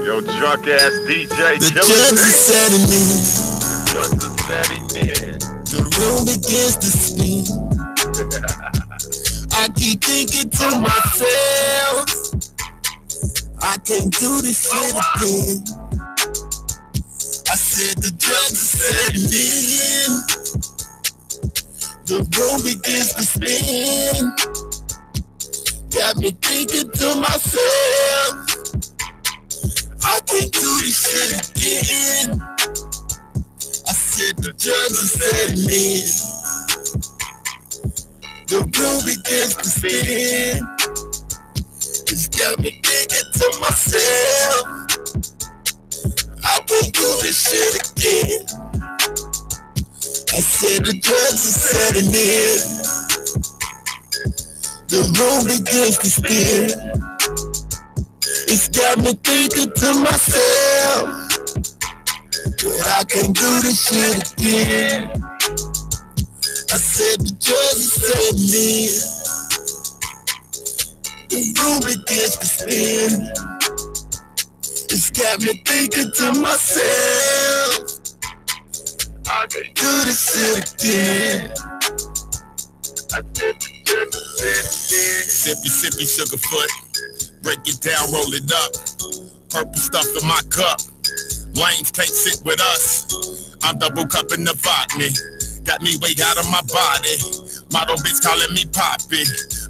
Yo, drunk ass DJ. The judge is setting in. The room begins to spin. I keep thinking to myself, I can't do this shit again. I said the judge is setting in. The room begins to spin. Got me thinking to myself, I can't do this shit again. I said the judge is setting in. The room begins to spin. It's got me thinking to myself, I can't do this shit again. I said the judge is setting in. The room begins to spin. It's got me thinking to myself that I can't do this shit again. I said the judge is setting in. The room begins to spin. It's got me thinking to myself, I can't do this shit again. I said the judge is setting in. Sippy, sippy, sugar foot. Break it down, roll it up. Purple stuff in my cup. Lanes can't sit with us. I'm double cupping the vodka. Got me way out of my body. Model bitch calling me Poppy.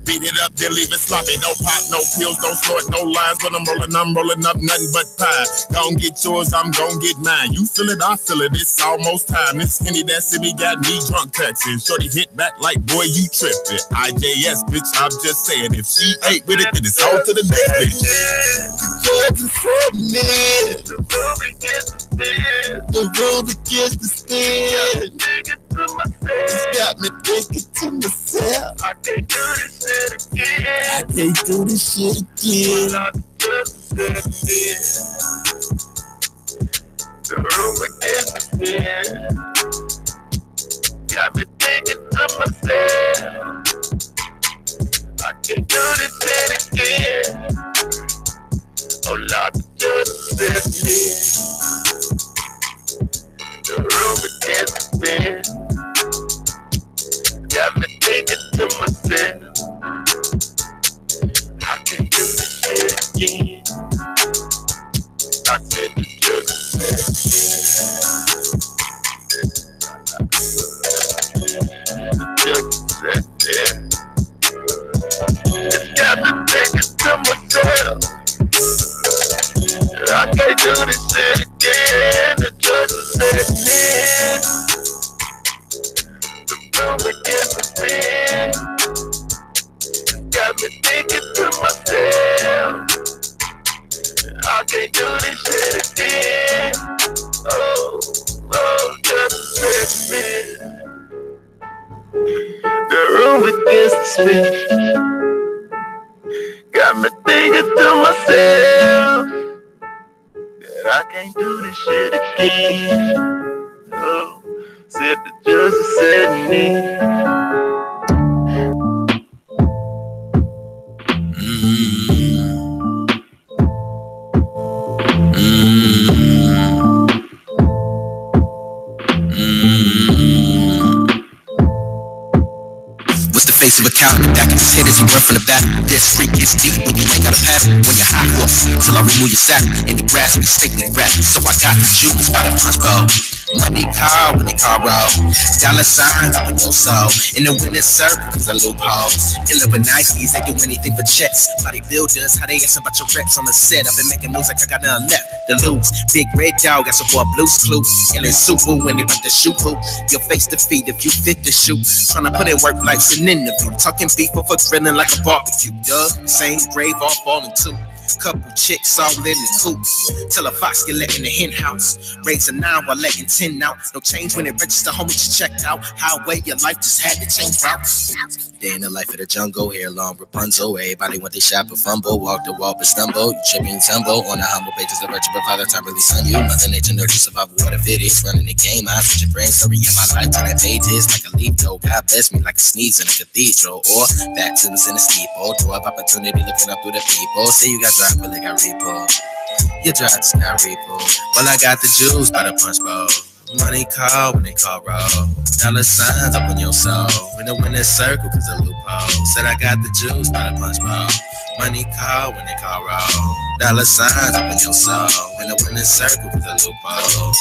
Beat it up, then leave it sloppy. No pop, no pills, no snort, no lines. When I'm rolling up nothing but pie. Gon' get yours, I'm gon' get mine. You feel it, I feel it, it's almost time. This skinny that city got me drunk texting. Shorty hit back like, boy, you trippin'. IJS, bitch, I'm just saying. If she ain't with it, then it's on to the next bitch. The road begins to spin. It's got me thinking to myself, I can't do this shit again. I can't do this shit again. The room begins to spin. Got me thinking to myself, I can't do this shit again. Oh Lord, the judge is setting in. The room begins to spin. Got me thinking to myself, I can't do this shit again. I said the judge is setting in. The judge is setting in. It's got me thinking to myself, I can't do this shit again. The judge is setting in. The room begins to spin. Got me thinking to myself, I can't do this shit again. Oh, just setting in. The room begins to spin. Got me thinking to myself, I can't do this shit again. Oh, said the judge is setting in. What's the face of a cow that can hit as you run from the back? This freak gets deep when you ain't got a pass. When you're high horse, till I remove your sack. In the grass, we stick with rap. So I got the juice by the punch bowl. Money car when they car roll. Dollar signs up in your soul. In the winner's circle, cause a loophole. Killer with Nikes, they do anything for checks. Bodybuilders, how they ask about your reps on the set. I've been making moves like I got nothing left to lose. Big red dog, got some boy Blue's Clues. Killing super when they want the shoot hoop. Your face to feed if you fit the shoot. Tryna put in work like an interview. Talking beef for grilling like a barbecue. Same grave all falling too. Couple chicks all in the coop. Till a fox get let in the hen house. Raise a 9 while letting 10 out. No change when it register, homie just checked out. Highway, your life just had to change routes. Day in the life of the jungle, hair long Rapunzel. Everybody want they shop and fumble. Walk the walk but stumble. You trip and tumble. On the humble pages of virtue provider, time release on you. Mother nature nurture survival, what if it is. Running the game, I switch your brain story in my life. Turn that pages like a leaf though. God bless me like a sneeze in a cathedral. Or baptisms in a steeple. 12 opportunity looking up through the people. Say you got drop, but they got repo. You drive the sky repo. Well, I got the juice by the punch bowl. Money call when they call roll. Dollar signs up on your soul. In the winner circle, cause a loophole. Said I got the juice by the punch bowl. Money call when they call roll. Dollar signs up on your soul. In the winner circle, cause a loophole.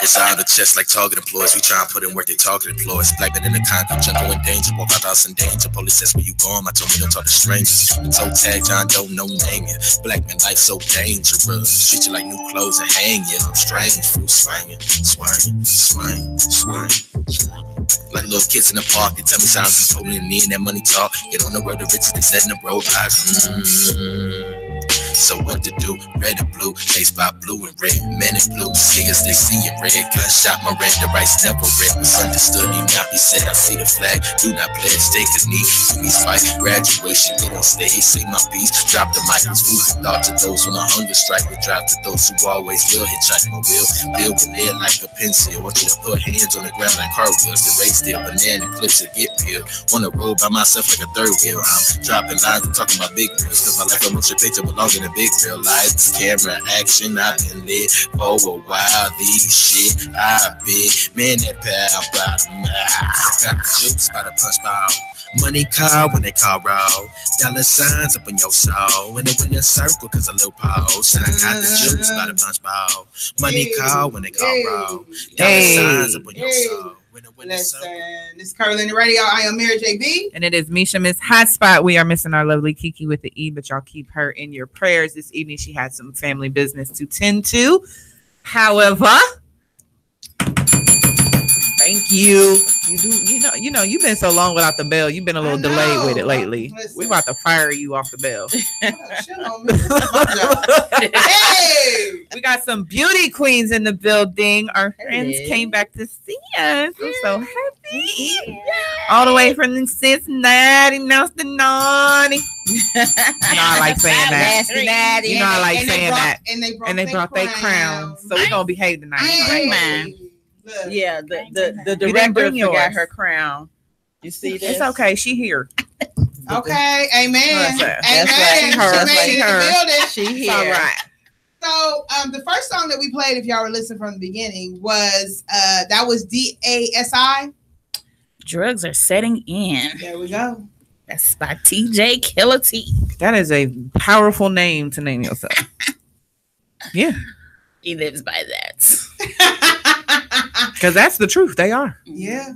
It's out of the chest like target employees. We try and put in work, they target employees. Black men in the concrete, jungle in danger. Walk out house in danger. Police says where you going? I told me don't talk to strangers. The toe tag, John don't know name you. Black man life so dangerous. Treat you like new clothes and hang you. I'm strange, fruit swinging, swinging, swinging, swinging. Like little kids in the park, they tell me sounds is holding me and that money talk. Get on the road to riches, they set in the road eyes. So what to do? Red and blue, faced by blue and red. Men in blue, see as they see in red. Gunshot, my red, the rights never read. Misunderstood, even not be said. I see the flag, do not pledge. Take his knee, see me fight. Graduation, get on stage, say my piece. Drop the mic, it's food for thought to those on a hunger strike. We drive to those who always will. Hitchhike my wheel, build with air like a pencil. Want you to put hands on the ground like cartwheels. The race there, banana clips to get peeled. Wanna roll by myself like a third wheel. I'm dropping lines and talking about big wheels. Cause my life a motion picture belonging to big real lights, camera action. I've been lit for a while. These shit I've been, man, that power by the mouth. Got the juice by the punch bowl. Money call when they call roll. Dollar signs up in your soul. When they win a circle, cause a little pole. Said I got the juice by the punch bowl. Money call when they call roll. Dollar signs up in your soul. Listen, this is Curvilinear Radio. I am Mary JB. And it is Misha, Miss Hotspot. We are missing our lovely Kiki with the E, but y'all keep her in your prayers. This evening she had some family business to tend to. However, thank you. You know, you've been so long without the bell. You've been a little delayed with it lately. Listen. We about to fire you off the bell. Hey, we got some beauty queens in the building. Our friends came back to see us. I'm so happy. All the way from Cincinnati, North to naughty. You know I like saying that. You know I like saying that. And they brought their crowns. So we're gonna behave tonight. Bring mine. Yeah, the director forgot her crown. You see this? It's okay. She here. Okay, amen. That's Amen. right. She here. All right. So the first song that we played, if y'all were listening from the beginning, was that was DASI. Drugs are setting in. There we go. That's by TJ Killer T. That is a powerful name to name yourself. Yeah. He lives by that. Because that's the truth. They are. Yeah.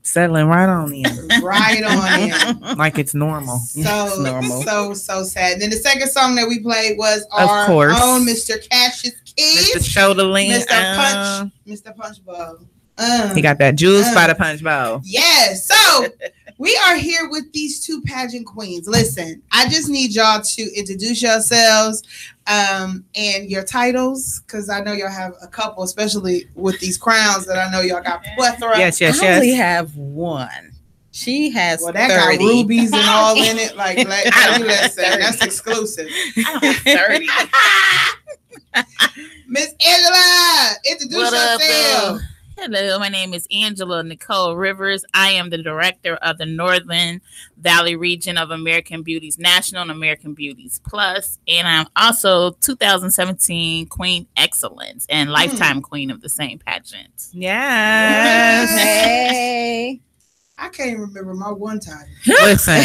Settling right on in. Right on in. Like it's normal. So normal. So sad. Then the second song that we played was Of our course. own Mr. Cassius Keys. Mr. Shoulder Lean. Mr. Punch Bowl. He got that juice by the punch bowl. Yes. So we are here with these two pageant queens. Listen, I just need y'all to introduce yourselves and your titles, because I know y'all have a couple, especially with these crowns that I know y'all got plethora. Yes. I only have one. She has Well, that 30. got rubies and all in it. Like that's exclusive. I don't have 30. Miss Angela, introduce yourself. Hello, my name is Angela Nicole Rivers. I am the director of the Northern Valley region of American Beauties National and American Beauties Plus, and I'm also 2017 Queen Excellence and Lifetime Queen of the same pageant. Yes. Hey. I can't remember my one title. Listen,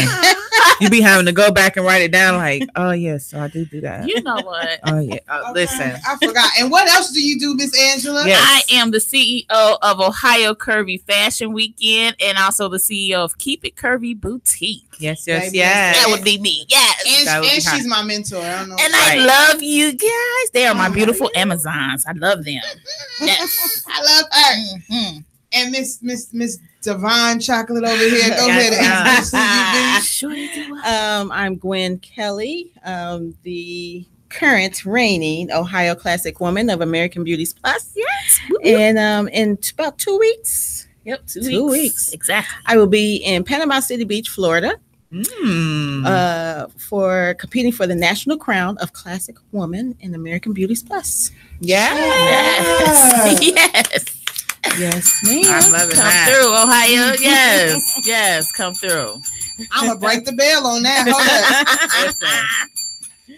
you be having to go back and write it down like, oh, yes, so I do that. You know what? Oh, yeah. Okay, Listen. I forgot. And what else do you do, Miss Angela? Yes. I am the CEO of Ohio Curvy Fashion Weekend and also the CEO of Keep It Curvy Boutique. Yes. Baby, That would be me. Yes. And she's my mentor. I don't know. And I love you guys. They are my beautiful Amazons. I love them. Yes. I love her. Mm-hmm. And Miss Divine Chocolate over here. Go ahead and introduce who you be. I'm Gwen Kelly, the current reigning Ohio Classic Woman of American Beauties Plus. Yes. And in about 2 weeks. Yep. 2 weeks. Exactly. I will be in Panama City Beach, Florida, for competing for the national crown of Classic Woman in American Beauties Plus. Yes. Yes. Yes, ma'am. I'm loving Come that. through, Ohio. Yes, yes, come through. I'm gonna break the bell on that. Hold Listen, up.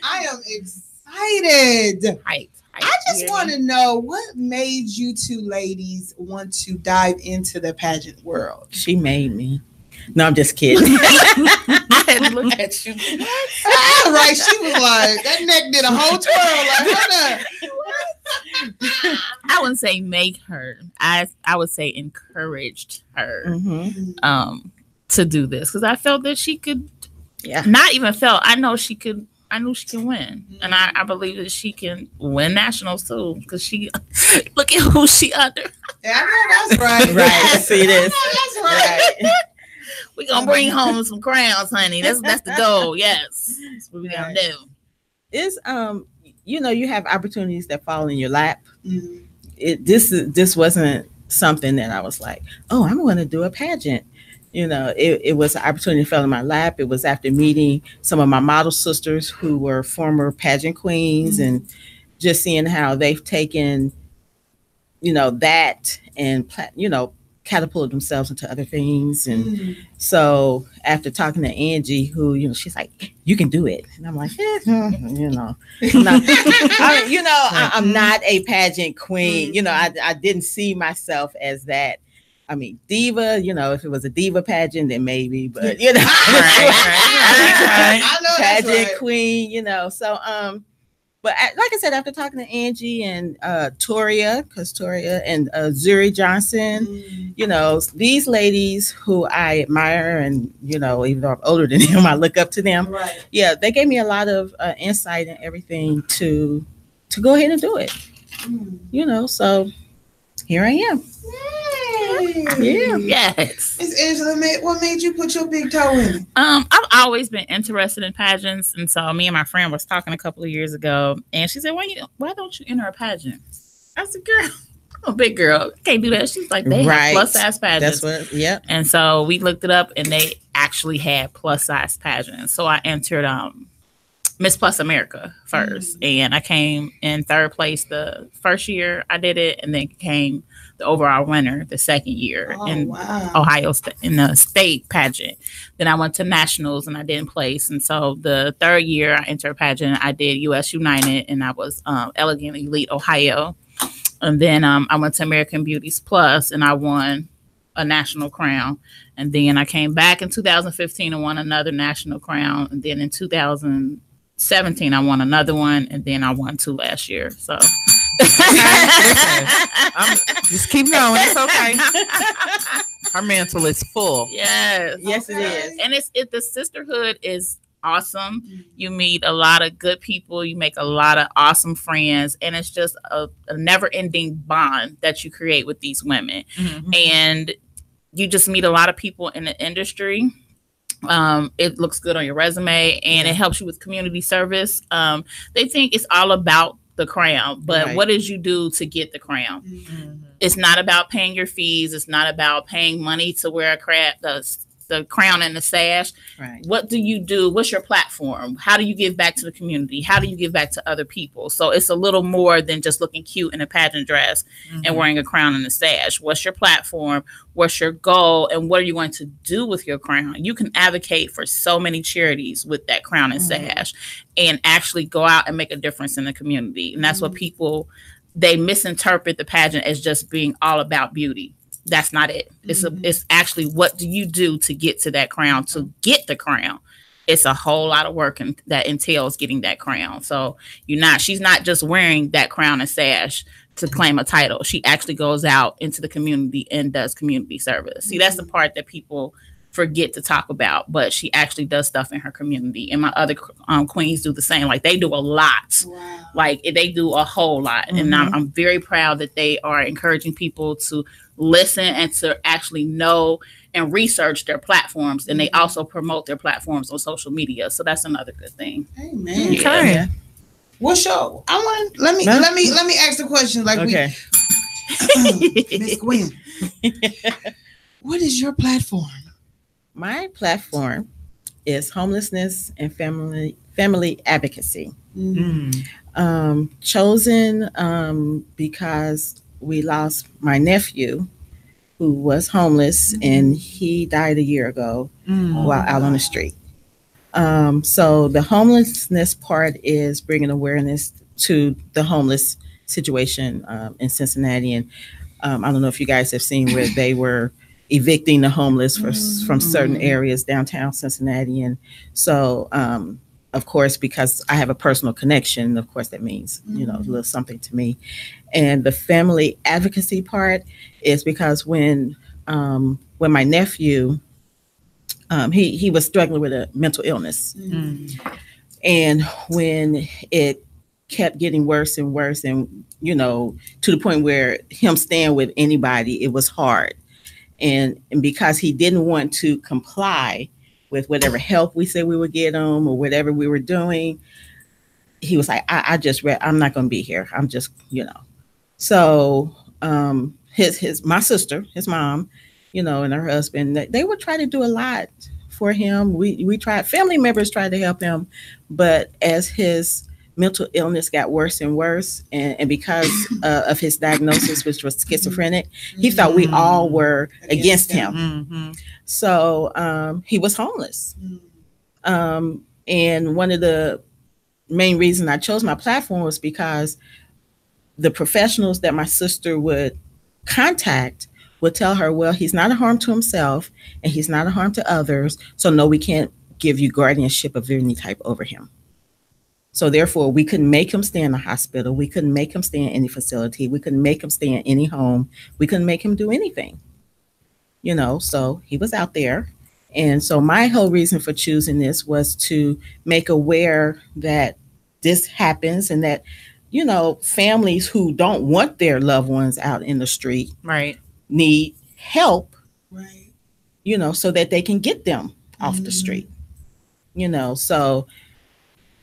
I am excited. hype. I just want to know what made you two ladies want to dive into the pageant world. She made me. No, I'm just kidding. I had to look at you. Right? She was like, that neck did a whole twirl. Like, hold up. I wouldn't say make her. I would say encouraged her Mm-hmm. to do this because I felt that she could. Yeah. Not even felt. I know she could. I knew she can win, and I believe that she can win nationals too. Because she, look at who she under. Yeah, I know that's right. Right. See this. That's right. Right. We gonna bring home some crowns, honey. That's the goal. Yes, that's what we gonna do. It's you have opportunities that fall in your lap. Mhm. This wasn't something that I was like, oh, I'm going to do a pageant. It was an opportunity that fell in my lap. It was after meeting some of my model sisters who were former pageant queens and just seeing how they've taken, that and, catapulted themselves into other things. And so after talking to Angie, who, she's like, you can do it. And I'm like, I'm not a pageant queen. I didn't see myself as that. I mean, diva, if it was a diva pageant, then maybe, but I know that's pageant right. queen, so, but like I said, after talking to Angie and Toria and Zuri Johnson, these ladies who I admire and, even though I'm older than them, I look up to them. Right. Yeah, they gave me a lot of insight and everything to go ahead and do it. So here I am. Yeah. Yes. Miss Angela, what made you put your big toe in it? I've always been interested in pageants, and so me and my friend was talking a couple of years ago, and she said, "Why don't you enter a pageant?" I said, "Girl, I'm a big girl. I can't do that." She's like, "They have plus size pageants." That's what. Yeah. And so we looked it up, and they actually had plus size pageants. So I entered Miss Plus America first, and I came in third place the first year I did it, and then came the overall winner the second year in Ohio in the state pageant. Then I went to nationals and I didn't place, and so the third year I entered a pageant, I did US United, and I was Elegant Elite Ohio, and then I went to American Beauties Plus, and I won a national crown, and then I came back in 2015 and won another national crown, and then in 2017 I won another one, and then I won 2 last year. So just keep going. It's okay. Her mantle is full. Yes, it is. And the sisterhood is awesome. You meet a lot of good people. You make a lot of awesome friends, and it's just a never-ending bond that you create with these women. And you just meet a lot of people in the industry. It looks good on your resume, and it helps you with community service. They think it's all about the crown, but what did you do to get the crown? It's not about paying your fees. It's not about paying money to wear the crown and the sash. What do you do? What's your platform? How do you give back to the community? How do you give back to other people? So it's a little more than just looking cute in a pageant dress and wearing a crown and a sash. What's your platform? What's your goal? And what are you going to do with your crown? You can advocate for so many charities with that crown and sash and actually go out and make a difference in the community. And that's what they misinterpret the pageant as just being all about beauty. That's not it. It's actually, what do you do to get to that crown, to get the crown? It's a whole lot of work that entails getting that crown. So she's not just wearing that crown and sash to claim a title. She actually goes out into the community and does community service. See, that's the part that people forget to talk about, but she actually does stuff in her community. And my other queens do the same. Like, they do a lot. Like, they do a whole lot. And I'm very proud that they are encouraging people to listen and to actually know and research their platforms. And they also promote their platforms on social media. So that's another good thing. Amen. Okay. What's your? Let me ask the question. Like, Miss Gwen, what is your platform? My platform is homelessness and family advocacy. Chosen because we lost my nephew, who was homeless, and he died a year ago while out on the street. So the homelessness part is bringing awareness to the homeless situation in Cincinnati. And I don't know if you guys have seen where they were evicting the homeless from certain areas downtown Cincinnati. And so, of course, because I have a personal connection, of course, that means, a little something to me. And the family advocacy part is because when my nephew, he was struggling with a mental illness. And when it kept getting worse and worse, and, to the point where him staying with anybody, it was hard. And because he didn't want to comply with whatever help we said we would get him or whatever we were doing, he was like, I'm not going to be here. I'm just, So my sister, his mom, and her husband, they would try to do a lot for him. We tried, family members tried to help him, but as his mental illness got worse and worse, and because of his diagnosis, which was schizophrenic, he thought we all were against him. So he was homeless. And one of the main reasons I chose my platform was because the professionals that my sister would contact would tell her, well, he's not a harm to himself and he's not a harm to others. So no, we can't give you guardianship of any type over him. So therefore, we couldn't make him stay in the hospital. We couldn't make him stay in any facility. We couldn't make him stay in any home. We couldn't make him do anything, so he was out there. And so my whole reason for choosing this was to make aware that this happens and that, families who don't want their loved ones out in the street need help, so that they can get them off the street, so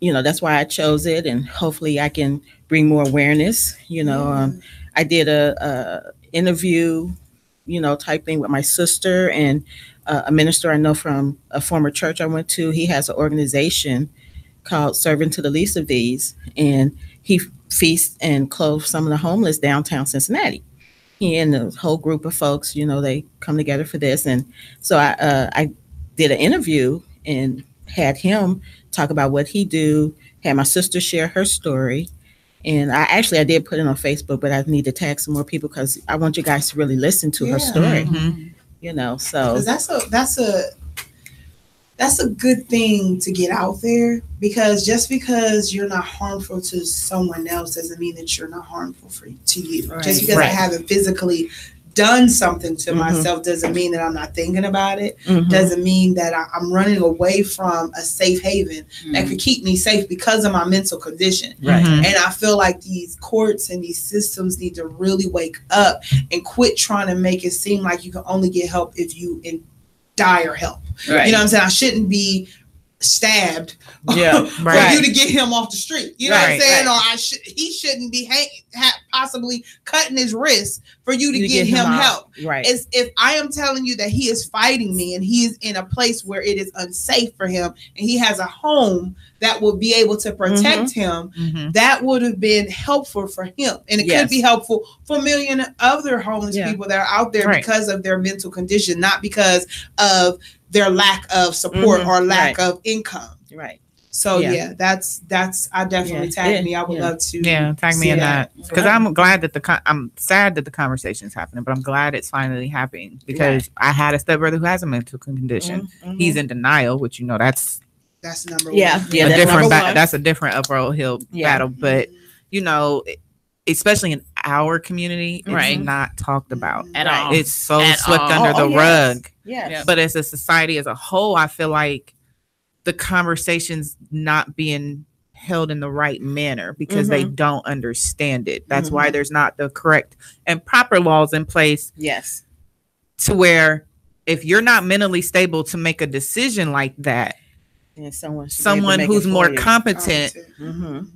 that's why I chose it, and hopefully I can bring more awareness. I did a interview, type thing with my sister and a minister I know from a former church I went to. He has an organization called Serving to the Least of These, and he feasts and clothes some of the homeless downtown Cincinnati. He and the whole group of folks, they come together for this. And so I did an interview and had him talk about what he do, had my sister share her story. And I did put it on Facebook, but I need to tag some more people because I want you guys to really listen to her story. So that's a good thing to get out there, because just because you're not harmful to someone else doesn't mean that you're not harmful to you. Right. Just because I haven't physically done something to myself doesn't mean that I'm not thinking about it. Doesn't mean that I'm running away from a safe haven that could keep me safe because of my mental condition. And I feel like these courts and these systems need to really wake up and quit trying to make it seem like you can only get help if you in dire help. You know what I'm saying? I shouldn't be stabbed for you to get him off the street. You know what I'm saying? Or he shouldn't be possibly cutting his wrist for you to get him help. As if I am telling you that he is fighting me and he is in a place where it is unsafe for him and he has a home that will be able to protect him, that would have been helpful for him. And it could be helpful for a million other homeless people that are out there because of their mental condition, not because of their lack of support or lack of income. So that's I definitely tag me. I would love to tag me in that, because I'm glad that I'm sad that the conversation is happening, but I'm glad it's finally happening, because I had a stepbrother who has a mental condition. He's in denial, which that's number one. That's a different uphill hill battle, but especially in our community, it's not talked about at all. It's so swept under the rug. But as a society as a whole, I feel like the conversation's not being held in the right manner because they don't understand it. That's why there's not the correct and proper laws in place. To where if you're not mentally stable to make a decision like that, and someone who's more competent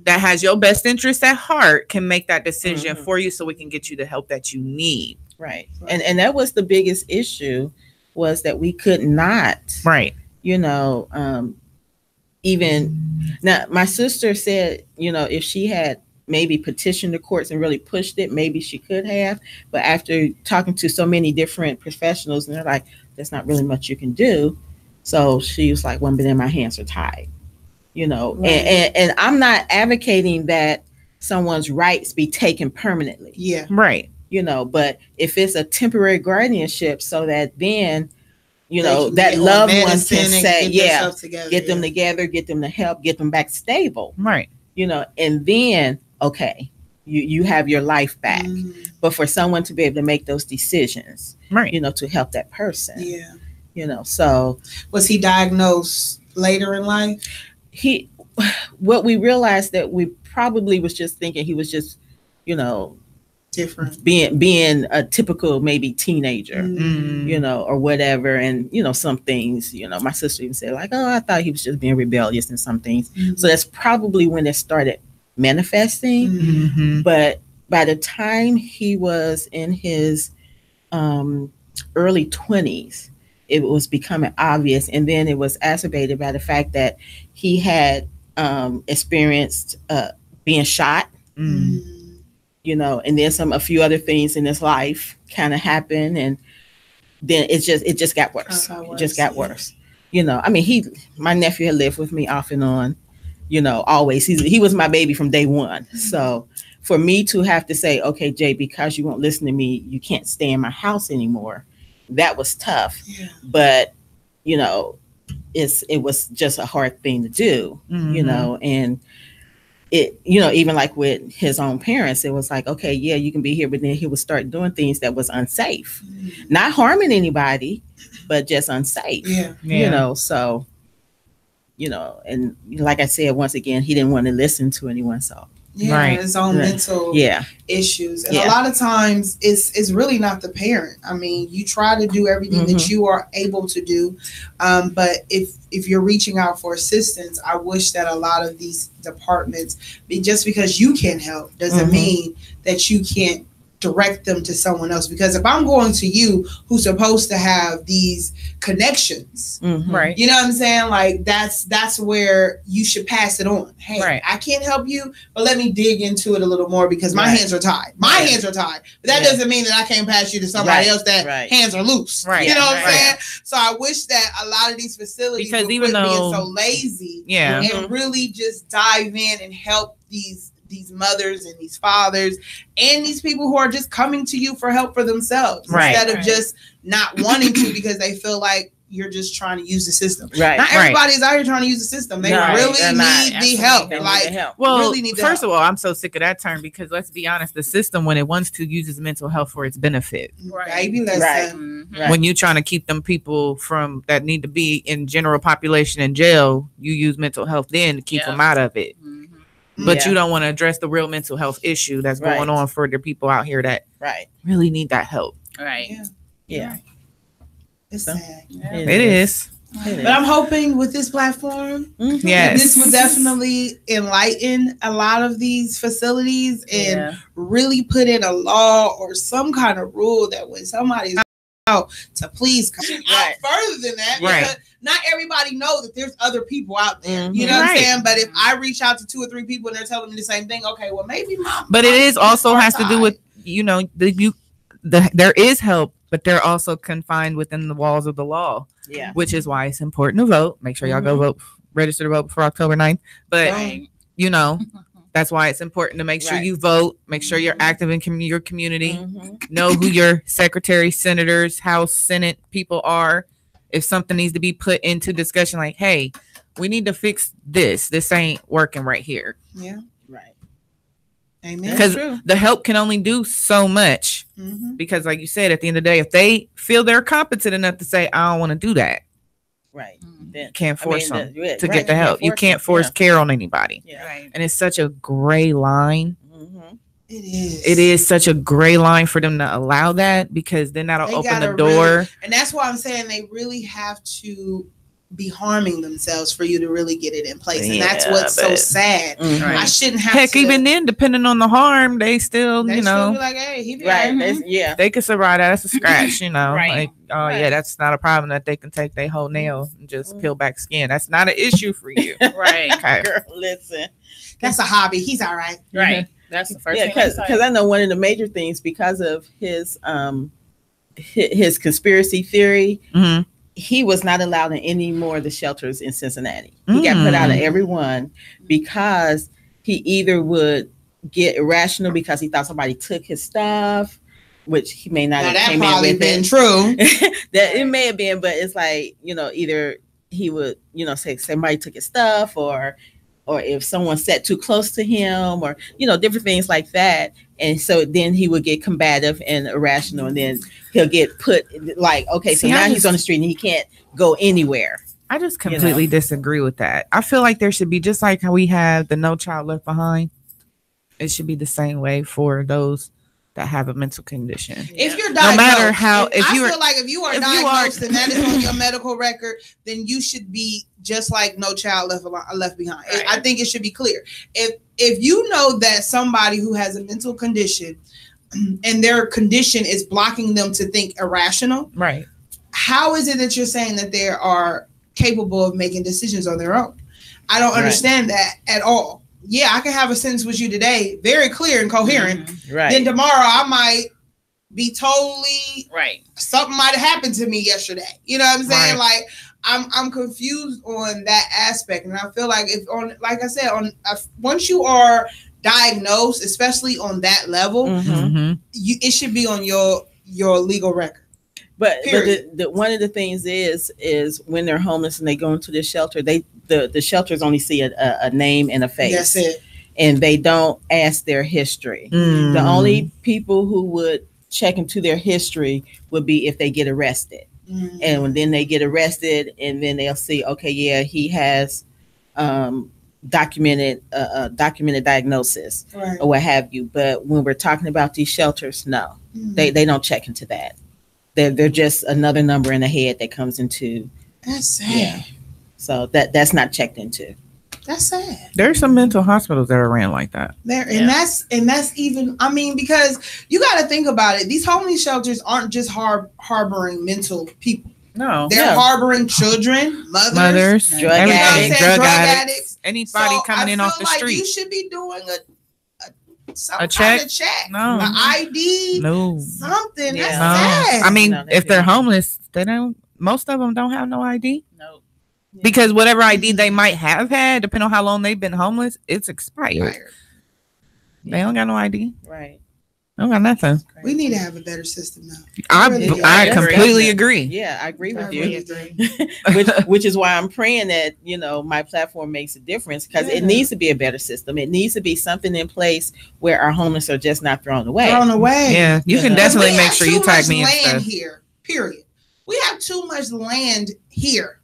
that has your best interest at heart can make that decision for you, so we can get you the help that you need. And that was the biggest issue, was that we could not even now my sister said, if she had maybe petitioned the courts and really pushed it, maybe she could have. But after talking to so many different professionals, and they're like, there's not really much you can do. So she was like, well, but then my hands are tied, you know. Right. And I'm not advocating that someone's rights be taken permanently. Yeah. Right. You know, but if it's a temporary guardianship, so that then, you know, that loved one can say, yeah, get them together, get them to help, get them back stable. Right. You know, and then, okay, you have your life back. But for someone to be able to make those decisions, right, you know, to help that person. Yeah. You know, so. Was he diagnosed later in life? What we realized that we probably was just thinking he was just, you know, different, being a typical maybe teenager, you know, or whatever. And, you know, some things, you know, my sister even said like, oh, I thought he was just being rebellious in some things. So that's probably when it started manifesting. But by the time he was in his early 20s, it was becoming obvious. And then it was exacerbated by the fact that he had experienced being shot, you know, and then a few other things in his life kind of happened. And then it just got worse. It just got worse. You know, I mean, my nephew had lived with me off and on, you know, always. He was my baby from day one. So for me to have to say, okay, Jay, because you won't listen to me, you can't stay in my house anymore. That was tough. Yeah. But, you know, it was just a hard thing to do, you know, and it, you know, even like with his own parents, it was like, okay, yeah, you can be here, but then he would start doing things that was unsafe, not harming anybody, but just unsafe, you know, so, you know, and like I said, once again, he didn't want to listen to anyone. So his own mental issues. And a lot of times it's really not the parent. I mean, you try to do everything that you are able to do. But if you're reaching out for assistance, I wish that a lot of these departments, just because you can't help doesn't mean that you can't direct them to someone else. Because if I'm going to you, who's supposed to have these connections, right? You know what I'm saying? Like that's where you should pass it on. Hey, I can't help you, but let me dig into it a little more because my hands are tied. My hands are tied. But that doesn't mean that I can't pass you to somebody else that hands are loose. Right. You know what I'm saying? So I wish that a lot of these facilities because would even quit though being so lazy and really just dive in and help these mothers and these fathers and these people who are just coming to you for help for themselves instead of just not wanting to because they feel like you're just trying to use the system. Right. Not everybody is out here trying to use the system. They really need the help. First of all, I'm so sick of that term because let's be honest, the system, when it wants to, uses mental health for its benefit. When you're trying to keep them people from that need to be in general population in jail, you use mental health then to keep them out of it. But you don't want to address the real mental health issue that's going on for the people out here that really need that help. Yeah. It's sad. It is. But I'm hoping with this platform, this will definitely enlighten a lot of these facilities and really put in a law or some kind of rule that when somebody's out to please come out further than that. Because not everybody knows that there's other people out there. You know what I'm saying? But if I reach out to 2 or 3 people and they're telling me the same thing, okay, well maybe but it is also has to do with, you know, there is help, but they're also confined within the walls of the law. Yeah. Which is why it's important to vote. Make sure y'all go vote, register to vote before October 9th. But you know, that's why it's important to make sure you vote, make sure you're active in your community, know who your secretary, senators, House, Senate people are. If something needs to be put into discussion, like, hey, we need to fix this. This ain't working right here. Yeah. Right. Amen. Because the help can only do so much. Because like you said, at the end of the day, if they feel they're competent enough to say, I don't want to do that. Right. You can't force them to get the help. You can't force care on anybody. Yeah. Right. And it's such a gray line. It is such a gray line for them to allow that because then that'll open the door. And that's why I'm saying they really have to be harming themselves for you to really get it in place. And that's what's so sad. I shouldn't have Heck, to. even then, depending on the harm, they still, They you still know, be like, hey, he be Right. like, they could survive that. That's a scratch, you know. Right. Like, oh yeah, that's not a problem that they can take their whole nail and just peel back skin. That's not an issue for you. Right. Okay. Girl, listen. that's a hobby. He's all right. Right. That's the first Yeah, thing I say. because I know one of the major things because of his conspiracy theory, Mhm. he was not allowed in any more of the shelters in Cincinnati. He got put out of every one because he either would get irrational because he thought somebody took his stuff, which he may not Now, have that came in probably with been it. true. That it may have been, but it's like, you know, either he would, you know, say somebody took his stuff or if someone sat too close to him or, you know, different things like that. And so then he would get combative and irrational and then he'll get put like, okay, so See, now he's on the street and he can't go anywhere. I just completely disagree with that. I feel like there should be, just like how we have the No Child Left Behind, it should be the same way for those that have a mental condition. If you're No diagnosed, matter how, I feel like if you are diagnosed and that is on your medical record, then you should be just like No Child Left Behind. Right. I think it should be clear. If you know that somebody who has a mental condition and their condition is blocking them to think irrational, Right. how is it that you're saying that they are capable of making decisions on their own? I don't understand that at all. Yeah, I can have a sentence with you today, very clear and coherent. Right. Then tomorrow I might be totally Right. something might have happened to me yesterday. You know what I'm saying? Right. Like I'm confused on that aspect, and I feel like if on, like I said, once you are diagnosed, especially on that level, Mhm. it should be on your legal record. But Period. the one of the things is when they're homeless and they go into the shelter, the shelters only see a name and a face. That's it. And they don't ask their history. Mm. The only people who would check into their history would be if they get arrested. Mm. And when then they get arrested, and then they'll see, okay, yeah, he has documented diagnosis Right. or what have you. But when we're talking about these shelters, no, they don't check into that. They're just another number in the head that comes into. That's sad. Yeah. So that's not checked into. That's sad. There's some mental hospitals that are ran like that. There and that's even, I mean, because you got to think about it. These homeless shelters aren't just harboring mental people. No. They're harboring children, mothers, Drug you know what I'm addicts. saying? Drug addicts. Anybody So coming in I off feel the like street. you should be doing some A kind check? of check. No. An ID. No. Something. Yeah. That's No. sad. I mean, No, they if they're don't. homeless, most of them don't have no ID. No. Because whatever ID they might have had, depending on how long they've been homeless, it's expired. They don't got no ID. Right. They don't got nothing. We need to have a better system now. I really do. I Yes, completely definitely. agree. Yeah, I agree with I you. really agree. which is why I'm praying that, you know, my platform makes a difference, because it Yeah. needs to be a better system. It needs to be something in place where our homeless are just not thrown away. Thrown away. Yeah, you can Yeah. definitely We make have sure too you tag much me and land stuff. here. Period. We have too much land here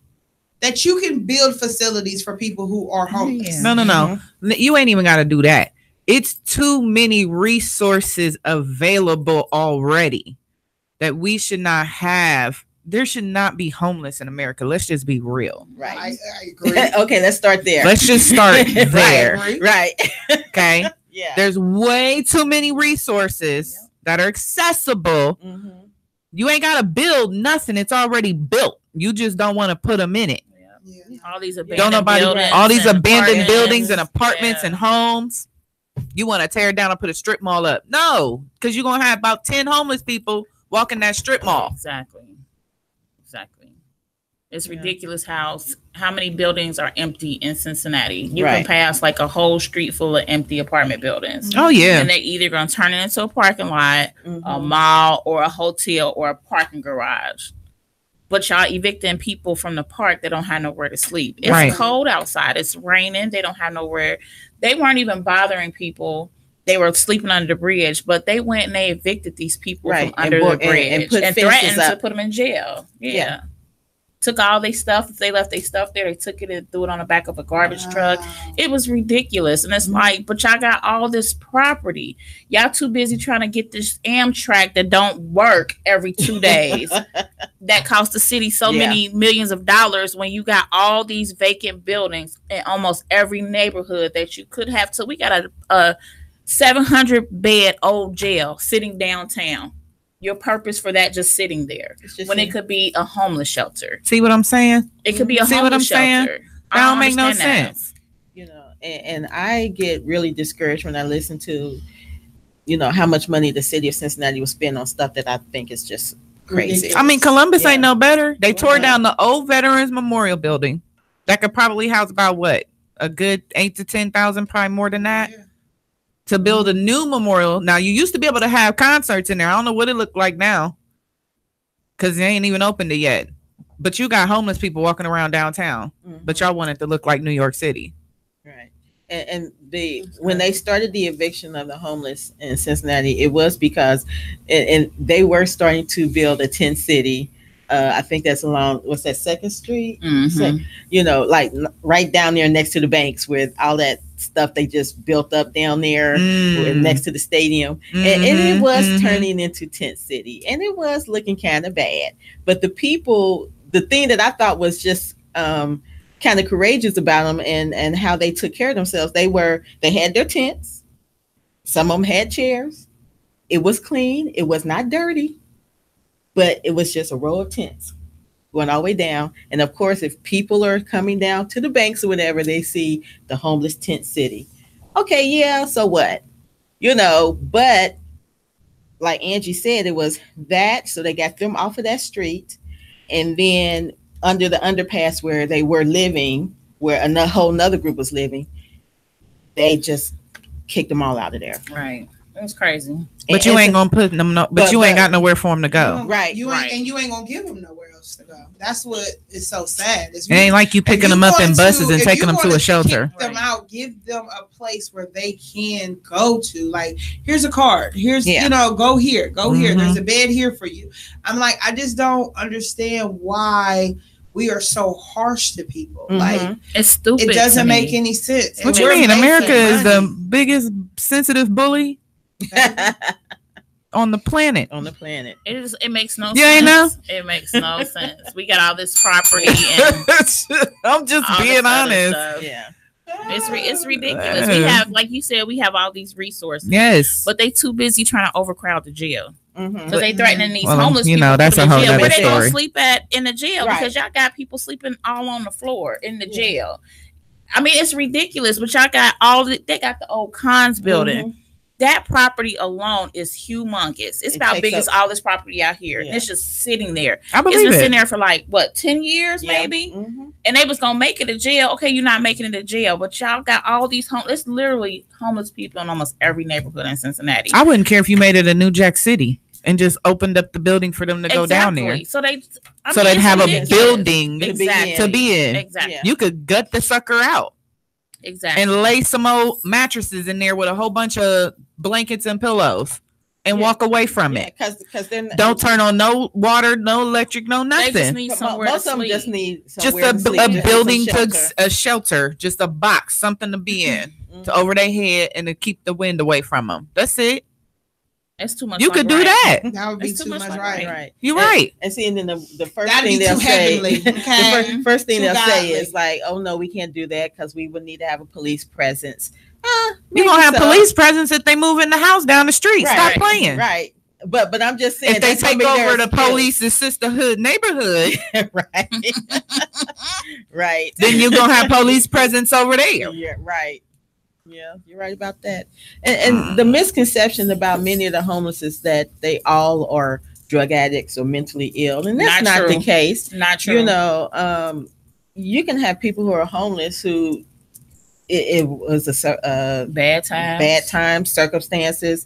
that you can build facilities for people who are homeless. No. You ain't even got to do that. It's too many resources available already that we should not have. There should not be homeless in America. Let's just be real. Right. I agree. Okay, let's start there. Let's just start there. Right. Okay. Yeah. There's way too many resources that are accessible. Mhm. You ain't got to build nothing. It's already built. You just don't want to put them in it. Yeah. All these Don't abandoned nobody, buildings. all these and abandoned apartments. buildings and apartments Yeah. and homes. You want to tear it down and put a strip mall up? No, because you're gonna have about 10 homeless people walking that strip mall. Exactly. It's ridiculous how many buildings are empty in Cincinnati. You Right. can pass like a whole street full of empty apartment buildings. Oh yeah, And they either gonna turn it into a parking lot, a Mhm. mall, or a hotel, or a parking garage. But y'all evicting people from the park that don't have nowhere to sleep. It's Right. cold outside. It's raining. They don't have nowhere. They weren't even bothering people. They were sleeping under the bridge, but they went and they evicted these people Right. from under And the bo- bridge and and, put fences threatened to up. put them in jail. Yeah. Yeah. Took all their stuff. If they left their stuff there, they took it and threw it on the back of a garbage truck. It was ridiculous. And it's like, but y'all got all this property. Y'all too busy trying to get this Amtrak that don't work every 2 days. that cost the city so many millions of dollars when you got all these vacant buildings in almost every neighborhood that you could have. So we got a 700 bed old jail sitting downtown. Your purpose for that just sitting there when it could be a homeless shelter. See what I'm saying? It could be a homeless shelter. That don't make no sense. You know, and I get really discouraged when I listen to, you know, how much money the city of Cincinnati will spend on stuff that I think is just crazy. I mean, Columbus ain't no better. They tore down the old Veterans Memorial Building that could probably house about what, a good 8,000 to 10,000, probably more than that. Yeah. To build a new memorial. Now, you used to be able to have concerts in there. I don't know what it looked like now because they ain't even opened it yet. But you got homeless people walking around downtown. But y'all want it to look like New York City. Right. And when they started the eviction of the homeless in Cincinnati, it was because and they were starting to build a tent city. I think that's along, what's that, 2nd Street? You know, like right down there next to the banks with all that stuff they just built up down there next to the stadium. And it was turning into tent city. And it was looking kind of bad. But the people, the thing that I thought was just kind of courageous about them and how they took care of themselves, they had their tents. Some of them had chairs. It was clean. It was not dirty. But it was just a row of tents going all the way down. And of course, if people are coming down to the banks or whatever, they see the homeless tent city. Okay, yeah, so what? You know, but like Angie said, it was that. So they got them off of that street. And then under the underpass where they were living, where a whole nother group was living, they just kicked them all out of there. Right. It was crazy. But you ain't gonna put them. But you ain't got nowhere for them to go. Right. You ain't, and you ain't gonna give them nowhere else to go. That's what is so sad. It ain't like you picking them up in buses and taking them to a shelter. Kick them out. Give them a place where they can go to. Like, here's a card. Here's you know, go here. Go here. There's a bed here for you. I'm like, I just don't understand why we are so harsh to people. Like, it's stupid. It doesn't make any sense. What you mean? America is the biggest sensitive bully on the planet. It makes no sense. Ain't know? It makes no sense. We got all this property and I'm just being honest. Yeah. It's ridiculous. We have, like you said, we have all these resources. Yes. But they too busy trying to overcrowd the jail. Because they threatening these homeless you people. Know, that's a whole other Where they story. gonna sleep at in the jail? Because y'all got people sleeping all on the floor in the jail. I mean, it's ridiculous. But y'all got they got the old Cons building. That property alone is humongous. It's about big as all this property out here. And it's just sitting there. I believe it's been sitting there for like, what, 10 years maybe? And they was going to make it a jail. Okay, you're not making it a jail. But y'all got all these it's literally homeless people in almost every neighborhood in Cincinnati. I wouldn't care if you made it a New Jack City and just opened up the building for them to go down there. So they'd have a building to be in. Exactly. You could gut the sucker out. Exactly. And lay some old mattresses in there with a whole bunch of blankets and pillows and walk away from it. Because then don't turn on no water, no electric, no nothing. They just need somewhere Most to of them sleep. just need just a building to a shelter, just a box, something to be in to over their head and to keep the wind away from them. That's it. It's too much. You could do that. That would be too much right. You're right. And see, and then the first thing they'll say, the first thing they'll say is like, "Oh no, we can't do that because we would need to have a police presence." You're gonna have police presence if they move in the house down the street. Stop playing. Right. But I'm just saying, if they take over the police's sisterhood neighborhood, right, then you're gonna have police presence over there. Yeah, right. Yeah, you're right about that. And the misconception about many of the homeless is that they all are drug addicts or mentally ill, and that's not the case. Not true. You know, you can have people who are homeless who it was a bad time, circumstances.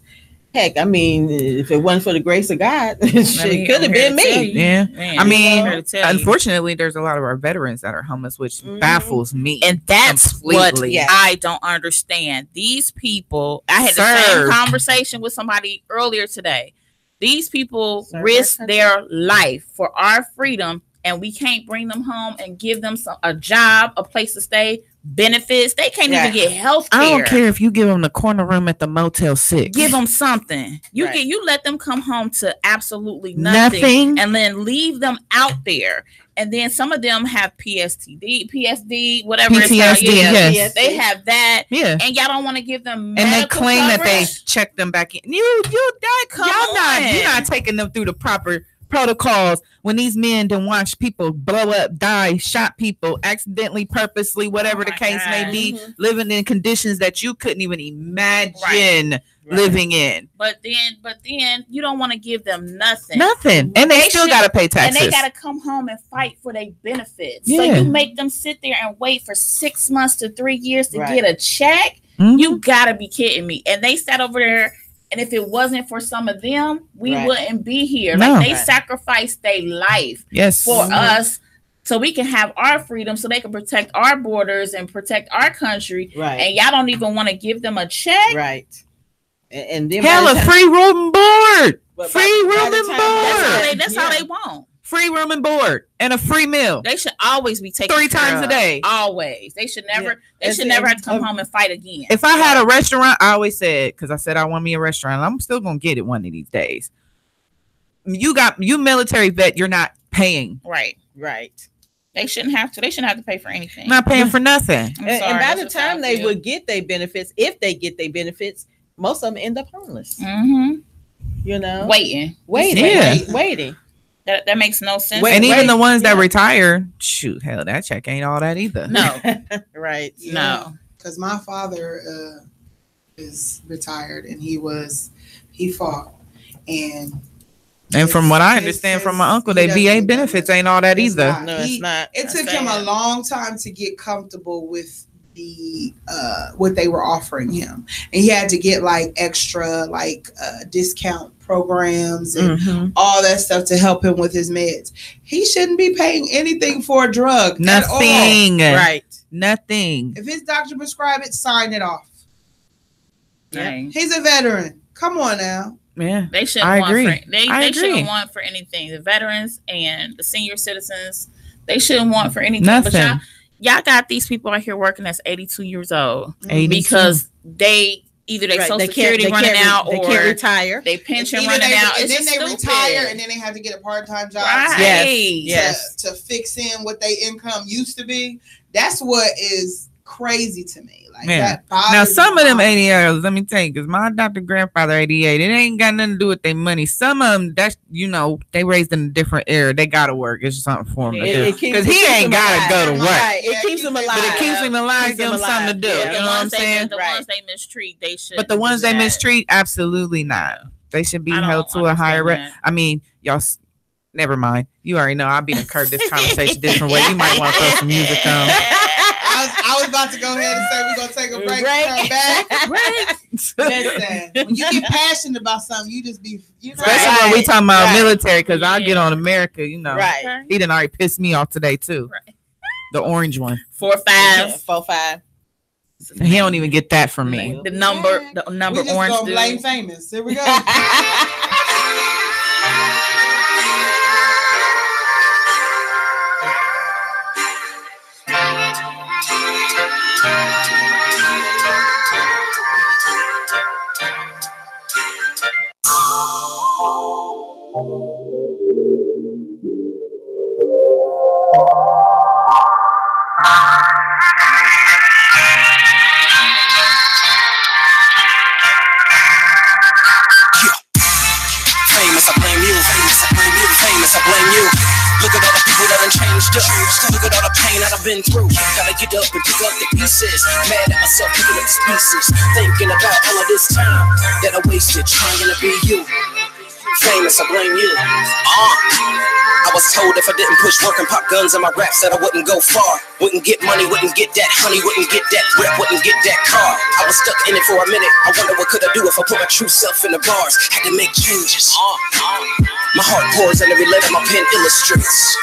Heck, I mean, if it wasn't for the grace of God, it could have been me. Yeah. Man, I mean, unfortunately, there's a lot of our veterans that are homeless, which baffles me. And that's what I don't understand. These people, I had the same conversation with somebody earlier today. These people risk their life for our freedom, and we can't bring them home and give them a job, a place to stay. benefits. They can't even get health care. I don't care if you give them the corner room at the Motel 6. Give them something. You let them come home to absolutely nothing, and then leave them out there. And then some of them have PSD, whatever PTSD, yes. They have that. Yeah. And y'all don't want to give them and they claim coverage. That they check them back in. You're not taking them through the proper protocols when these men done watch people blow up, die, shot people accidentally, purposely, whatever the case may be, living in conditions that you couldn't even imagine living in. But then you don't want to give them nothing. And they still got to pay taxes. And they got to come home and fight for their benefits. So you make them sit there and wait for 6 months to 3 years to get a check. You got to be kidding me. And they sat over there. And if it wasn't for some of them, we wouldn't be here. Like they sacrificed their life for us so we can have our freedom, so they can protect our borders and protect our country. Right. And y'all don't even want to give them a check. Right. And then hell, a free room and board. Free room and board. That's how they want. Free room and board and a free meal. They should always be taken 3 times a day. Always. They should never. They should never have to come home and fight again. If I had a restaurant, I always said, because I said I want me a restaurant. I'm still gonna get it one of these days. You military vet. You're not paying. Right. They shouldn't have to. They shouldn't have to pay for anything. Not paying for nothing. And by the time they would get their benefits, if they get their benefits, most of them end up homeless. You know, waiting. Waiting. That makes no sense. And even the ones that retire, shoot, hell, that check ain't all that either. No. Right. No. Because my father is retired and he fought. And from what I understand from my uncle, they VA benefits ain't all that either. No, it's not. It took him a long time to get comfortable with the what they were offering him, and he had to get like extra discount programs and all that stuff to help him with his meds. He shouldn't be paying anything for a drug. Nothing. At all. Right. Nothing. If his doctor prescribed it, sign it off. Dang. He's a veteran. Come on now. Yeah, they shouldn't they shouldn't want for anything. The veterans and the senior citizens, they shouldn't want for anything. Nothing. But y'all got these people out here working that's 82 years old because they either Social Security running out or they can't retire. They pension running out. And then they retire and then they have to get a part-time job to fix in what their income used to be. That's what is crazy to me. Now some of them 80-year-olds, let me tell you, because my adopted grandfather 88, it ain't got nothing to do with their money. Some of them, that's they raised in a different era. They gotta work. It's something for them to do because he ain't gotta go to work. It keeps him alive. But it keeps him alive. Give him something to do. You know what I'm saying? The ones they mistreat, they should. But the ones they mistreat, absolutely not. They should be held to a higher rate. I mean, y'all. Never mind. You already know. I'll be to curve this conversation different way. You might want to throw some music on. I was about to go ahead and say we're gonna take a break. Come back. Listen, when you get passionate about something, you just be, especially when we talking about military, because I'll get on America. You know, he done already pissed me off today too. Right. The orange one. 4-5. He don't even get that from me. The number we just orange. Gonna blame famous. Here we go. I blame you. Look at all the people that done changed up. Look at all the pain that I've been through. Gotta get up and pick up the pieces. Mad at myself picking up the pieces. Thinking about all of this time that I wasted trying to be you. Famous, I blame you. I was told if I didn't push work and pop guns in my raps that I wouldn't go far. Wouldn't get money, wouldn't get that honey, wouldn't get that rep, wouldn't get that car. I was stuck in it for a minute. I wonder what could I do if I put my true self in the bars. Had to make changes. My heart pours and every letter my pen illustrates.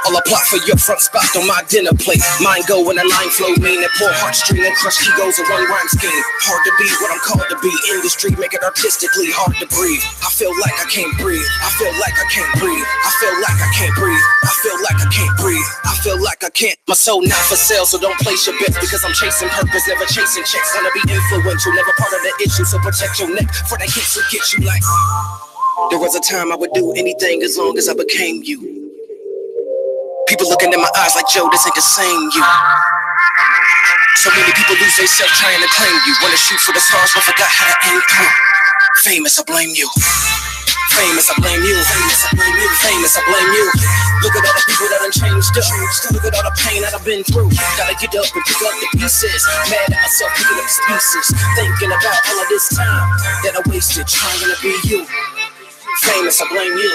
All I plot for your front spot on my dinner plate. Mine go when the line flow mean and poor heartstring and crush egos in one rhyme scheme. Hard to be what I'm called to be. Industry make it artistically hard to breathe. I feel like I can't breathe. I feel like I can't breathe. I feel like I can't breathe. I feel like I can't breathe. I feel like I can't. My soul not for sale, so don't place your bets because I'm chasing purpose, never chasing checks. Wanna be influential, never part of the issue, so protect your neck for that hits will get you like. There was a time I would do anything as long as I became you. People looking in my eyes like, Joe, this ain't the same you. So many people lose themselves trying to claim you. Wanna shoot for the stars, but forgot how to aim through. Famous, I blame you. Famous, I blame you. Famous, I blame you. Famous, I blame you. Look at all the people that done changed up. Look at all the pain that I've been through. Gotta get up and pick up the pieces. Mad at myself picking up excuses. Thinking about all of this time that I wasted trying to be you. Famous, I blame you.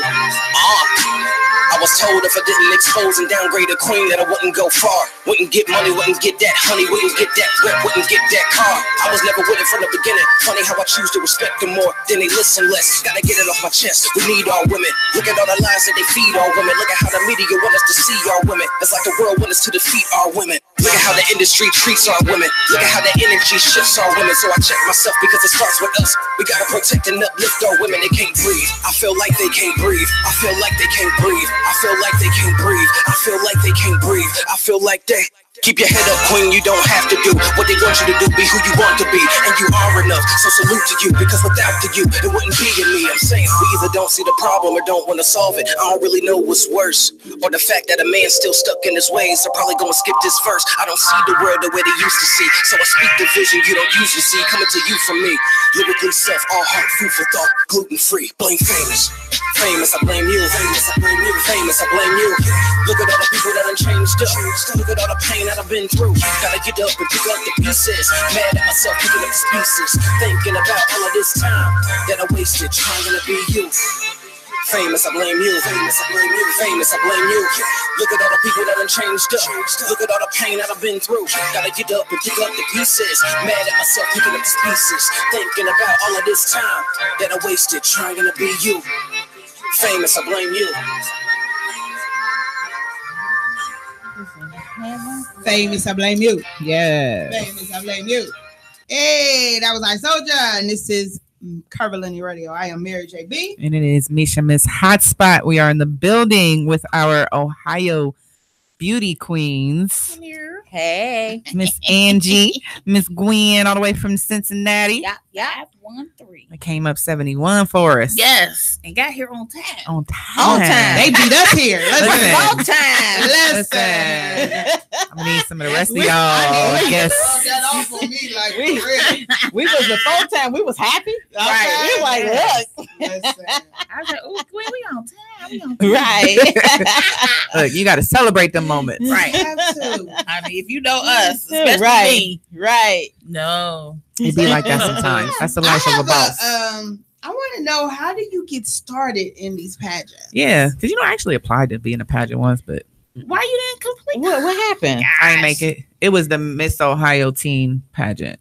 I was told if I didn't expose and downgrade a queen that I wouldn't go far. Wouldn't get money, wouldn't get that honey, wouldn't get that whip, wouldn't get that car. I was never with it from the beginning. Funny how I choose to respect them more than they listen less. Gotta get it off my chest. We need all women. Look at all the lies that they feed all women. Look at how the media want us to see all women. It's like the world wants us to defeat all women. Look at how the industry treats our women. Look at how the energy shifts our women. So I check myself because it starts with us. We gotta protect and uplift our women. They can't breathe. I feel like they can't breathe. I feel like they can't breathe. I feel like they can't breathe. I feel like they can't breathe. I feel like they. Keep your head up, queen. You don't have to do what they want you to do. Be who you want to be, and you are enough. So salute to you, because without the you, it wouldn't be in me. I'm saying we either don't see the problem or don't want to solve it. I don't really know what's worse, or the fact that a man's still stuck in his ways. They're probably gonna skip this verse. I don't see the world the way they used to see, so I speak the vision you don't usually see coming to you from me. Lyrically self, all heart, food for thought, gluten free. Blame famous. Famous, I blame you. Famous, I blame you. Famous, I blame you. Look at all the people that done changed up. Look at all the pain that I've been through. Gotta get up and pick up the pieces. Mad at myself picking up excuses. Thinking about all of this time that I wasted trying to be you. Famous, I blame you. Famous, I blame you. Famous, I blame you. Look at all the people that done changed up. Look at all the pain that I've been through. Gotta get up and pick up the pieces. Mad at myself picking up the pieces. Thinking about all of this time that I wasted trying to be you. Famous, I blame you. Famous, I blame you. Yeah. Famous, I blame you. Hey, that was iSoldier, and this is Curvilinear Radio. I am Mary JB. And it is Misha Miss Hotspot. We are in the building with our Ohio beauty queens. Hey. Miss Angie, Miss Gwen, all the way from Cincinnati. Yeah. 1-3. They came up 71 for us. Yes, and got here on time. On time. They beat us here. Listen. On time. Listen. I'm gonna need some of the rest of y'all. I guess. That off on me like really. We was the full time. We was happy. Right. We like, look. Listen. I was like, oh, Gwen, we on time. We on time. Right. Look, you got to celebrate the moments. Right. Have to. I mean, if you know us, especially Right. me. Right. No. It be like that sometimes. That's the life of a boss. I want to know, how do you get started in these pageants? Yeah, because I actually applied to be in a pageant once, but Why you didn't complete? What happened? I didn't make it. It was the Miss Ohio teen pageant.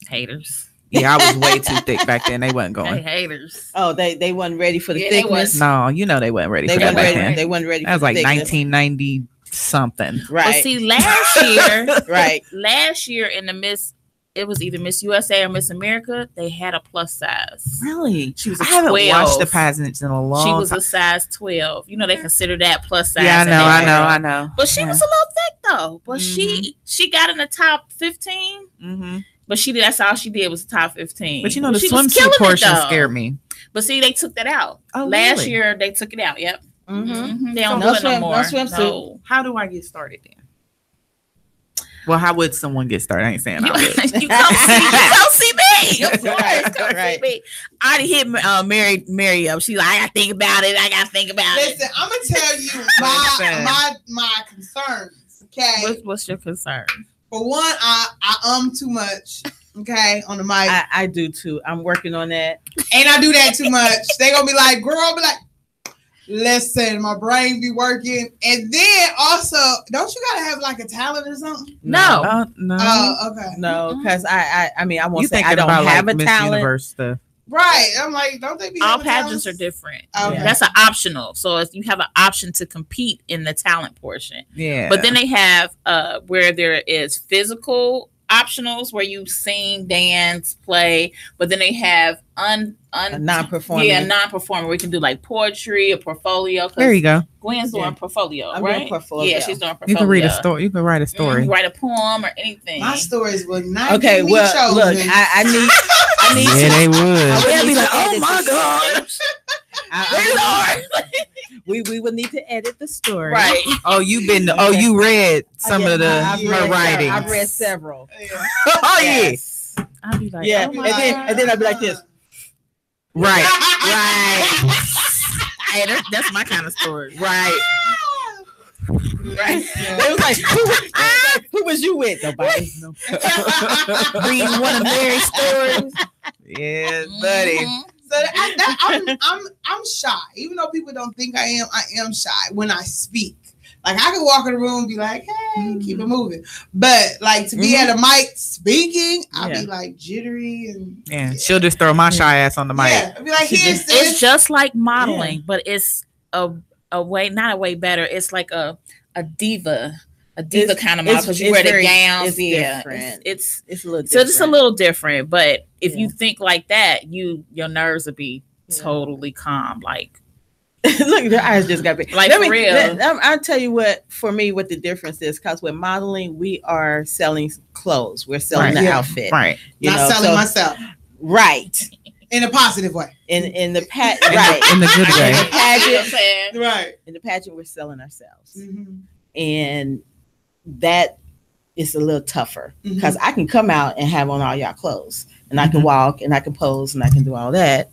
Haters. Yeah, I was way too thick back then. They wasn't Hey, going. haters. Oh, they wasn't ready for the Yeah, they thickness. No, they wasn't ready They for that wasn't back ready. then. They wasn't ready. That was for like the thickness. 1990 something. Right. Well, see, last year, Right. last year in the Miss, it was either Miss USA or Miss America. They had a plus size. Really? She was I a haven't 12. watched the pageants in a long She was time. a size 12. You know, they consider that plus size. Yeah, in there. I know. But she was a little thick though. But Mhm. she got in the top 15. Mm-hmm. But that's all she did was top 15. But the She was swimsuit killing it, portion though. scared me. But see, they took that out. Oh, Last really? year they took it out. Yep. Mm-hmm. They don't No do it no swim- more. no swimsuit. No. How do I get started then? Well, how would someone get started? I ain't saying I would. You come see me. Of course, come Right. see me. I already hit Mary up. She's like, I gotta think about it. Listen, I'm gonna tell you my concerns. Okay. What's your concern? For one, I too much. Okay, on the mic, I do too. I'm working on that. and I do that too much. They gonna be like, "Girl," I'll be like, "Listen, my brain be working." And then also, don't you gotta have like a talent or something? No. No. Oh, okay. No, because I mean, I won't You say thinking I don't about have like a Miss talent. Universe stuff? Right. I'm like, don't they be All having pageants talents? are different. Okay. That's an optional. So if you have an option to compete in the talent portion. Yeah. But then they have where there is physical optionals where you sing, dance, play, but then they have non-performing. Yeah, non-performing. We can do like poetry or portfolio. There you go. Gwen's doing portfolio, I'm right? doing portfolio. Yeah, she's doing portfolio. You can read a story. You can write a story. Write a poem or anything. My stories would not. Okay, be well, chosen. look, I need. Yeah, they would. I be like, oh my God. We would need to edit the story. Right. Oh, you read some of her writings. I've read several. Oh Yes. I'll be like, Yeah, oh my and then I'd be like this. Right. Hey, that's my kind of story. Right. Right. It was like, who was you with? Nobody. reading one of Mary's stories. Yeah, buddy. So I'm shy. Even though people don't think I am shy when I speak. Like I could walk in the room and be like, hey, keep it moving. But like to be at a mic speaking, I'll be like jittery and she'll just throw my shy ass on the mic. Yeah, I'll be like, here's this. It's just like modeling, but it's a way, not a way better. It's like a diva kind of model because you wear the gowns. It's different. It's a little different. So it's a little different. But if you think like that, your nerves will be totally calm. Like look, their eyes just got big. Like for real. I'll tell you what, for me, what the difference is, because with modeling, we are selling clothes. We're selling the outfit. Right. Not selling myself. Right. In a positive way. In the right. In the good way. In the pageant, right. In the pageant, we're selling ourselves. Mm-hmm. And that is a little tougher because I can come out and have on all y'all clothes and I can walk and I can pose and I can do all that.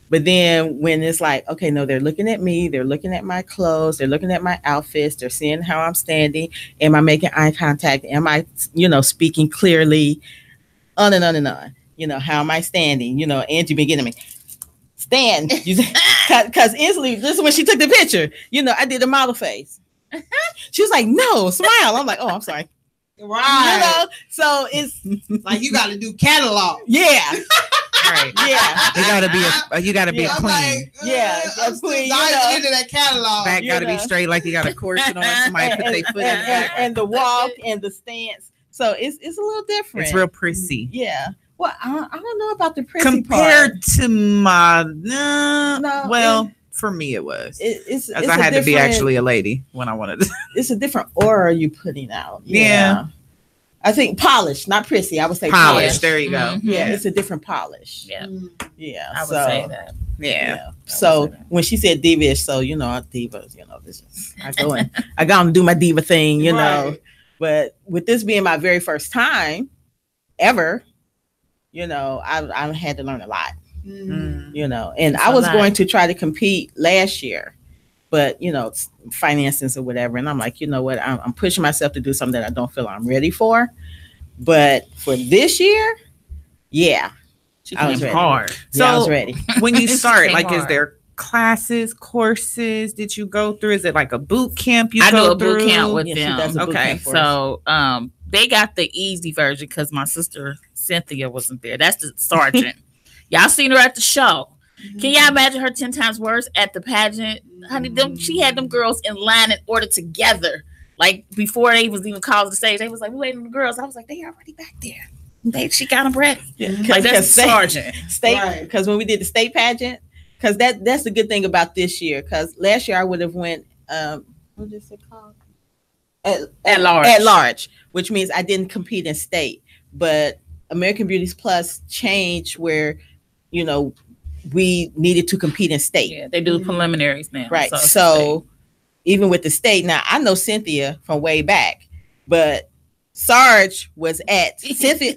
But then when it's like, okay, no, they're looking at me, they're looking at my clothes, they're looking at my outfits, they're seeing how I'm standing. Am I making eye contact? Am I, speaking clearly? On and on and on. How am I standing? Angie been getting me. Stand. Because instantly, this is when she took the picture. I did a model face. She was like, no, smile. I'm like, oh, I'm sorry. Right. So it's like you got to do catalog. Yeah. Right. Yeah. You gotta be a queen. Like, a queen. Into that catalog. Back gotta be straight, like you got a corset on. Somebody put their foot in and the walk and the stance. So it's a little different. It's real prissy. Yeah. Well, I don't know about the prissy compared part. To my for me it was. It's I had to be actually a lady when I wanted to. It's a different aura you putting out. Yeah. I think polish, not prissy. I would say polish. There you go. Mm-hmm. Yeah, it's a different polish. Yeah. Yeah. I would say that. Yeah. So when she said diva-ish, so diva, this is I go and do my diva thing, Right. But with this being my very first time ever, I had to learn a lot. And I was going to try to compete last year, but finances or whatever. And I'm like, you know what? I'm pushing myself to do something that I don't feel I'm ready for. But for this year, I was ready. Hard. So I was ready. When you start, is there classes, courses that you go through? Is it like a boot camp I do a boot camp with them. Okay, so they got the easy version because my sister Cynthia wasn't there. That's the sergeant. Y'all seen her at the show. Can y'all imagine her 10 times worse at the pageant? Honey, she had them girls in line in order together. Like before they was even called to the stage, they was like, we waiting on the girls. I was like, they already back there. She got them ready. Like that's sergeant. State, because when we did the state pageant, because that's the good thing about this year. Because last year I would have went what is it called? At large. At large, which means I didn't compete in state. But American Beauties Plus changed where, we needed to compete in state. Yeah, they do preliminaries now. Right. So even with the state, now I know Cynthia from way back, but Sergeant Cynthia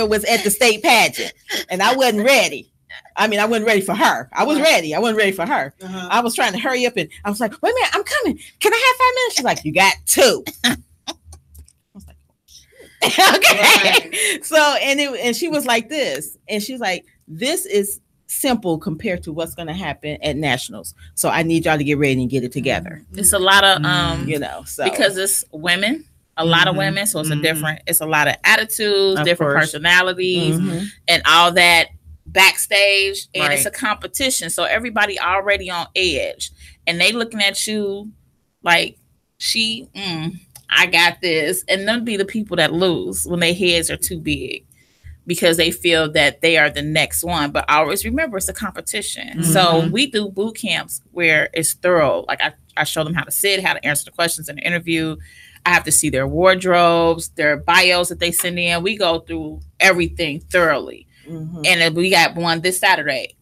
was at the state pageant and I wasn't ready. I wasn't ready for her. I was ready. I wasn't ready for her. I was trying to hurry up and I was like, wait a minute, I'm coming. Can I have 5 minutes? She's like, you got 2. I was like, okay. Right. So, and she was like this, and she's like, this is simple compared to what's going to happen at nationals. So I need y'all to get ready and get it together. It's a lot of, so because it's women, a lot of women. So it's a lot of attitudes, different personalities and all that backstage. And it's a competition. So everybody already on edge and they looking at you like I I got this. And them be the people that lose when their heads are too big because they feel that they are the next one. But always remember, it's a competition. So we do boot camps where it's thorough. Like I show them how to sit, how to answer the questions in the interview. I have to see their wardrobes, their bios that they send in. We go through everything thoroughly. And we got one this Saturday.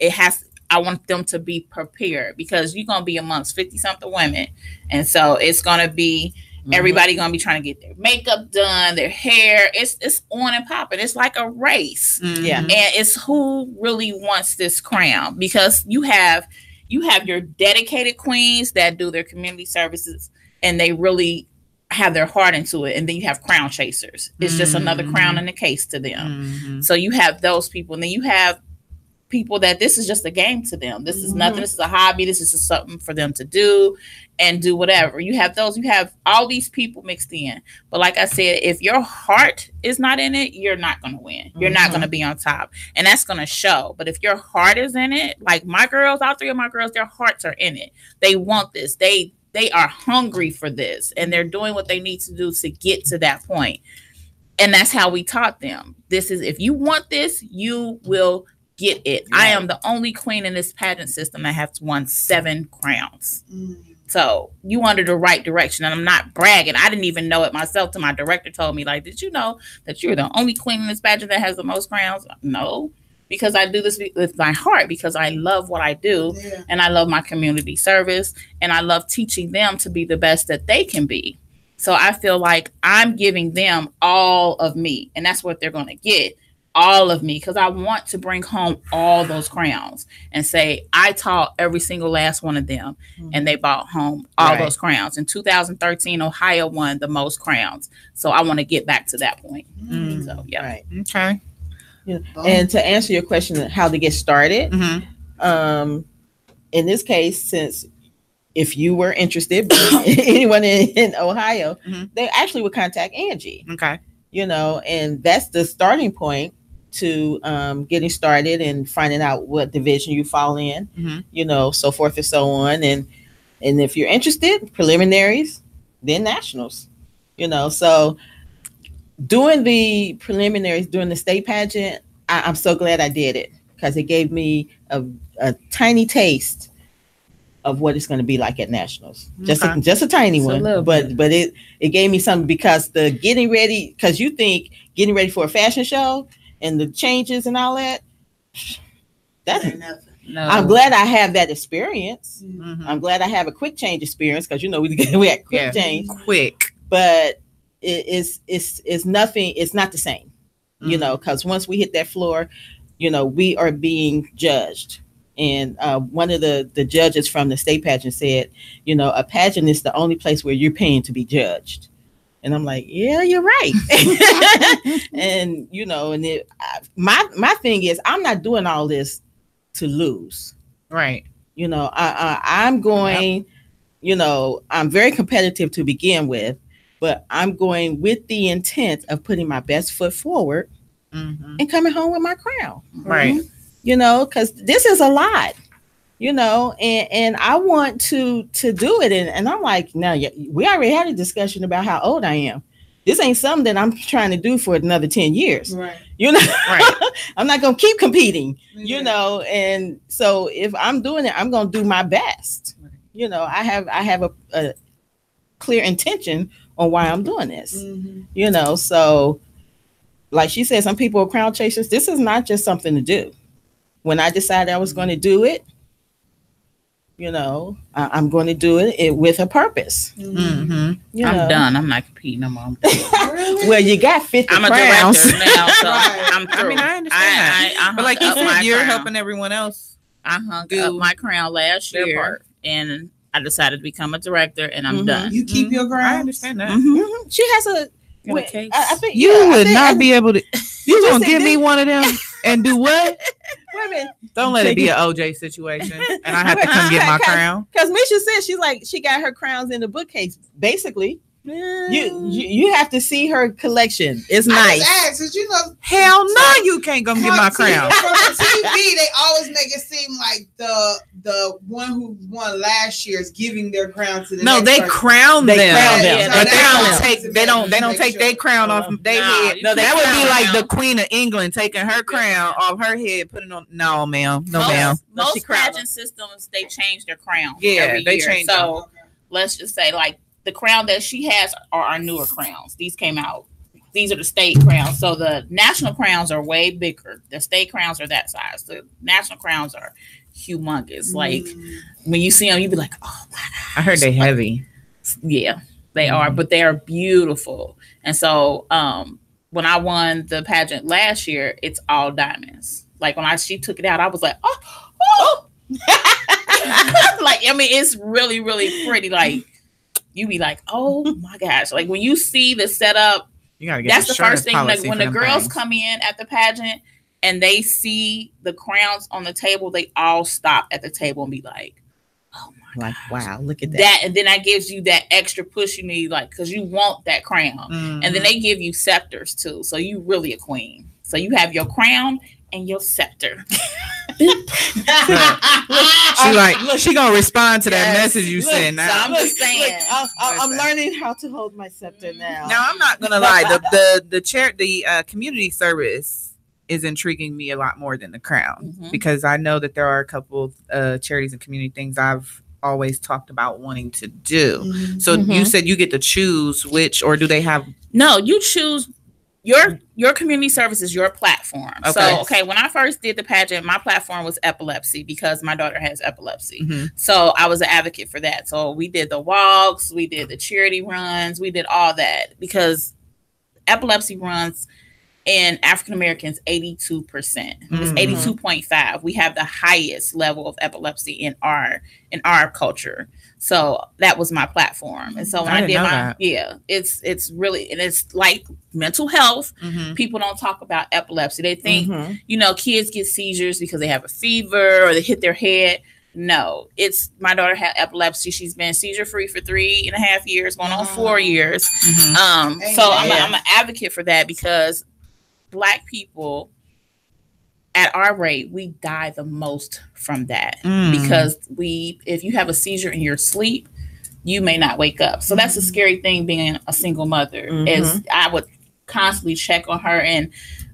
I want them to be prepared because you're going to be amongst 50-something women. And so it's going to be everybody going to be trying to get their makeup done, their hair. It's on and popping. It's like a race. Yeah. And it's who really wants this crown, because you have your dedicated queens that do their community services and they really have their heart into it. And then you have crown chasers. It's just another crown in the case to them. So you have those people. And then you have people that this is just a game to them. This is nothing. This is a hobby. This is just something for them to do and do whatever. You have all these people mixed in. But like I said, if your heart is not in it, you're not going to win. You're not going to be on top. And that's going to show. But if your heart is in it, like my girls, all three of my girls, their hearts are in it. They want this. They are hungry for this. And they're doing what they need to do to get to that point. And that's how we taught them. This is, if you want this, you will get it. Right. I am the only queen in this pageant system that has won 7 crowns. So you under the right direction. And I'm not bragging. I didn't even know it myself till my director told me, like, did you know that you're the only queen in this pageant that has the most crowns? No, because I do this with my heart, because I love what I do. And I love my community service, and I love teaching them to be the best that they can be. So I feel like I'm giving them all of me, and that's what they're going to get. All of me, because I want to bring home all those crowns and say I taught every single last one of them, and they brought home all those crowns. In 2013, Ohio won the most crowns, so I want to get back to that point. So okay. Yeah. And to answer your question, how to get started, in this case, since if you were interested, anyone in Ohio, they actually would contact Angie. Okay. And that's the starting point to getting started and finding out what division you fall in, so forth and so on. And if you're interested, preliminaries, then nationals, so doing the preliminaries during the state pageant, I'm so glad I did it, because it gave me a tiny taste of what it's going to be like at nationals. Just a tiny one, but it gave me something, because the getting ready, because you think getting ready for a fashion show and the changes and all that, that's nothing. No. I'm glad I have that experience. I'm glad I have a quick change experience, because we had quick change, but it's nothing. It's not the same, because once we hit that floor, we are being judged. And one of the judges from the state pageant said, a pageant is the only place where you're paying to be judged. And I'm like, yeah, you're right. And, my thing is, I'm not doing all this to lose. Right. I'm going, I'm very competitive to begin with, but I'm going with the intent of putting my best foot forward and coming home with my crown. Right. Because this is a lot, and I want to do it. And I'm like, no, we already had a discussion about how old I am. This ain't something that I'm trying to do for another 10 years. Right. Right. I'm not going to keep competing, and so if I'm doing it, I'm going to do my best. I have a clear intention on why I'm doing this, so like she said, some people are crown chasers. This is not just something to do. When I decided I was going to do it, I'm going to do it with a purpose. I'm done. I'm not competing no more. Well, you got 50 crowns. I'm a director now, so I'm through. I understand that. But like you said, you're helping everyone else. I hung up my crown last year, and I decided to become a director, and I'm done. You keep your crown? I understand that. She has a... I think you would not be able to. You gonna give me one of them and do what? Don't let it be an OJ situation, and I have to come get my crown. Because Misha said she got her crowns in the bookcase. Basically, You have to see her collection. It's nice. Asked, you know, hell no, you can't come get my crown. From the TV, they always make it seem like the one who won last year is giving their crown to the no, next they person. crown them. Yeah, They don't take their crown off their head. No, that would be like them. the Queen of England taking her crown off her head, putting on. No, ma'am. No, ma'am. Most pageant systems, they change their crown. Yeah, every they year. change So let's just say, like, the crown that she has are our newer crowns. These came out. These are the state crowns. So the national crowns are way bigger. The state crowns are that size. The national crowns are humongous. Like when you see them, you be like, "Oh my god!" I heard they heavy. Yeah, they are, but they are beautiful. And so, when I won the pageant last year, it's all diamonds. Like when she took it out, I was like, "Oh!" Like, I mean, it's really, really pretty. Like, you be like, "Oh my gosh!" Like when you see the setup. You gotta get that's the first thing. Like when the girls things. come in at the pageant and they see the crowns on the table, they all stop at the table and be like, "Oh my Like, wow, look at that." that!" And then that gives you that extra push you need, like, because you want that crown. And then they give you scepters too, so you really a queen. So you have your crown and your scepter. She gonna respond to that message you sent. Now So I'm just saying. I'm learning how to hold my scepter now. Now I'm not gonna lie. The community service is intriguing me a lot more than the crown because I know that there are a couple charities and community things I've always talked about wanting to do. So you said you get to choose which, or do they have? No, you choose. Your community service is your platform. Okay. So, when I first did the pageant, my platform was epilepsy because my daughter has epilepsy. So I was an advocate for that. So we did the walks, we did the charity runs, we did all that because epilepsy runs in African Americans 82%. It's 82.5. We have the highest level of epilepsy in our culture. So that was my platform. And so when I did it's really, and it's like mental health. People don't talk about epilepsy. They think, kids get seizures because they have a fever or they hit their head. No, it's my daughter had epilepsy. She's been seizure free for 3.5 years, going on 4 years. So I'm an advocate for that because Black people at our rate, we die the most from that because if you have a seizure in your sleep, you may not wake up. So that's a scary thing being a single mother is I would constantly check on her, and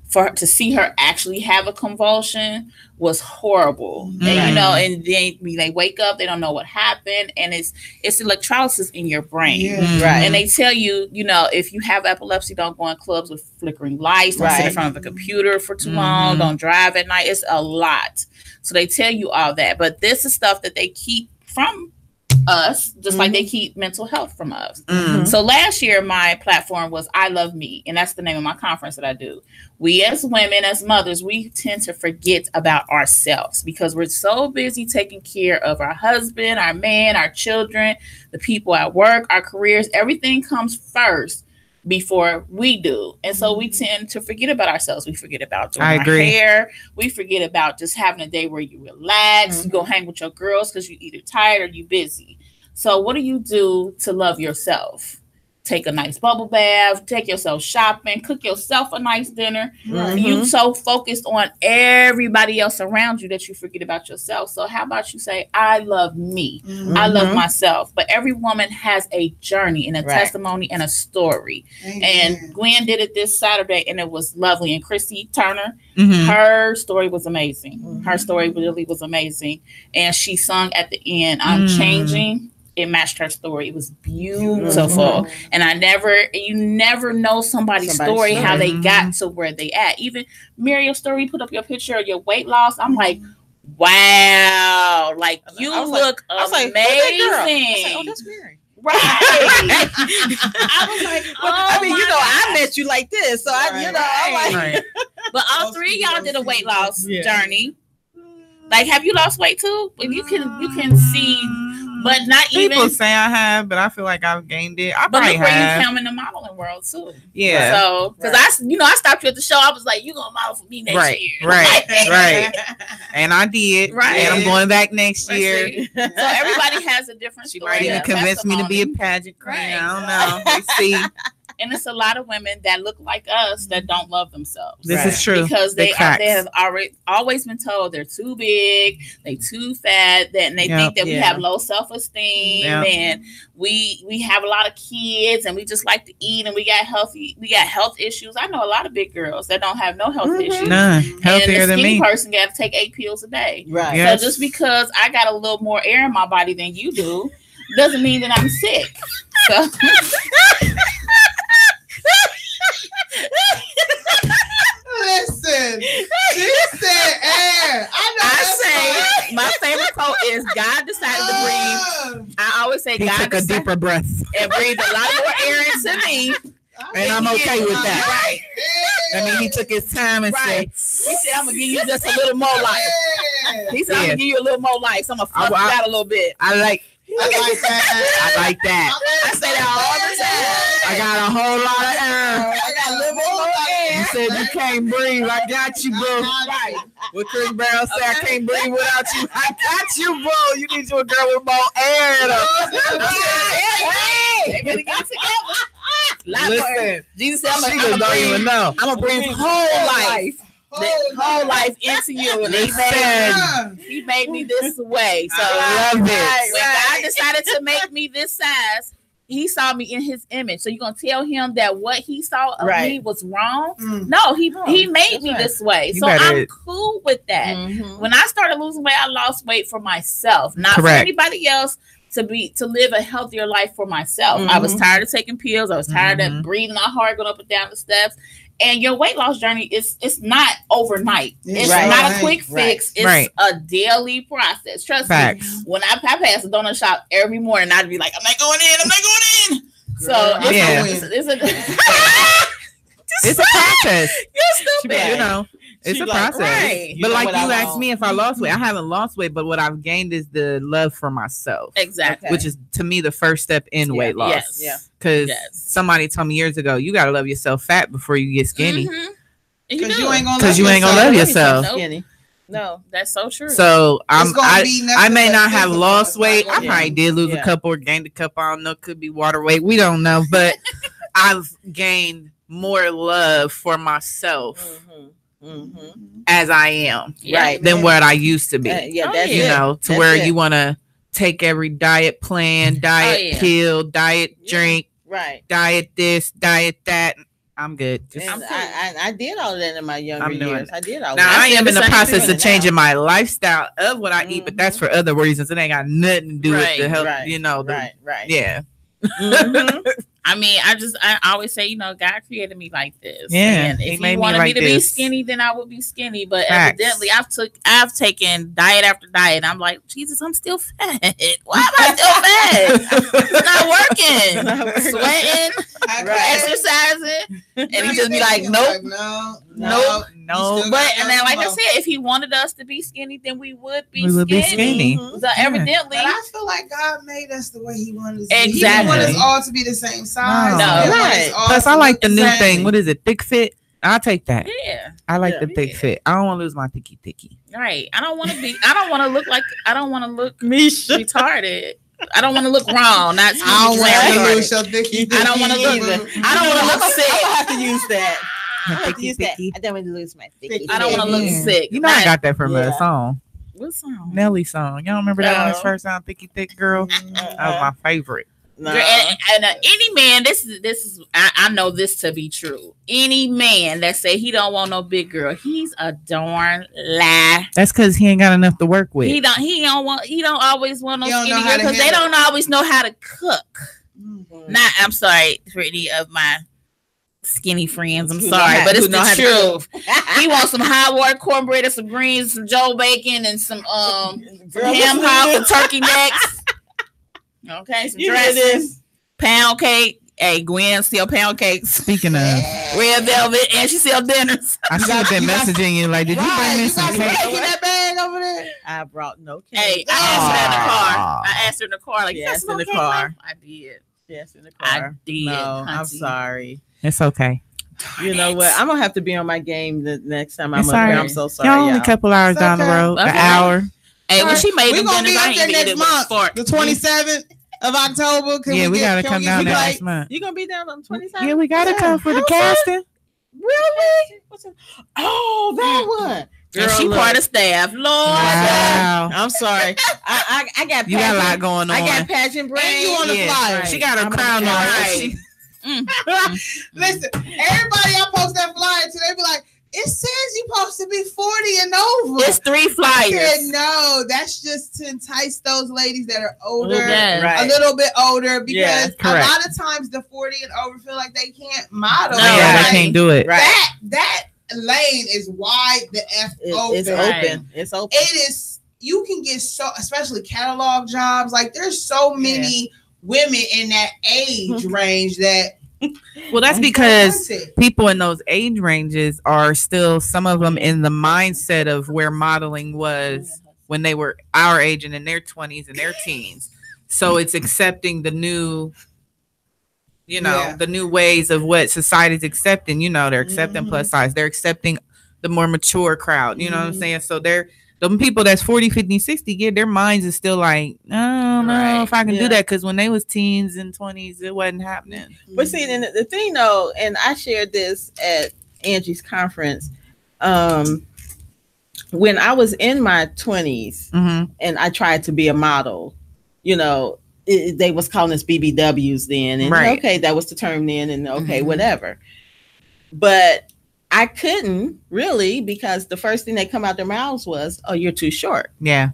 for her to see her actually have a convulsion was horrible. And, and then when they wake up, they don't know what happened. And it's electrolysis in your brain. Right. And they tell you, if you have epilepsy, don't go in clubs with flickering lights. Don't sit in front of a computer for too long. Don't drive at night. It's a lot. So they tell you all that. But this is stuff that they keep from us, just like they keep mental health from us. So last year, my platform was I Love Me. And that's the name of my conference that I do. We as women, as mothers, we tend to forget about ourselves because we're so busy taking care of our husband, our man, our children, the people at work, our careers. Everything comes first before we do. And so we tend to forget about ourselves. We forget about doing our hair. We forget about just having a day where you relax. You go hang with your girls because you're either tired or you busy. So what do you do to love yourself? Take a nice bubble bath, take yourself shopping, cook yourself a nice dinner. You so focused on everybody else around you that you forget about yourself. So how about you say, I love me. I love myself. But every woman has a journey and a testimony and a story. And Gwen did it this Saturday and it was lovely. And Chrissy Turner, her story was amazing. Her story really was amazing. And she sung at the end, I'm changing. It matched her story. It was beautiful. And you never know somebody's story, how they got to where they at. Even Muriel's story, put up your picture of your weight loss. I'm like, wow. Like, you look amazing. Oh, that's Mary. Right. I was like, I met you like this. So I'm like. But all three of y'all did a weight loss journey. Like, have you lost weight too? If you can see But not People even. say I have, but I feel like I've gained it. I But probably look where have. you come in the modeling world too. Yeah. So, because I stopped you at the show. I was like, "You gonna model for me next year?" Right. And I did. Right. And I'm going back next Let's year. see. So everybody has a different She story. might even of convince me to be a testimony. pageant queen. Right. I don't know. We see. And it's a lot of women that look like us that don't love themselves. This is true. Because Big they facts. have always been told they're too big, they too fat, and they think that we have low self-esteem, and we have a lot of kids, and we just like to eat, and we got health issues. I know a lot of big girls that don't have no health issues. None. Healthier and the than skinny me. person got to take 8 pills a day. Right. Yes. So just because I got a little more air in my body than you do doesn't mean that I'm sick. So Listen, she said air. I say my favorite quote is God decided to breathe. I always say He God took a decided deeper breath. and breathed a lot more air into me. And I'm okay with that. Right. I mean, he took his time and Right. said, He said, I'm gonna give you just a little more life. He said, I'm gonna give you a little more life. So I'm gonna fluff you out a little bit. I like I like that. I say that all the time. I got a whole lot of air. I got a little more You said you can't breathe. I got you, boo. Right. What Chris Brown said, I can't breathe without you. I got you, boo. You need you a girl with more air. They better get it together. Listen, Jesus said, she just don't even know. I'm gonna breathe whole life. Whole life into you. And he made me this way. So I love it. when God decided to make me this size, he saw me in his image. So you're gonna tell him that what he saw of me was wrong? No, he made me this way. You So better- I'm cool with that. When I started losing weight, I lost weight for myself, not for Correct. anybody else. To live a healthier life for myself. I was tired of taking pills. I was tired of breathing out hard, going up and down the steps. And your weight loss journey it's not overnight. It's not a quick fix. It's a daily process. Trust me. When I pass the donut shop every morning, I'd be like, I'm not going in. So it's a process. You're stupid. You know, it's a process. But like you asked me if I lost weight, I haven't lost weight, but what I've gained is the love for myself. Exactly. Which is to me the first step in weight loss. Because somebody told me years ago, you gotta love yourself fat before you get skinny. Because you ain't gonna love yourself. Skinny. No, that's so true. So I may not have physical, lost weight. I probably did lose a couple or gained a couple. I don't know. Could be water weight. We don't know. But I've gained more love for myself as I am, than what I used to be. To where you want to take every diet plan, diet pill, diet drink, diet this, diet that. I'm good. I did all of that in my younger years. I did all now that. I am in the process of changing my lifestyle of what I eat, but that's for other reasons. It ain't got nothing to do with the health. You know, yeah. I mean, I always say, God created me like this. Yeah, and if he wanted me to be skinny, then I would be skinny. But evidently, I've taken diet after diet. I'm like, Jesus, I'm still fat. Why am I still fat? It's not working. Sweating, exercising, and he just be like, nope. But and then, like I said, if he wanted us to be skinny, then we would be skinny. So evidently, but I feel like God made us the way He wanted us. Exactly. He didn't want us all to be the same size. Plus, I like the new thing. What is it? Thick fit. I'll take that. Yeah. I like the thick fit. I don't want to lose my thicky. Right. I don't want to look retarded. I don't want to look wrong. I don't want to lose your thicky. I don't want to look. I don't want to look sick. I have to use that. I don't want to lose my thicky. I don't want to look sick. You know, I got that from a song. What song? Nelly song. Y'all remember that on his first song, Thicky Thick Girl? That was my favorite. No. And any man, this is I know this to be true. Any man that say he don't want no big girl, he's a darn lie. That's because he ain't got enough to work with. He don't always want no skinny girl because they don't always know how to cook. Not, I'm sorry for any of my skinny friends. I'm sorry, but it's the truth. He wants some hot water cornbread and some greens, some Joe bacon, and some ham hocks and turkey necks. Okay, some dressing, pound cake. Hey, Gwen sell pound cakes. Speaking of red velvet, and she sell dinners. I should have been messaging you like, did you bring me some cake? That bag over there. I brought no cake. Hey, I asked her in the car. I asked her in the car, like, Yes, in the car. I did. Yes, in the I car. did. No, I'm hunty. sorry. It's okay. You know what? I'm gonna have to be on my game the next time I'm It's up there. all right. I'm so sorry. Y'all only a y'all. couple hours It's down the okay. road, an Okay. hour. Hey, when she made We're them gonna be dinners, I up there ain't eat next it with a month, fork. the 27th of October. Yeah, we gotta come down there like, next month. You gonna be down on 27th? Yeah, we gotta come for the How's that? casting. Really? Oh, that one. And she look. part of staff. Lord. Wow. I'm sorry. I got You got a lot pageant- going on. I got pageant brain. And you on the flyer. She got her I'm crown on on. the Right. Listen, everybody I post that flyer to, they be like, it says you're supposed to be 40 and over. It's 3 I said, flyers. no, that's just to entice those ladies that are older, Yeah. Right. a little bit older, because Yeah, a correct. lot of times the 40 and over feel like they can't model. No, Yeah, right. they can't do it. Right. That lane is wide the F open. It's Right. open. It's open. It is, you can get so, especially catalog jobs, like there's so many women in that age range that Well, that's because wanted. people in those age ranges are still, some of them, in the mindset of where modeling was when they were our age and in their 20s and their teens. So it's accepting the new, Yeah. the new ways of what society's accepting. They're accepting plus size. They're accepting the more mature crowd. You know what I'm saying? So they're, the people that's 40, 50, 60, their minds is still like, I don't know if I can do that, because when they was teens and 20s, it wasn't happening. But see, and the thing though, and I shared this at Angie's conference. When I was in my 20s Mm-hmm. and I tried to be a model, they was calling us BBWs then, and Right. okay, that was the term then, and okay, whatever. But I couldn't really, because the first thing that come out their mouths was, "Oh, you're too short." Yeah.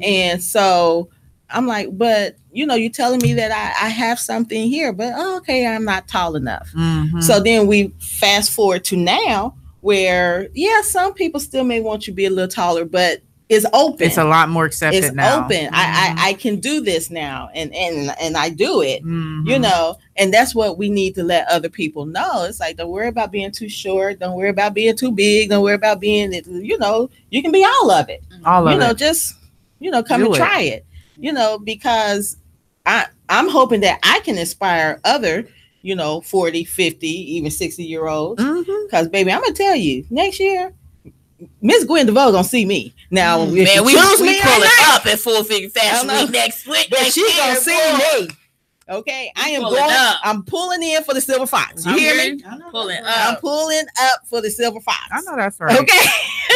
And so I'm like, but you're telling me that I have something here, but okay, I'm not tall enough. Mm-hmm. So then we fast forward to now where, some people still may want you to be a little taller, but it's open. It's a lot more accepted It's now. open. I can do this now, and I do it. Mhm. And that's what we need to let other people know. It's like, don't worry about being too short. Don't worry about being too big. Don't worry about being, you can be all of it. All of it. Just, come Do and it. try it. Because I'm hoping that I can inspire other, 40, 50, even 60-year-olds. Mhm. Because, baby, I'm going to tell you, next year, Miss Gwen DeVoe going to see me. Now, if Man, you we choose me pull or it not, up at Full Figure Fashion I know. Week next week. but next she year, going to see boy. me. Okay, I You am pulling going. up. I'm pulling in for the Silver Fox. You I'm hear ready. me? Pulling I'm up. pulling up for the Silver Fox. I know that's right. Okay.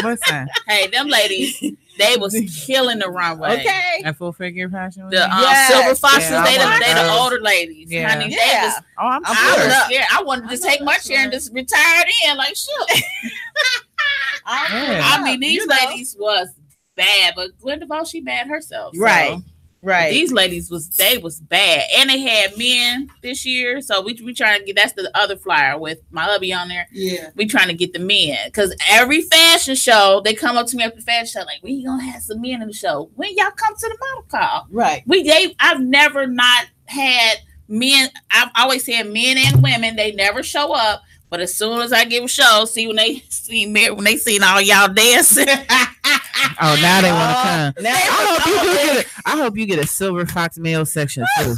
Listen, Hey, them ladies, they was killing the runway. Okay. at Full Figure Fashion Week. The Yes. Silver Foxes, Yeah, they I the want older ladies. Yeah. Honey, they Yeah. was, Oh, I'm I'm I pulling was up. scared. I wanted to take my chair and just retire in like shit. Yeah. I mean, these ladies was bad, but Gwen DeVoe, she bad herself. So Right. these ladies was bad, and they had men this year. So we trying to get, that's the other flyer with my hubby on there. Yeah. We trying to get the men, because every fashion show they come up to me after the fashion show like, we gonna have some men in the show. When y'all come to the model call, Right. I've never not had men. I've always had men and women. They never show up. But as soon as I give a show, see when they see me, when they seen all y'all dancing. Oh, now they want to come. Now, I hope you get a Silver Fox male section too.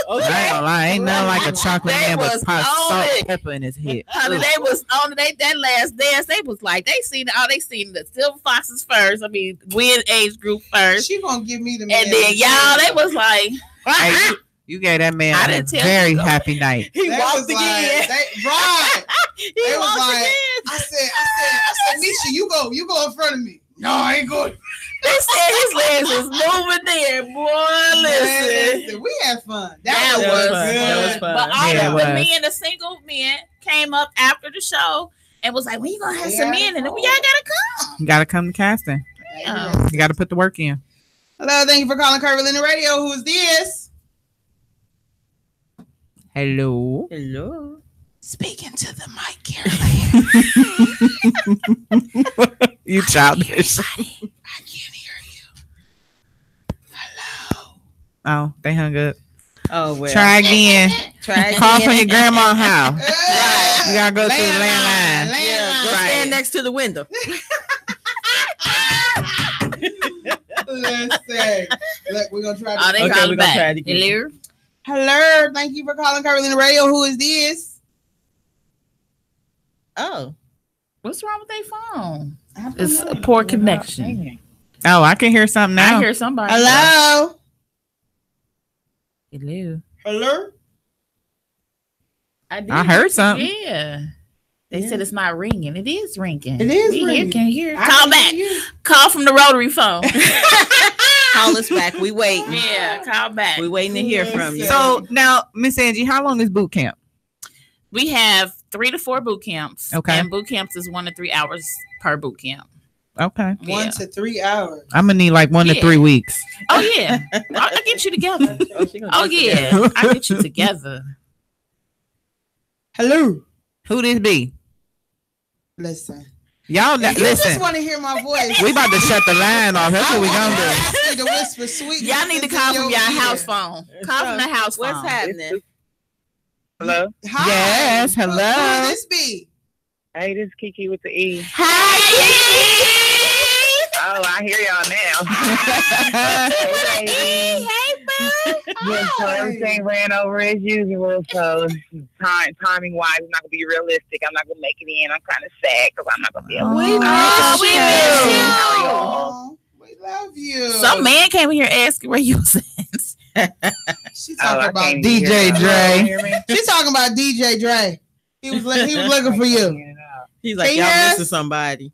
I ain't gonna lie, ain't nothing like a chocolate They man with was pot, on salt, it. pepper in his head. Honey, they was on that last dance. They was like, they seen the Silver Foxes first. I mean, Gwen age group first, She gonna give me the and then y'all, they was like, Hey, you gave that man I a didn't tell very you so. happy night. he That walked was again. right. He They was walked like, again. I said, Misha, you go in front of me. No, I ain't going. they said his legs was moving there, boy. Listen. We had fun. That was was good. That was fun. But all Yeah, of it the was. men, the single men, came up after the show and was like, when you gonna have some Yeah. men? And then we y'all gotta come. You gotta come to casting. You gotta put the work in. Hello, thank you for calling Curvilinear Radio. Who is this? Hello. Hello. Speaking to the mic, Caroline. You childish. I can't hear you. Hello. Oh, they hung up. Oh well. Try again. Try Call again. from your grandma's house. Right. You gotta go through the landline. Yeah, go Right. stand next to the window. Listen. Look, we're gonna try to They Okay, call we're it gonna back. try it again. Hello? Hello, thank you for calling Curvilinear Radio. Who is this? Oh, What's wrong with their phone? I don't It's know. a poor connection. Oh, I can hear something now. I hear somebody. Hello. Hello. Hello. I heard something. Yeah. They said it's not ringing. It is ringing. It is We ringing. Can hear. I Call can back. hear you. Call from the rotary phone. call us back. We waiting. Yeah, call back. We waiting to hear from you. So now, Miss Angie, how long is boot camp? We have 3 to 4 boot camps. Okay. And boot camps is 1 to 3 hours per boot camp. Okay. 1 to 3 hours. I'm gonna need like 1 to Yeah. 3 weeks. Oh yeah. I'll get you together. Oh yeah. I'll get you together. Hello. Who this be? Listen. Y'all If you just listen. want to hear my voice. We about to shut the line off. That's what we gonna do. I need to whisper sweet. Y'all need to call from your house phone. Call from the house phone. What's happening? Hello. Hi. Yes, Who hello. this be? Hey, this is Kiki with the E. Oh, I hear y'all now. Hey, baby. Yeah, so everything ran over as usual. So timing wise, it's not gonna be realistic. I'm not gonna make it in. I'm kind of sad because I'm not gonna be able to. We Oh, we love you. Some man came in here asking where you was at. She's talking I about can't DJ hear y'all. Dre. You hear me? She's talking about DJ Dre. He was looking for you. He's like, Hey, y'all yes. missing somebody.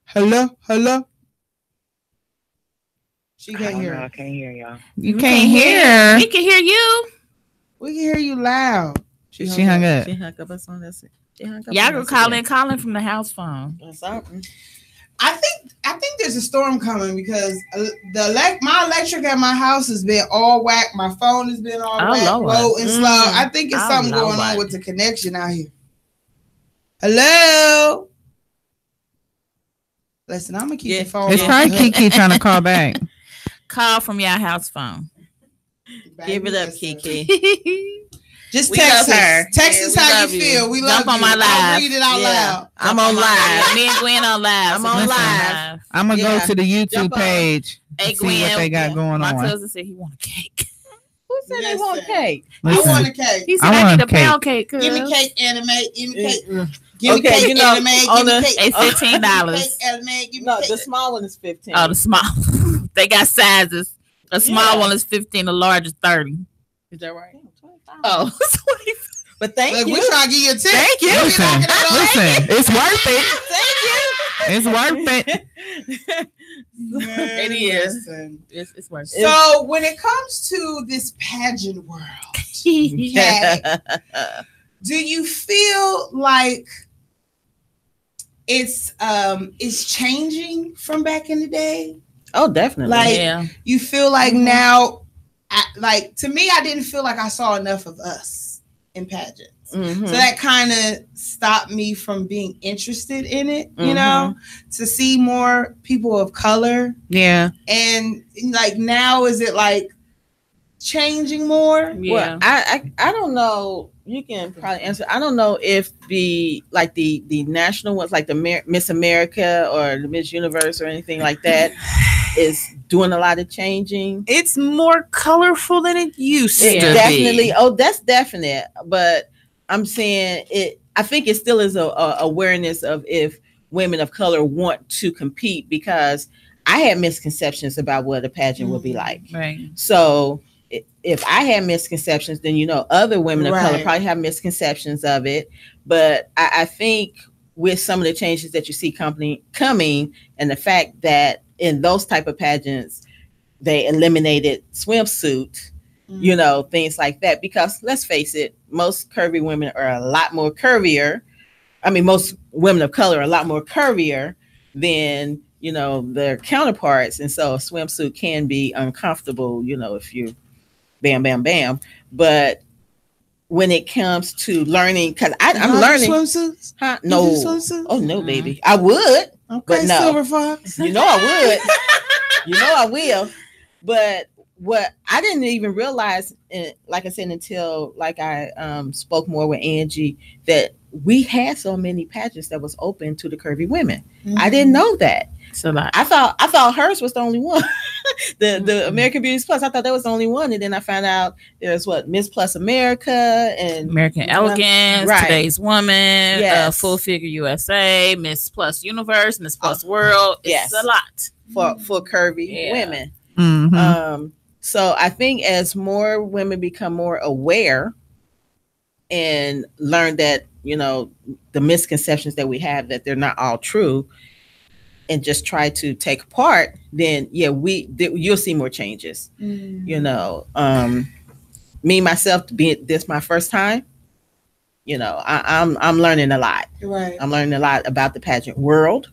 Hello, hello. She I can't don't hear. know, I can't hear y'all. You can't hear. We can hear you. We can hear you loud. She hung up. She hung up us on this. She hung up Y'all on go us call again. calling from the house phone. Something. I think there's a storm coming because my electric at my house has been all whack. My phone has been all Oh, whack, Lord. low and slow. I think it's Oh, something going on Lord. with the connection out here. Hello. Listen, I'm gonna keep Yeah. the phone. It's on. probably Kiki trying to call back. Call from your house phone. Give it up, Listen. Kiki. Just We text love us. her. Text Yeah, us we how love you you. feel. We love Jump on you. my I'll live. read it out Yeah. loud. I'm on live. Me and Gwen on live. I'm on Listen, live. I'm gonna Yeah. go to the YouTube Jump on. page Hey and see Gwen, what they got going my on. cousin said he want a cake. Who said they want Listen. cake? I Listen, want a cake. He said I I, want need a a pound cake. Cuz. Give me cake, anime. Give me cake. Mm. Give me Okay, cake, you know, anime. on Give me the- cake. It's $15. Cake, anime. Give me No, cake. the small one is 15. Oh, the small. They got sizes. A small Yeah. one is 15. The large is 30. Is that right? Oh, But thank Look, you. we trying to give you a tip. thank you. We Listen, knocking it on. listen, it's worth it. Thank It's worth it. Man, It is. listen. it's worth So when it comes to this pageant world, you. okay, do you feel like it's changing from back in the day? Oh, definitely. Like, Yeah. you feel like now, to me, I didn't feel like I saw enough of us in pageants. Mhm. So that kind of stopped me from being interested in it, you know, to see more people of color. Yeah. And like now, is it like changing more? Yeah. Well, I don't know. You can probably answer. I don't know if the national ones, like the Miss America or the Miss Universe or anything like that, is doing a lot of changing. It's more colorful than it used It to definitely. be. Oh, that's definite. But I'm saying it. I think it still is a awareness of if women of color want to compete, because I had misconceptions about what a pageant would be like. Right. So if I had misconceptions, then other women of color Right. probably have misconceptions of it. But I think with some of the changes that you see coming, and the fact that in those type of pageants they eliminated swimsuit, things like that. Because let's face it, most curvy women are a lot more curvier. I mean, most women of color are a lot more curvier than their counterparts, and so a swimsuit can be uncomfortable. If you bam, bam, bam. But when it comes to learning, because I'm learning. Swimsuits? Huh? You No. do swimsuits? Oh no, baby. I would. Okay, but no. Silver Fox. I would. I will. But what I didn't even realize, like I said, until I spoke more with Angie, that we had so many pageants that was open to the curvy women. I didn't know that. So like, I thought hers was the only one. the American Beauty Plus. I thought that was the only one, and then I found out there's what Miss Plus America and American Elegance, right. Today's Woman, Yes. Full Figure USA, Miss Plus Universe, Miss Plus World. It's a lot for curvy women. Mm-hmm. So I think as more women become more aware and learn that, you know, the misconceptions that we have, that they're not all true, and just try to take part, then you'll see more changes. You know, me myself, being this my first time, you know, I'm learning a lot. Right. I'm learning a lot about the pageant world.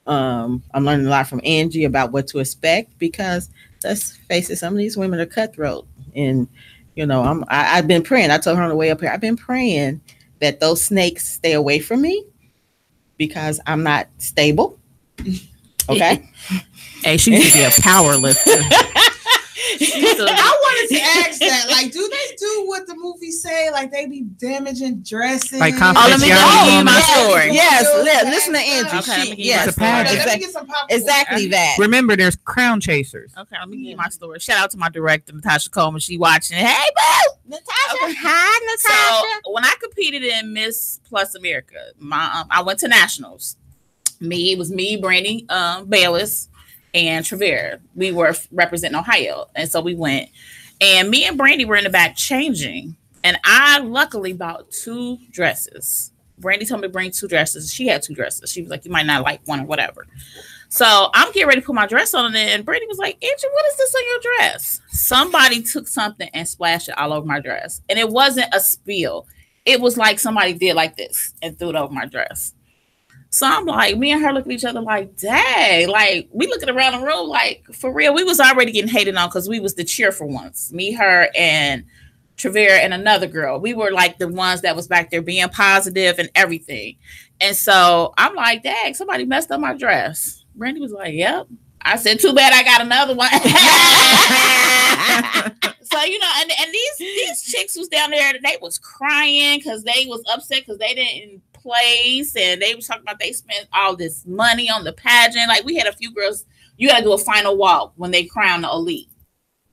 I'm learning a lot from Angie about what to expect, because let's face it, some of these women are cutthroat. And, you know, I've been praying. I told her on the way up here, I've been praying that those snakes stay away from me, because I'm not stable. Okay. Hey, she should be a power lifter. I wanted to ask that. Like, do they do what the movies say? Like, they be damaging dresses? Like let me give you my story. Yes, listen to Angie. Okay, let me give you Yes, It's a pageant. Let me get some popcorn. exactly that. Remember, there's crown chasers. Okay, let me give you my story. Shout out to my director, Natasha Coleman. She watching. Hey, boo! Natasha. Hi, Natasha. So, when I competed in Miss Plus America, I went to nationals. It was me, Brandy Bayless, and Trevere. We were representing Ohio. And so we went. And me and Brandy were in the back changing. And I luckily bought 2 dresses. Brandy told me to bring 2 dresses. She had 2 dresses. She was like, you might not like one or whatever. So I'm getting ready to put my dress on. And Brandy was like, Angie, what is this on your dress? Somebody took something and splashed it all over my dress. And it wasn't a spill. It was like somebody did like this and threw it over my dress. So I'm like, me and her look at each other like, dang, like we looking around the room like, for real. We was already getting hated on because we was the cheerful ones. Me, her, and Trevere and another girl. We were like the ones that was back there being positive and everything. And so I'm like, dang, somebody messed up my dress. Brandy was like, yep. I said, too bad I got another one. So, you know, and these chicks was down there, they was crying because they was upset because they didn't place, and they was talking about they spent all this money on the pageant. Like, we had a few girls, you got to do a final walk when they crown the elite.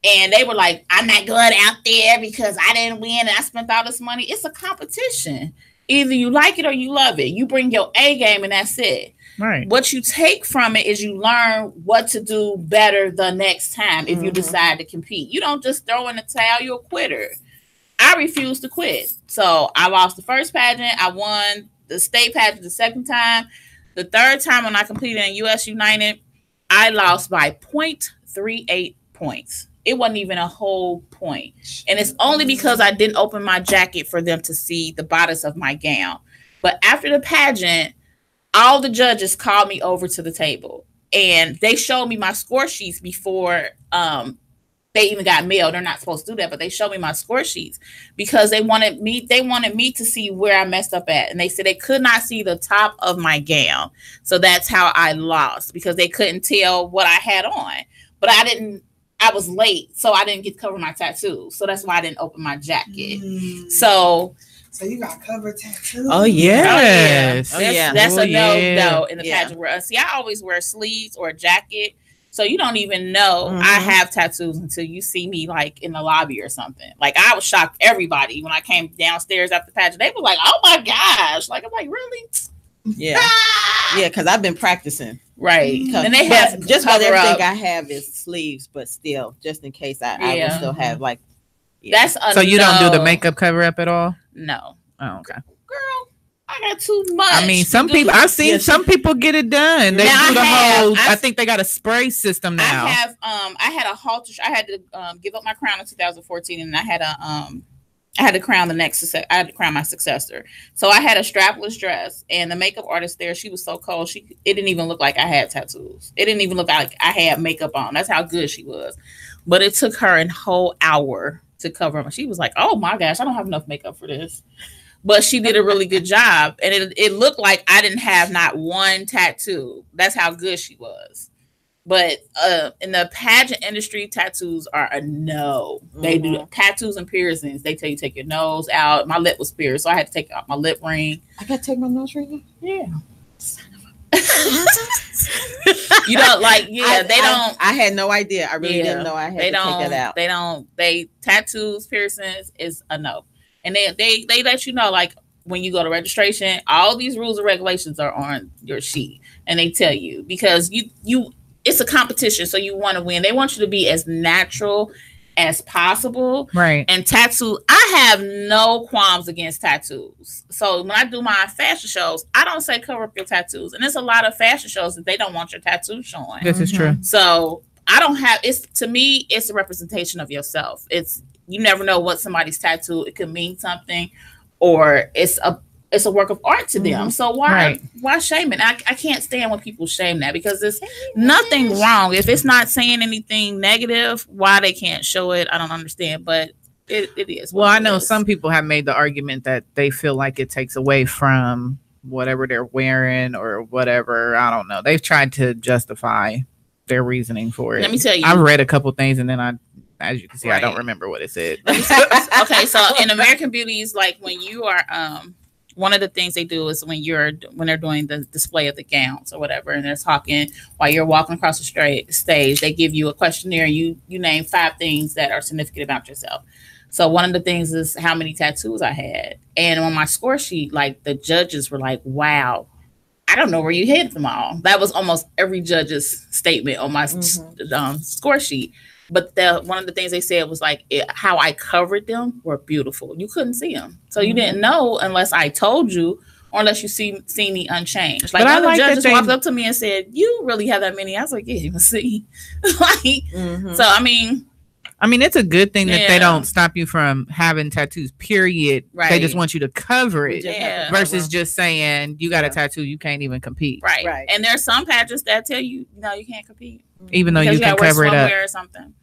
And they were like, I'm not going out there because I didn't win and I spent all this money. It's a competition. Either you like it or you love it. You bring your A game and that's it. Right. What you take from it is you learn what to do better the next time if you decide to compete. You don't just throw in the towel, you're a quitter. I refused to quit. So I lost the first pageant. I won the state pageant the second time. The third time when I competed in US United, I lost by 0.38 points. It wasn't even a whole point. And it's only because I didn't open my jacket for them to see the bodice of my gown. But after the pageant, all the judges called me over to the table and they showed me my score sheets before they even got mailed. They're not supposed to do that, but they showed me my score sheets because they wanted me to see where I messed up at. And they said they could not see the top of my gown. So that's how I lost, because they couldn't tell what I had on. But I was late, so I didn't get to cover my tattoo. So that's why I didn't open my jacket. So you got cover tattoos? Oh, yes. That's a no in the pageant world. See, I always wear sleeves or a jacket. So you don't even know I have tattoos until you see me like in the lobby or something. Like, I was shocked everybody when I came downstairs after the pageant. They were like, oh my gosh. Like, I'm like, really? Yeah. Yeah, because I've been practicing. Right. And they have just about everything I have is sleeves, but still, just in case I will still have like. Yeah. That's so you don't do the makeup cover up at all? No. Oh, okay. Girl, I got too much. I mean, some people I've seen some people get it done. They do the whole. I think they got a spray system now. I had a halter. I had to give up my crown in 2014, and I had to crown I had to crown my successor. So I had a strapless dress, and the makeup artist there, she was so cold. It didn't even look like I had tattoos. It didn't even look like I had makeup on. That's how good she was. But it took her a whole hour to cover them. She was like, oh my gosh, I don't have enough makeup for this. But she did a really good job. And it looked like I didn't have not one tattoo. That's how good she was. But in the pageant industry, tattoos are a no. They do tattoos and piercings. They tell you take your nose out. My lip was pierced, so I had to take out my lip ring. I got to take my nose ring out? Yeah. You know, like, yeah, they don't. I had no idea. I really didn't know I had to take that out. They don't. They tattoos, piercings is a no, and they let you know, like, when you go to registration, all these rules and regulations are on your sheet, and they tell you, because you it's a competition, so you want to win. They want you to be as natural as possible, right? And tattoo, I have no qualms against tattoos. So when I do my fashion shows, I don't say cover up your tattoos, and there's a lot of fashion shows that they don't want your tattoos showing. This is true. So I don't have, it's, to me, it's a representation of yourself. It's, you never know what somebody's tattoo, it could mean something, or it's a work of art to them. So why shame it? I can't stand when people shame that, because there's nothing wrong. If it's not saying anything negative, why they can't show it, I don't understand. But it is. Well, I know some people have made the argument that they feel like it takes away from whatever they're wearing or whatever. I don't know. They've tried to justify their reasoning for it. Let me tell you. I read a couple things, and then as you can see, I don't remember what it said. Okay, so in American Beauties, like, when you are one of the things they do is when they're doing the display of the gowns or whatever, and they're talking while you're walking across the stage, they give you a questionnaire. You name 5 things that are significant about yourself. So one of the things is how many tattoos I had, and on my score sheet, like, the judges were like, "Wow, I don't know where you hid them all." That was almost every judge's statement on my score sheet. But one of the things they said was, like, how I covered them were beautiful. You couldn't see them. So you didn't know unless I told you, or unless you see me unchanged. Like, other judges walked up to me and said, "You really have that many?" I was like, "Yeah, you can see." Like, so, I mean, it's a good thing that they don't stop you from having tattoos, period. Right. They just want you to cover it versus just saying you got a tattoo, you can't even compete. Right. And there's some pageants that tell you, no, you can't compete. Even though you can cover it up. Or something.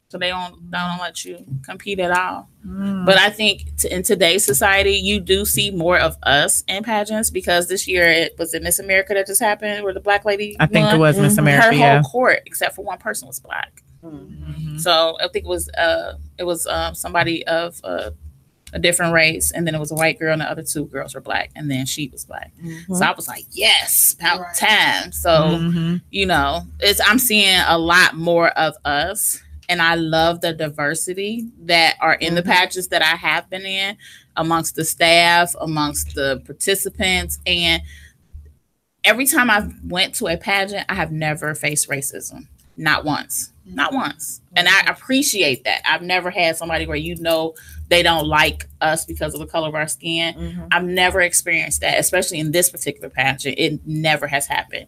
So they don't let you compete at all. But I think in today's society, you do see more of us in pageants, because this year it was Miss America that just happened, where the black lady I think it was Miss America. Her whole court, except for one person, was black. So I think it was somebody of a different race, and then it was a white girl, and the other 2 girls were black, and then she was black. So I was like, yes, about time. So you know, I'm seeing a lot more of us. And I love the diversity that are in the pageants that I have been in, amongst the staff, amongst the participants. And every time I went to a pageant, I have never faced racism. Not once. Not once. And I appreciate that. I've never had somebody where, you know, they don't like us because of the color of our skin. I've never experienced that, especially in this particular pageant. It never has happened.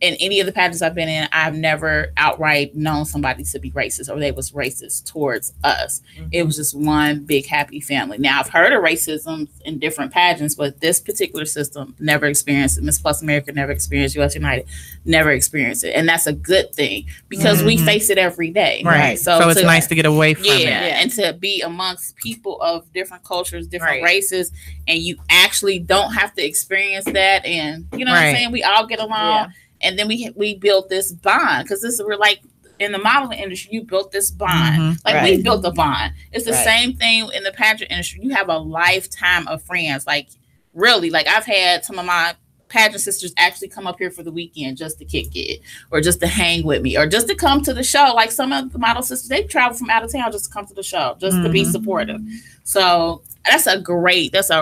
In any of the pageants I've been in, I've never outright known somebody to be racist, or they was racist towards us. It was just one big happy family. Now, I've heard of racism in different pageants, but this particular system never experienced it. Miss Plus America never experienced, US United never experienced it. And that's a good thing, because we face it every day. Right. So it's nice to get away from it. And to be amongst people of different cultures, different races, and you actually don't have to experience that. And, you know what I'm saying? We all get along. And then we built this bond, because we're like, in the modeling industry, you built this bond. We built a bond. It's the same thing in the pageant industry. You have a lifetime of friends. Like, really, like, I've had some of my pageant sisters actually come up here for the weekend just to kick it, or just to hang with me, or just to come to the show. Like, some of the model sisters, they travel from out of town just to come to the show, just to be supportive. So that's a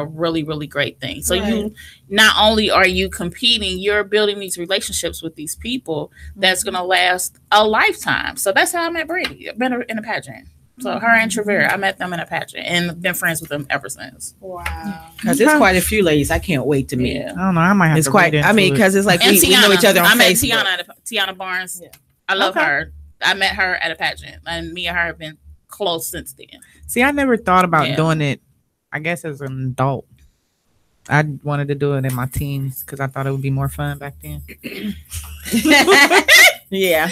really, really great thing. So you, not only are you competing, you're building these relationships with these people that's going to last a lifetime. So that's how I met Brady. I've been in a pageant. So her and Trevera, I met them in a pageant and been friends with them ever since. Wow. Because there's quite a few ladies I can't wait to meet. I don't know. I might have to because it's like we know each other on Facebook. I met Tiana Barnes. Yeah. I love her. I met her at a pageant, and me and her have been close since then. See, I never thought about doing it, I guess, as an adult. I wanted to do it in my teens because I thought it would be more fun back then. Yeah.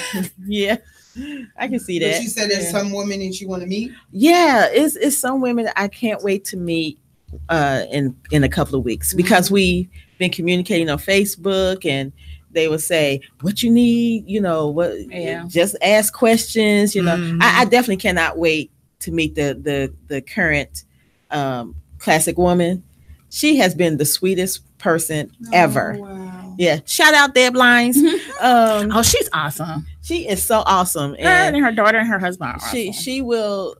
I can see that. But you said there's some women that you want to meet? Yeah, it's some women that I can't wait to meet in a couple of weeks, because we've been communicating on Facebook, and they will say, what you need, just ask questions, I definitely cannot wait to meet the current classic woman. She has been the sweetest person ever. Wow. Yeah. Shout out Deb Lines. Oh, she's awesome. She is so awesome. Her and her daughter and her husband are awesome. She will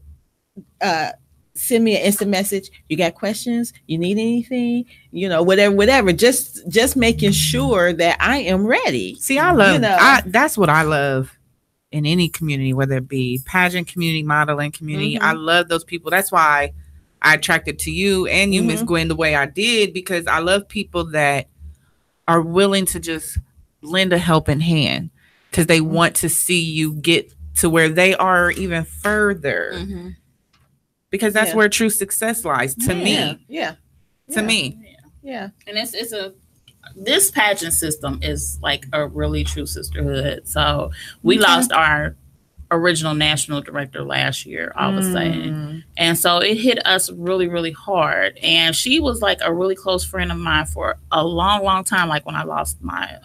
send me an instant message. You got questions? You need anything? You know, whatever. Just making sure that I am ready. See, I love that's what I love in any community, whether it be pageant community, modeling community. I love those people. That's why I attracted to you and you, Miss Gwen, the way I did, because I love people that are willing to just lend a helping hand because they want to see you get to where they are even further. Because that's where true success lies to me. To me. Yeah. And this pageant system is like a really true sisterhood. So we lost our original national director last year, all of a sudden. And so it hit us really, really hard. And she was like a really close friend of mine for a long, long time. Like when I lost my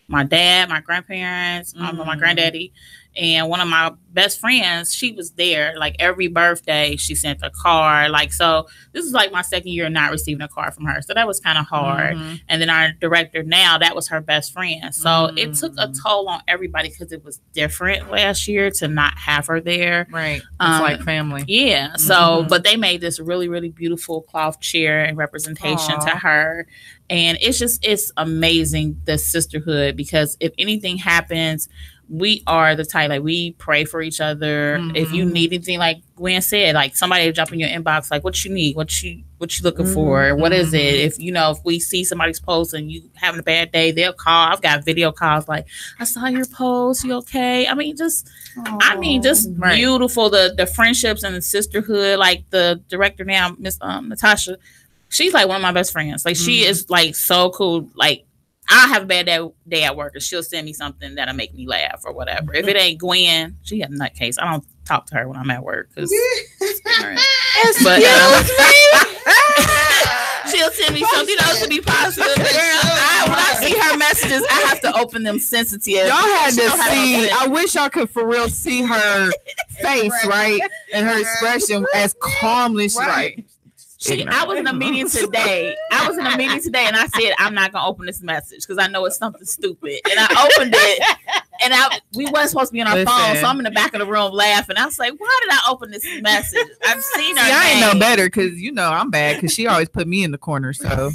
my dad, my grandparents, my granddaddy, and one of my best friends, she was there. Like every birthday, she sent a card. Like, so this is like my second year not receiving a card from her. So that was kind of hard. And then our director now, that was her best friend. So it took a toll on everybody because it was different last year to not have her there. Right. It's like family. Yeah. So, but they made this really, really beautiful cloth chair and representation to her. And it's amazing, the sisterhood, because if anything happens, we are the type, like, we pray for each other. If you need anything, like Gwen said, like somebody will jump in your inbox, like, what you need, what you looking for, what is it? If if we see somebody's post and you having a bad day, they'll call. I've got video calls like, I saw your post, you okay? I mean, just beautiful, the friendships and the sisterhood. Like the director now, Miss Natasha, she's like one of my best friends. Like she is like so cool. Like I'll have a bad day at work and she'll send me something that'll make me laugh or whatever. If it ain't Gwen, she a nutcase. I don't talk to her when I'm at work. But she'll send me something to be positive. When I see her messages, I have to open them sensitive. Y'all had to see. I wish y'all could for real see her face, right? And her expression as calmly, right? I was in a meeting today. And I said, I'm not gonna open this message because I know it's something stupid. And I opened it, and we weren't supposed to be on our phone, so I'm in the back of the room laughing. I was like, why did I open this message? I've seen her. I ain't know better because I'm bad because she always put me in the corner. So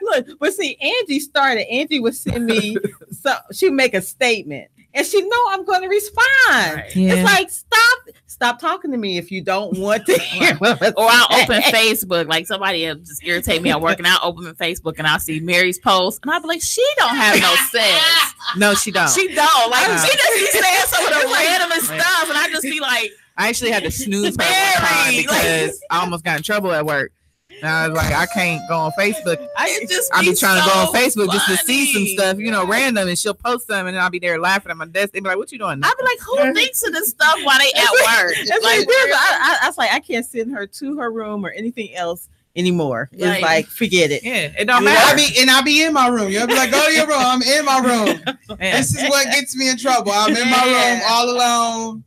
look, but see, Angie started. Angie would send me, so she'd make a statement. And she know I'm going to respond. Right. Yeah. It's like, stop talking to me if you don't want to hear. Or I'll open Facebook. Like somebody will just irritate me at work, and I'll open Facebook and I'll see Mary's post, and I'll be like, she don't have no sense. No, she don't. She don't. Like she just be saying some of the randomest stuff, and I just be like, I actually had to snooze her one time because I almost got in trouble at work. And I was like, I can't go on Facebook. I'll be trying to go on Facebook just to see some stuff, random, and she'll post something, and I'll be there laughing at my desk. They'll be like, what you doing? I'll be like, who thinks of this stuff while they at work? I was like, I can't send her to her room or anything else anymore. It's like, forget it. Yeah, it don't matter. I'll be in my room. You'll be like, go to your room. I'm in my room. This is what gets me in trouble. I'm in my room all alone.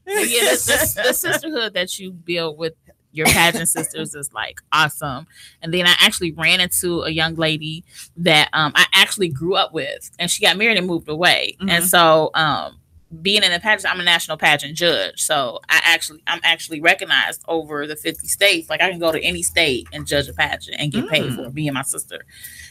Yeah, the sisterhood that you build with your pageant sisters is like awesome. And then I actually ran into a young lady that I actually grew up with, and she got married and moved away. And so being in a pageant, I'm a national pageant judge. So I'm actually recognized over the 50 states. Like I can go to any state and judge a pageant and get paid for it, me and my sister.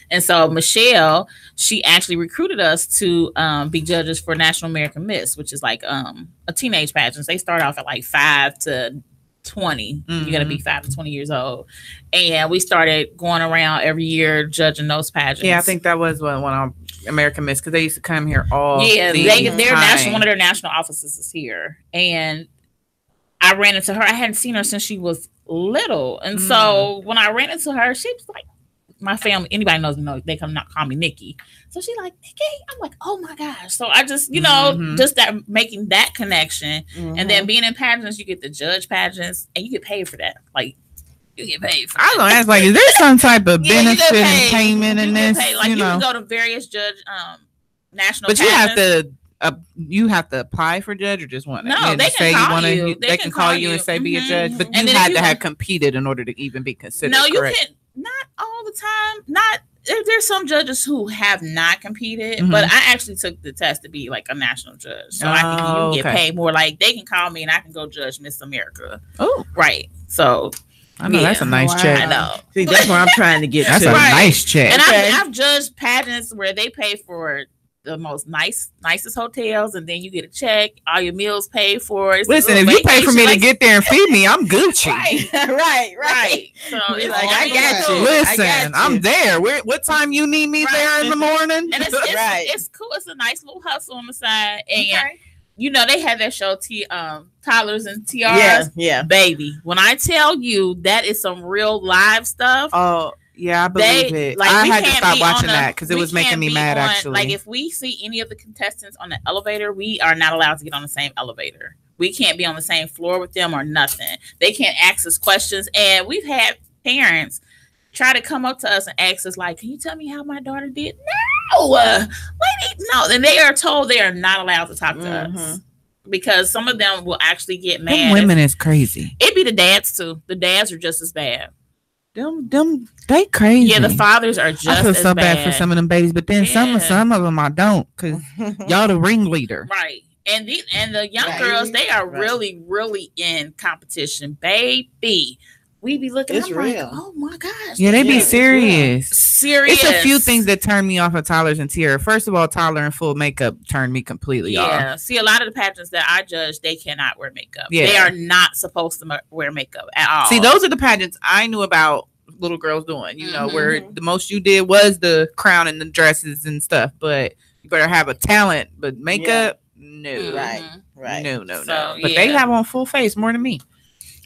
And so Michelle, she actually recruited us to be judges for National American Miss, which is like a teenage pageant. They start off at like 5 to 20. You gotta be 5 to 20 years old, and we started going around every year judging those pageants. Yeah, I think that was one of American Miss, because they used to come here all their national, one of their national offices is here. And I ran into her. I hadn't seen her since she was little, and so when I ran into her, she was like, my family, anybody knows me, they come not call me Nikki. So she's like, Nikki. I'm like, oh my gosh. So I just, just that making that connection. And then being in pageants, you get the judge pageants and you get paid for that. Like you get paid for I was gonna ask, like, is there some type of benefit and payment in this? Like you can go to various judge national but pageants. You have to apply for judge or just want no, they can call you. They can call you and say be a judge, but you had to have competed in order to even be considered. No, you can. Not all the time. Not There's some judges who have not competed, but I actually took the test to be like a national judge, so I can get paid more. Like they can call me and I can go judge Miss America. Oh, right. So I know that's a nice check. I know. See, that's where I'm trying to get. That's to. a nice check. And I've judged pageants where they pay for the most nicest hotels, and then you get a check, all your meals paid for. Listen, if you pay for me to get there and feed me, I'm Gucci. Right. So it's like, I got you. Listen, I'm there. What time you need me there in the morning? And it's cool. It's a nice little hustle on the side, and you know they had that show Toddlers and Tiaras. Yeah, baby. When I tell you that is some real live stuff. Oh. Yeah, I believe it. Like, I had to stop watching that because it was making me mad, actually. Like, if we see any of the contestants on the elevator, we are not allowed to get on the same elevator. We can't be on the same floor with them or nothing. They can't ask us questions. And we've had parents try to come up to us and ask us, like, can you tell me how my daughter did? No. No. And they are told they are not allowed to talk to us. Because some of them will actually get mad. Them women is crazy. It'd be the dads, too. The dads are just as bad. Them, they crazy. Yeah, the fathers are just. I feel so bad for some of them babies, but then some of them I don't, because y'all the ringleader, right? And the young girls, they are really in competition, baby. We be looking, it's real. Like, oh my gosh. Yeah, they be serious. Serious. It's a few things that turn me off of Tyler's and Tiara. First of all, Tyler in full makeup turned me completely off. Yeah. See, a lot of the pageants that I judge, they cannot wear makeup. Yeah. They are not supposed to wear makeup at all. See, those are the pageants I knew about little girls doing, you know, where the most you did was the crown and the dresses and stuff, but you better have a talent, but makeup, no. Right. No. But they have on full face more than me.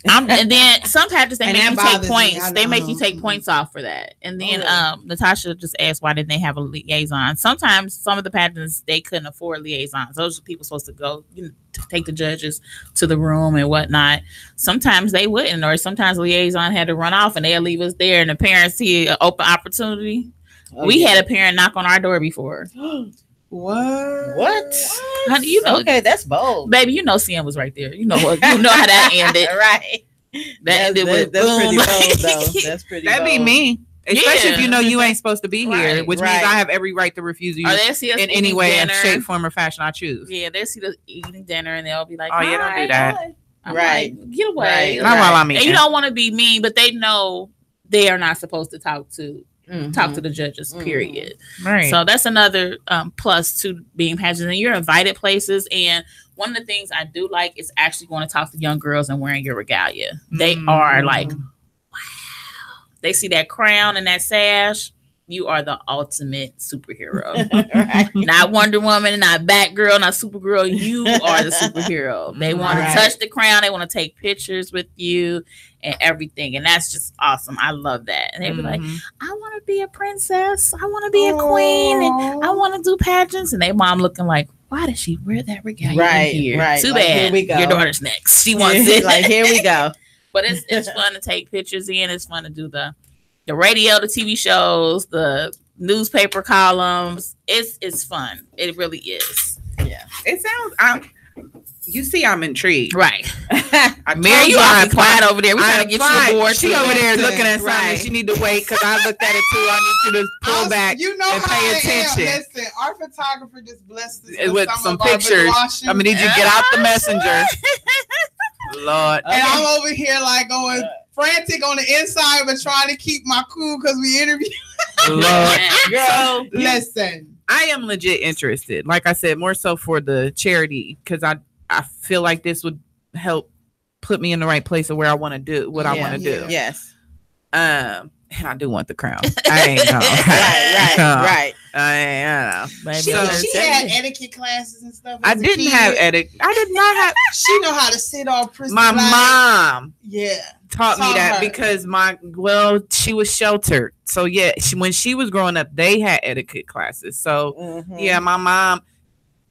And then some pageants they make you take points. They make you take points off for that. And then Natasha just asked why didn't they have a liaison. Sometimes some of the pageants they couldn't afford liaisons. Those are people supposed to go, you know, take the judges to the room and whatnot. Sometimes they wouldn't, or sometimes liaison had to run off and they'll leave us there and the parents see an open opportunity. We had a parent knock on our door before. What? Honey, you know, okay, that's bold, baby. You know, CM was right there. You know what? You know how that ended, right? That ended with that's boom. pretty bold, though. That's pretty. That'd be me, especially if you know you ain't supposed to be here, which means I have every right to refuse you in any way, in shape, form, or fashion I choose. Yeah, they see us eating dinner and they'll be like, "Oh yeah, don't do that." Like, get away. Not while I'm eating. And you don't want to be mean, but they know they are not supposed to talk to the judges, period. Right. So that's another plus to being pageants. And you're invited places. And one of the things I do like is actually going to talk to young girls and wearing your regalia. They are like, wow. They see that crown and that sash. You are the ultimate superhero. Not Wonder Woman, not Batgirl, not Supergirl. You are the superhero. They want to touch the crown. They want to take pictures with you and everything. And that's just awesome. I love that. And they be like, I want to be a princess. I want to be a queen. And I want to do pageants. And they mom looking like, why does she wear that regalia here? Right. Too bad. Here we go. Your daughter's next. She wants it. Like, here we go. But it's fun to take pictures in. It's fun to do the radio, the TV shows, the newspaper columns. It's fun. It really is. Yeah. It sounds. You see, I'm intrigued. Right. Mary, you are quiet over there. We're trying to get you aboard. She over there looking at something. She need to wait because I looked at it too. I need you to pull back and pay attention. Listen, our photographer just blessed us with some pictures. I'm gonna need you to get out the messenger. Lord. And I'm over here like going frantic on the inside, but trying to keep my cool because we interviewed. Lord. Girl, listen. I am legit interested. Like I said, more so for the charity because I feel like this would help put me in the right place of where I want to do what I want to do. Yes. And I do want the crown. I ain't know. Right. I ain't know. She had etiquette classes and stuff. I didn't have etiquette. I did not have. She know how to sit all pretty. My mom. Yeah. Taught me that because she was sheltered. So yeah, when she was growing up, they had etiquette classes. So yeah, my mom.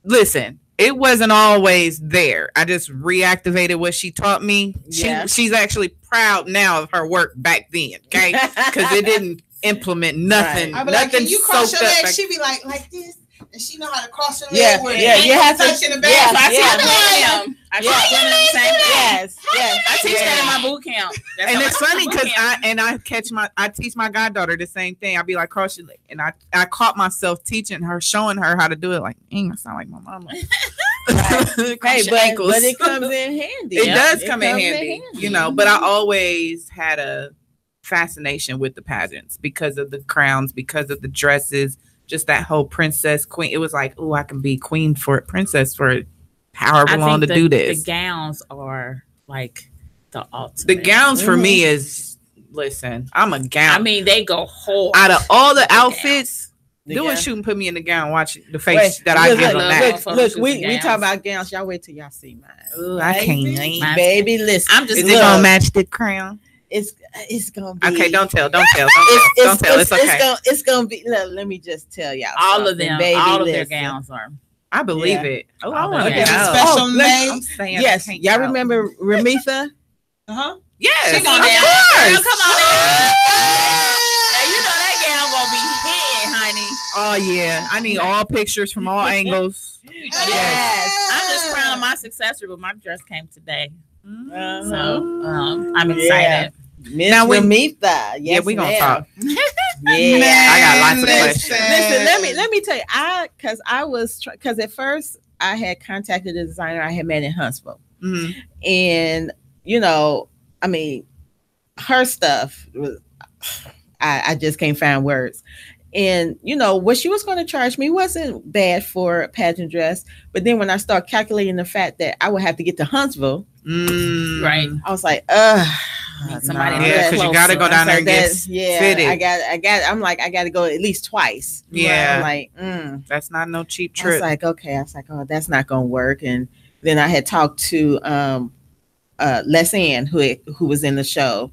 Listen, it wasn't always there. I just reactivated what she taught me. She's actually proud now of her work back then. Okay, because it didn't implement nothing. I'd be like, can you cross your legs? She'd be like this. and she know how to cross her Yeah, leg with yeah, it. you have to- touch in the back. yeah, I teach yeah. them. I teach them the same thing. Yes, yes. I teach that in yeah. my boot camp. That's And how it's I funny teach because boot camp. I teach my goddaughter the same thing. I'd be like, cross your leg. And I caught myself teaching her, showing her how to do it. Like, I sound like my mama. Hey, Cross your but ankles. it comes in handy. It Yeah, does come in handy, you know, but I always had a fascination with the pageants because of the crowns, because of the dresses, just that whole princess queen. It was like, oh, I can be princess for however I long to think do this. The gowns are like the ultimate. The gowns for me is, listen, I'm a gown. I mean, they go whole. out of all the The outfits, The do gown. a shoot and put me in the gown. Watch the face Wait, that I look, give look, on that. Look, we gowns. talk about gowns. Y'all wait till y'all see mine. Ooh, I can't. Mine- Baby, listen. I'm just Is it look, gonna match the crown? It's gonna be Okay, don't tell. Don't tell. It's okay. It's gonna be. Let me just tell y'all. all of something, them. baby, All of their listen. gowns are. I believe Yeah. it. Oh, I All want the to gowns. know. Special look, made? I'm saying I Yes, can't y'all tell. remember Ramitha? Uh-huh. Yes, She gonna of dance. course. Girl, come on in. Hey, you know that gown gonna be hitting, honey. Oh yeah, I need all pictures from all angles. Yes. I'm just crowning my successor, but my dress came today, Uh-huh. so I'm Yeah. excited. Miss Now we- Ramitha. Yes, Yeah, we gonna ma'am. talk. Yeah. I got lots of Listen. questions. Let me tell you, because at first I had contacted a designer I had met in Huntsville, Mhm. and you know, I mean, her stuff was, I just can't find words. And you know what she was going to charge me wasn't bad for a pageant dress, but then when I start calculating the fact that I would have to get to Huntsville, Right. I was like, Need somebody no, Yeah, that's- because you got to go I down there and said, get that's- yeah, fitted. I'm like, I got to go at least twice. Yeah. I'm like, That's not no cheap I was trip. like, okay. I was like, oh, that's not gonna work. And then I had talked to Les Ann, who was in the show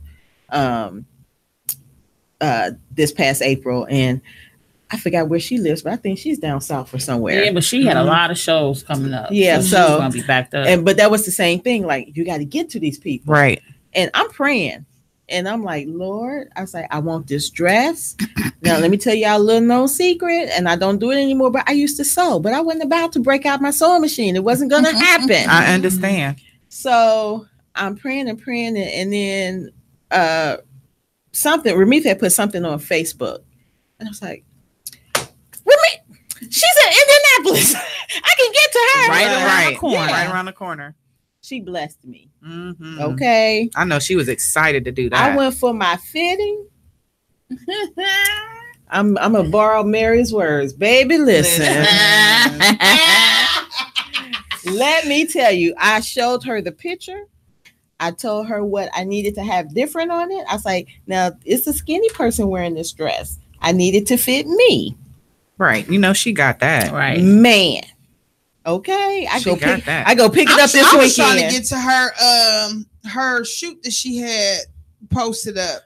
this past April, and I forgot where she lives, but I think she's down south or somewhere. Yeah, but she had a lot of shows coming up. Yeah, she's so- gonna be backed up. But that was the same thing. Like, you got to get to these people, Right. and I'm praying. And I'm like, Lord, I was like, I want this dress. Now, let me tell y'all a little known secret, and I don't do it anymore, but I used to sew, but I wasn't about to break out my sewing machine. It wasn't going to happen. I understand. So I'm praying, and then Ramitha had put something on Facebook, and I was like, she's in Indianapolis. I can get to her. Right around the corner. Right around the corner. She blessed me. Mhm. Okay. I know she was excited to do that. I went for my fitting. I'm gonna borrow Mary's words, baby. Listen, let me tell you. I showed her the picture. I told her what I needed to have different on it. I was like, now it's a skinny person wearing this dress. I need it to fit me, Right. You know, she got that. Right. man. Okay, She got that. I go pick it up this I was trying to weekend. get to her shoot that she had posted up.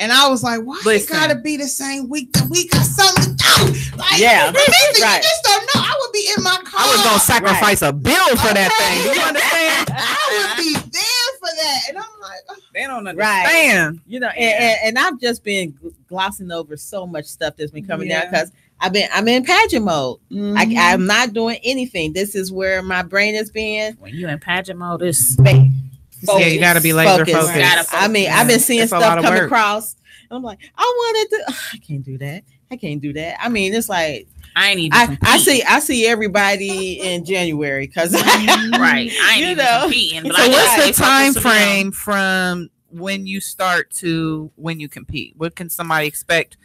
And I was like, why Listen. it gotta be the same week that we got something to do? Like, Yeah, Ramitha, right. you just don't know. I would be in my car. I was gonna sacrifice a bill for that thing. Do you understand? I would be there for that. And I'm like, oh, They don't Right. understand. You know, and I've just been glossing over so much stuff that's been coming down because I'm in pageant mode. I'm not doing anything. This is where my brain is being. When you in pageant mode, it's Yeah, you got to be laser Focus. focused. Gotta focus. I mean, I've been seeing It's a lot stuff of come work. across. I'm like, I wanted to. I can't do that. I can't do that. I mean, it's like I ain't even. I competing. see everybody in January because Right. I ain't You even know. competing. But So I what's gotta the stay time focused on them. frame from when you start to when you compete? What can somebody expect?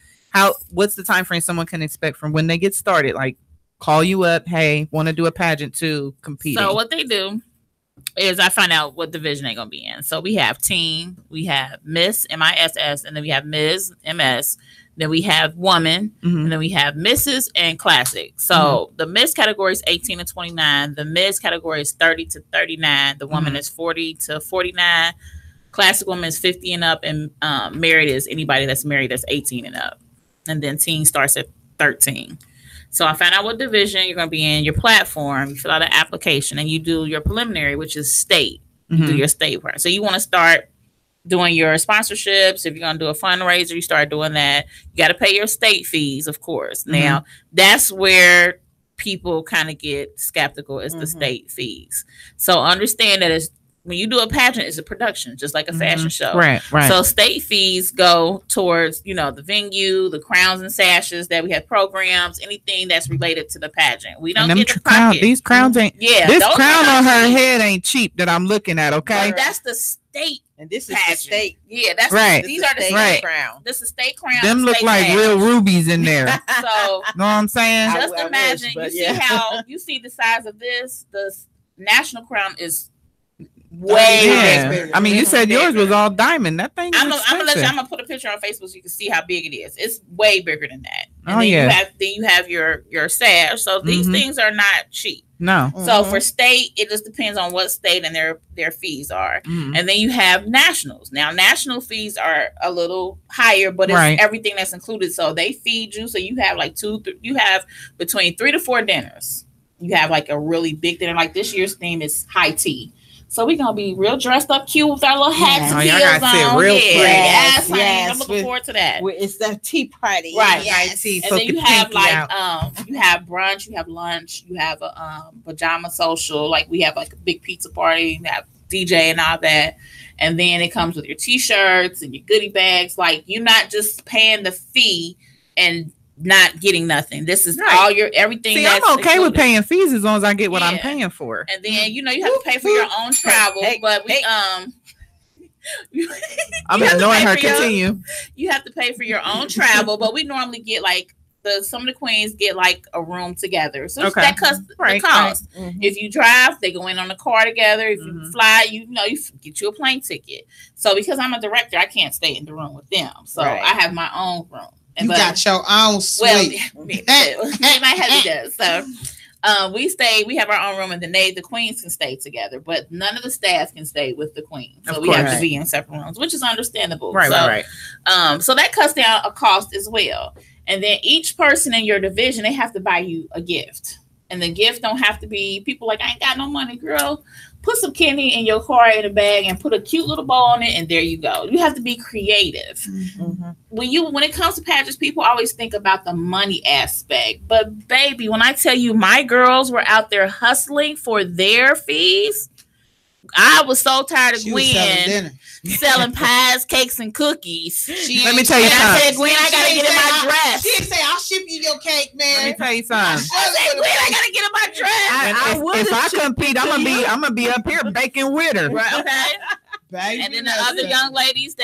What's the time frame someone can expect from when they get started? Like call you up, hey, want to do a pageant to compete. So what they do is I find out what division they're gonna be in. So we have teen, we have Miss MISS, and then we have Ms. MS. Then we have woman, and then we have Mrs. and classic. So the Miss category is 18 to 29. The Ms category is 30 to 39. The woman is 40 to 49. Classic woman is 50 and up, and married is anybody that's married that's 18 and up. And then teen starts at 13. So I found out what division you're going to be in, your platform, you fill out an application, and you do your preliminary, which is state. You do your state part. So you want to start doing your sponsorships. If you're going to do a fundraiser, you start doing that. You got to pay your state fees, of course. Now, that's where people kind of get skeptical is the state fees. So understand that when you do a pageant, it's a production, just like a fashion show. Right. So state fees go towards, the venue, the crowns and sashes that we have programs, anything that's related to the pageant. We don't get the pocket. These crowns ain't. Yeah, this crown on her head ain't cheap that I'm looking at. Okay, but that's the state. And this is pageant. the state. Yeah, that's right. These are the state crown. This is state crown. Them look like real rubies in there. So, know what I'm saying? Just imagine. You see the size of this. The national crown is way bigger. I mean, you said yours was all diamond. That thing. I'm gonna put a picture on Facebook so you can see how big it is. It's way bigger than that. And then you have your sash. So these things are not cheap. No. So for state, it just depends on what state and their fees are. And then you have nationals. Now national fees are a little higher, but it's everything that's included. So they feed you. So you have like you have between 3 to 4 dinners. You have like a really big dinner. Like this year's theme is high tea. So we're gonna be real dressed up, cute with our little hats and heels on. Yes, I'm looking forward to that. It's that tea party, right? Yes. Tea. And then you have you have brunch, you have lunch, you have a pajama social. Like we have like a big pizza party, you have DJ and all that. And then it comes with your t-shirts and your goodie bags. Like you're not just paying the fee and not getting nothing. This is all your everything. See, I'm okay with paying fees as long as I get what I'm paying for. And then you have to pay for your own travel. But we I'm ignoring her. Continue. You have to pay for your own travel, but we normally get like some of the queens get like a room together. So that costs the cost. If you drive, they go in on the car together. If you fly, you get you a plane ticket. So because I'm a director, I can't stay in the room with them. So I have my own room. You got your own suite. Well, my hubby does. So we have our own room, and the queens can stay together, but none of the staff can stay with the queen. So we have to be in separate rooms, which is understandable. Right. So that cuts down a cost as well. And then each person in your division, they have to buy you a gift. And the gift don't have to be people like, I ain't got no money, girl. Put some candy in your car in a bag and put a cute little bow on it, and there you go. You have to be creative. When it comes to pageants, people always think about the money aspect. But baby, when I tell you my girls were out there hustling for their fees, I was so tired of Gwen selling pies, cakes, and cookies. Let me tell you something. I said, Gwen, I gotta get in my dress. She didn't say, I'll ship you your cake, man. Let me tell you something. I said, Gwen, I gotta get in my dress. If I compete, I'm gonna be up here baking with her. Right, okay. And then the other young ladies,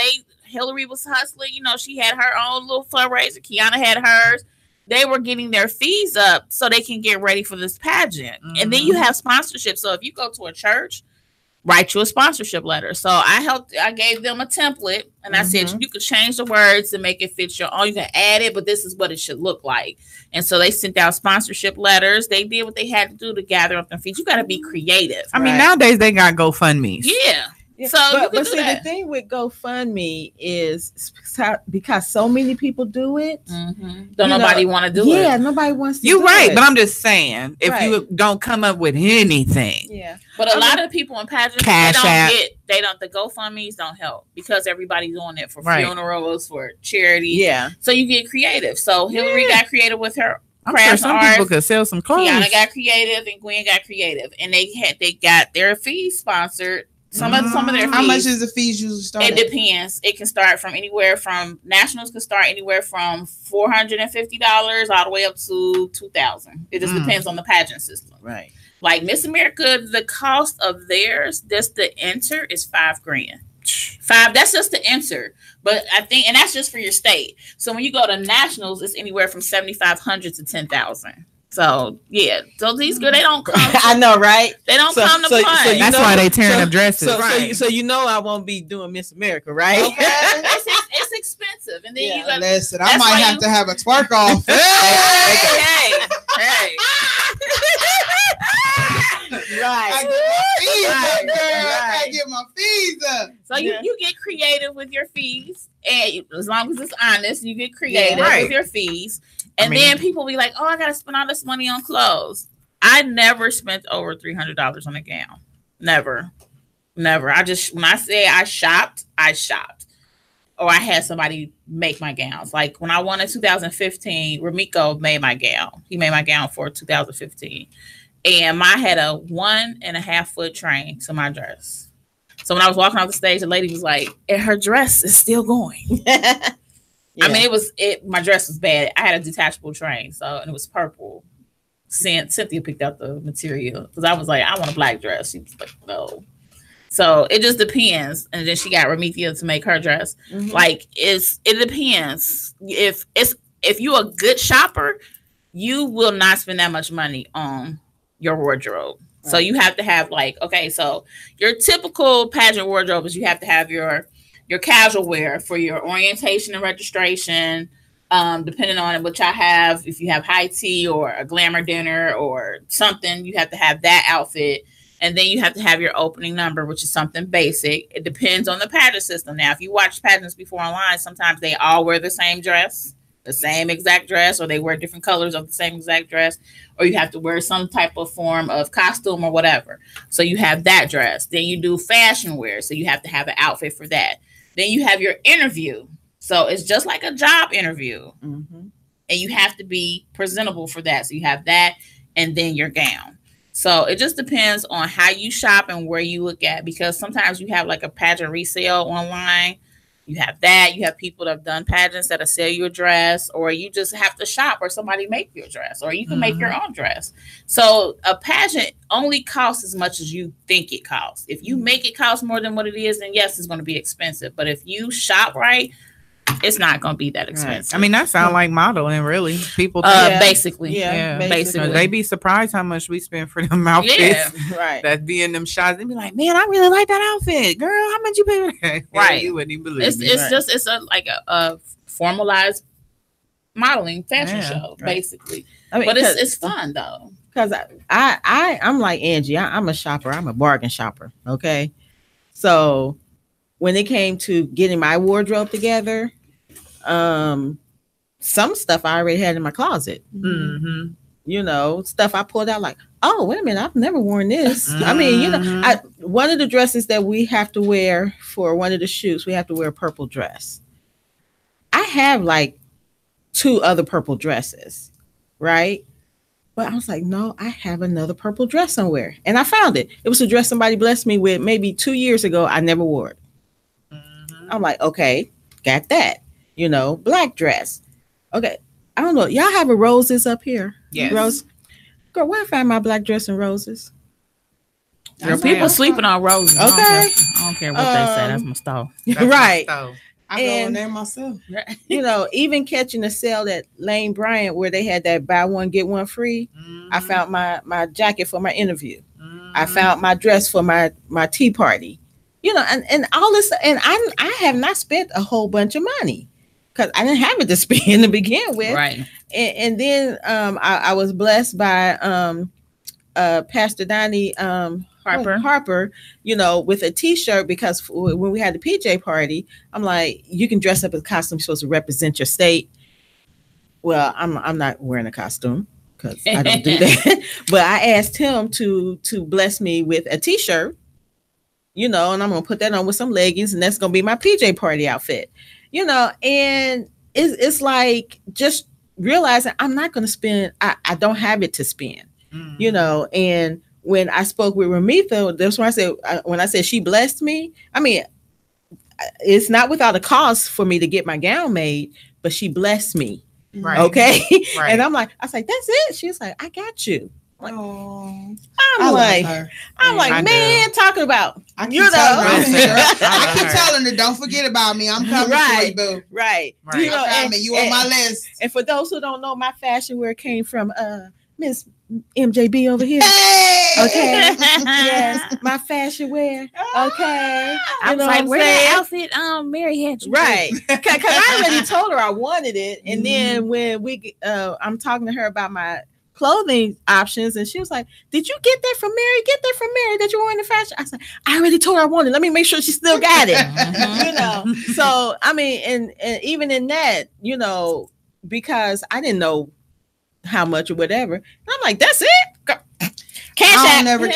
Hillary was hustling. She had her own little fundraiser. Kiana had hers. They were getting their fees up so they can get ready for this pageant. And then you have sponsorship. So if you go to a church, write you a sponsorship letter. So I gave them a template, and I said, you could change the words to make it fit your own. You can add it, but this is what it should look like. And so they sent out sponsorship letters. They did what they had to do to gather up their fees. You got to be creative. I mean, nowadays they got GoFundMe's. Yeah. So but see, the thing with GoFundMe is because so many people do it. Don't nobody want to do it. Yeah, nobody wants to. You're right, but I'm just saying, if you don't come up with anything, but a lot of people in pageants, the GoFundMe's don't help because everybody's doing it for funerals, for charity. Yeah, so you get creative. So Hillary got creative with her. I'm sure some people could sell some clothes. Kiana got creative, and Gwen got creative, and they got their fees sponsored. Some of their fees. How much is the fees usually start? It depends. It can start from nationals can start anywhere from $450 all the way up to $2,000. It just depends on the pageant system. Right. Like Miss America, the cost of theirs, just to enter, is $5,000. That's just to enter. But I think, and that's just for your state. So when you go to nationals, it's anywhere from $7,500 to $10,000. So yeah, so these girls, they don't come. I know, right? They don't come to play. That's why they tearing up dresses. So I won't be doing Miss America, right? Okay. it's expensive, and then you got. Listen, I might have to have a twerk off. Hey. Right. I get my fees up. So you get creative with your fees, and as long as it's honest, you get creative with your fees. And then people be like, "Oh, I gotta spend all this money on clothes." I never spent over $300 on a gown. Never. When I say I shopped. or I had somebody make my gowns. Like when I won in 2015, Ramiko made my gown. He made my gown for 2015. And I had a 1.5 foot train to my dress. So when I was walking off the stage, the lady was like, and her dress is still going. Yeah. I mean, my dress was bad. I had a detachable train, and it was purple. Cynthia picked out the material because I was like, I want a black dress. She was like, no. So it just depends. And then she got Ramithia to make her dress. Mm-hmm. Like it depends. If you're a good shopper, you will not spend that much money on your wardrobe. Right. So you have to have so your typical pageant wardrobe is you have to have your casual wear for your orientation and registration. Depending on what y'all have, if you have high tea or a glamour dinner or something, you have to have that outfit. And then you have to have your opening number, which is something basic. It depends on the pageant system. Now, if you watch pageants before online, sometimes they all wear the same dress, the same exact dress, or they wear different colors of the same exact dress, or you have to wear some type of form of costume or whatever. So you have that dress. Then you do fashion wear. So you have to have an outfit for that. Then you have your interview. So it's just like a job interview. Mm-hmm. And you have to be presentable for that. So you have that and then your gown. So it just depends on how you shop and where you look at, because sometimes you have like a pageant resale online. You have that. You have people that have done pageants that'll sell you a dress, or you just have to shop or somebody make you a dress, or you can make your own dress. So a pageant only costs as much as you think it costs. If you make it cost more than what it is, then yes, it's going to be expensive. But if you shop right, it's not going to be that expensive. Right. I mean, that sounds like modeling, really. People basically. Basically. They be surprised how much we spend for them outfits. Yeah, right. That be in them shots. They be like, man, I really like that outfit. Girl, how much you pay for that? Right. You wouldn't even believe it's me. It's a formalized modeling fashion show, basically. I mean, but it's fun, though. Because I'm like Angie. I'm a shopper. I'm a bargain shopper. Okay. So when it came to getting my wardrobe together, some stuff I already had in my closet. Mm-hmm. You know, stuff I pulled out like, oh, wait a minute, I've never worn this. Mm-hmm. I mean, you know, one of the dresses that we have to wear for one of the shoots, we have to wear a purple dress. I have like 2 other purple dresses, right? But I was like, no, I have another purple dress somewhere. And I found it. It was a dress somebody blessed me with maybe 2 years ago. I never wore it. Mm-hmm. I'm like, okay, got that. You know, black dress. Okay. I don't know. Y'all have a roses up here? Yes. Rose. Girl, where I find my black dress and roses? Girl, people sleeping on roses. Okay. I don't care what they say. That's my style. Right. I go in there myself. You know, even catching a sale at Lane Bryant where they had that buy one, get one free. Mm-hmm. I found my jacket for my interview. Mm-hmm. I found my dress for my tea party. You know, and all this. And I have not spent a whole bunch of money, because I didn't have it to spend to begin with. Right. And then I was blessed by Pastor Donnie Harper, you know, with a t-shirt, because when we had the PJ party, I'm like, you can dress up as a costume, you're supposed to represent your state. Well, I'm not wearing a costume because I don't do that. But I asked him to bless me with a t-shirt, you know, and I'm going to put that on with some leggings, and that's going to be my PJ party outfit. You know, and it's like just realizing I'm not going to spend. I don't have it to spend, you know. And when I spoke with Ramita, that's when I said she blessed me. I mean, it's not without a cost for me to get my gown made, but she blessed me. Right. Okay. Right. And I was like, that's it. She's like, I got you. Like, I'm like, man, talking about, I keep telling her, don't forget about me. I'm coming for you, boo. Right. You know, you on my list. And for those who don't know, my fashion wear came from Miss MJB over here. Hey! Okay. Yes, my fashion wear. Okay. I was like, where that outfit Mary had you? Right. Because I already told her I wanted it. And then when I'm talking to her about my clothing options, and she was like, did you get that from Mary? Get that from Mary that you were in the fashion. I said, I already told her I wanted it. Let me make sure she still got it. You know. So I mean, and even in that, you know, because I didn't know how much or whatever, and I'm like, that's it. I don't never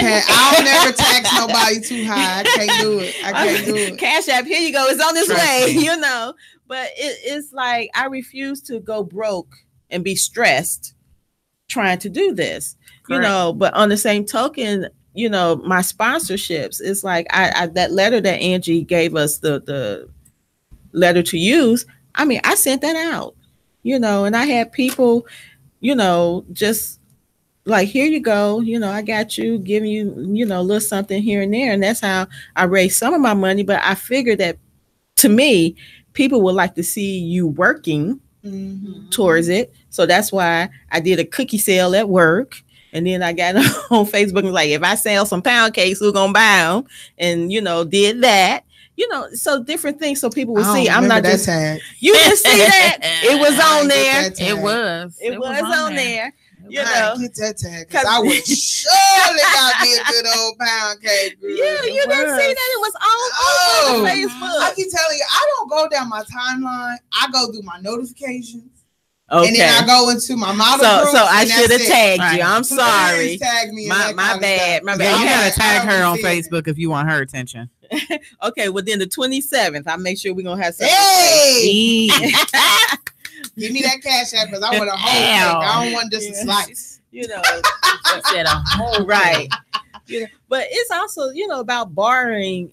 tax nobody too high. I can't do it. I can't do it. Cash App, here you go. It's on its way, you know. But it's like I refuse to go broke and be stressed trying to do this, you know. But on the same token, you know, my sponsorships, it's like I that letter that Angie gave us, the letter to use. I mean, I sent that out, you know, and I had people, you know, just like, here you go, you know, I got you, giving you, you know, a little something here and there. And that's how I raised some of my money. But I figured that, to me, people would like to see you working towards it. So that's why I did a cookie sale at work. And then I got on Facebook and like, if I sell some pound cakes, who's gonna buy them? And, you know, did that. You know, so different things so people will see. I'm not just tag. You didn't see that. It was on there. It was on there. You know, get that tag because I would surely got me a good old pound cake. Girl. Yeah, you didn't see that. It was all over Facebook. I keep telling you, I don't go down my timeline. I go through my notifications. Okay. And then I go into my model group. So I should have tagged you. I'm sorry. Tag me. My bad. My bad. Yeah, you gotta tag her on Facebook if you want her attention. Okay, well then the 27th, I'll make sure we're gonna have something. Hey! Give me that Cash App because I want a whole cake. I don't want just a slice. You know, said a whole right. You know, but it's also, you know, about bartering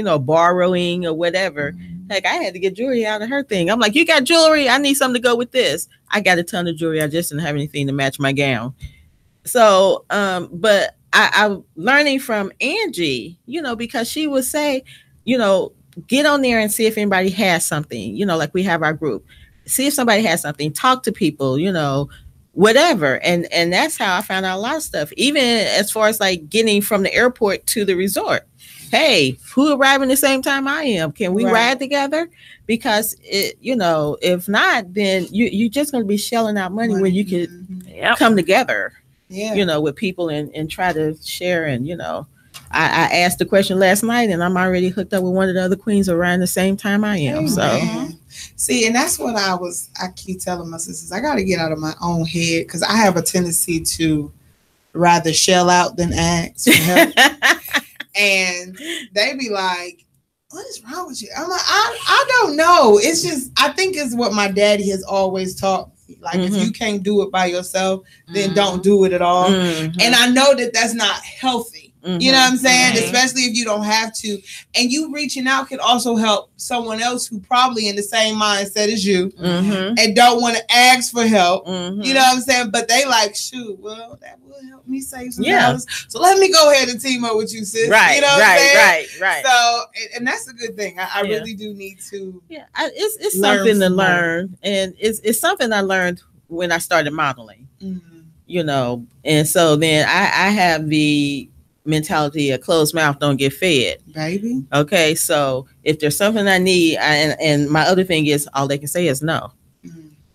or borrowing or whatever. Like, I had to get jewelry out of her thing. I'm like, you got jewelry? I need something to go with this. I got a ton of jewelry. I just didn't have anything to match my gown. So, but I'm learning from Angie, you know, because she would say, you know, get on there and see if anybody has something, you know, like we have our group. See if somebody has something, talk to people, you know, whatever. And that's how I found out a lot of stuff, even as far as like getting from the airport to the resort. Hey, who arriving the same time I am? Can we ride together? Because it, you know, if not, then you're just going to be shelling out money when you could come together, you know, with people and try to share. And, you know, I asked the question last night and I'm already hooked up with one of the other queens around the same time I am. So see, and that's what I keep telling my sisters, I got to get out of my own head because I have a tendency to rather shell out than ask for help. And they be like, what is wrong with you? I'm like, I don't know. It's just, I think it's what my daddy has always taught me. Like, if you can't do it by yourself, then don't do it at all. And I know that that's not healthy. You know what I'm saying? Especially if you don't have to. And you reaching out can also help someone else who probably in the same mindset as you and don't want to ask for help. You know what I'm saying? But they like, shoot, well, that will help me save some dollars. So let me go ahead and team up with you, sis. Right, you know what I'm saying? Right. So, and that's a good thing. I really do need to. Yeah, it's something to learn. And it's something I learned when I started modeling, you know. And so then I have the mentality, a closed mouth don't get fed, baby. Okay, so if there's something I need, and my other thing is all they can say is no.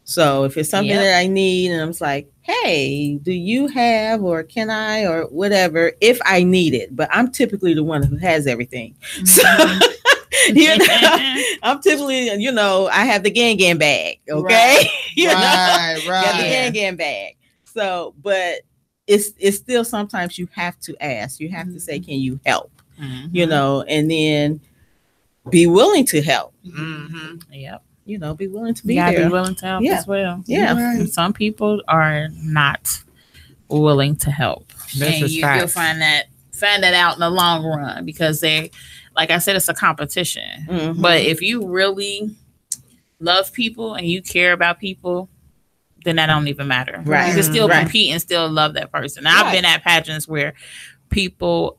So if it's something that I need and I'm like, hey, do you have, or can I, or whatever, if I need it. But I'm typically the one who has everything. So you know, I'm typically, you know, I have the gang bag. Okay, you know, got the gang bag. So, but it's still sometimes you have to ask. You have to say, can you help? You know, and then be willing to help. Yep. You know, be willing to be there. Be willing to help as well. Yeah. And some people are not willing to help. And you'll find that out in the long run because they, like I said, it's a competition. But if you really love people and you care about people, then that don't even matter. Right. You can still compete and still love that person. Now, I've been at pageants where people,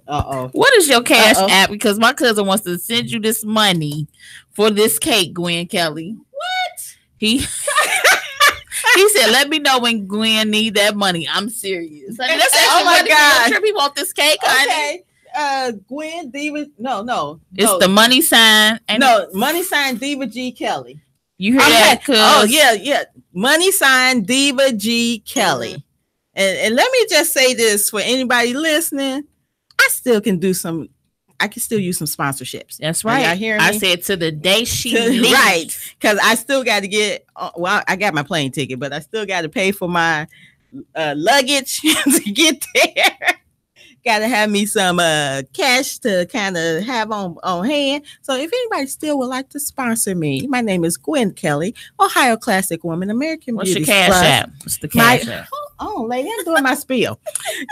what is your Cash App? Because my cousin wants to send you this money for this cake, Gwen Kelly. What? He said, let me know when Gwen need that money. I'm serious. Like, oh my God. I'm sure people want this cake, honey. Gwen Diva. No. It's the money sign. Money sign Diva G Kelly. You hear that? Oh, yeah. Money sign Diva G Kelly. And let me just say this for anybody listening. I can still use some sponsorships. That's right. Y'all hear me? I said to the day she leaves. Right. Because I still got to get, I got my plane ticket, but I still got to pay for my luggage to get there. Gotta have me some cash to kind of have on hand. So if anybody still would like to sponsor me, my name is Gwen Kelly, Ohio Classic Woman, American What's Beauty your cash Plus. app? What's the cash app? Oh, lady, I'm doing my spiel.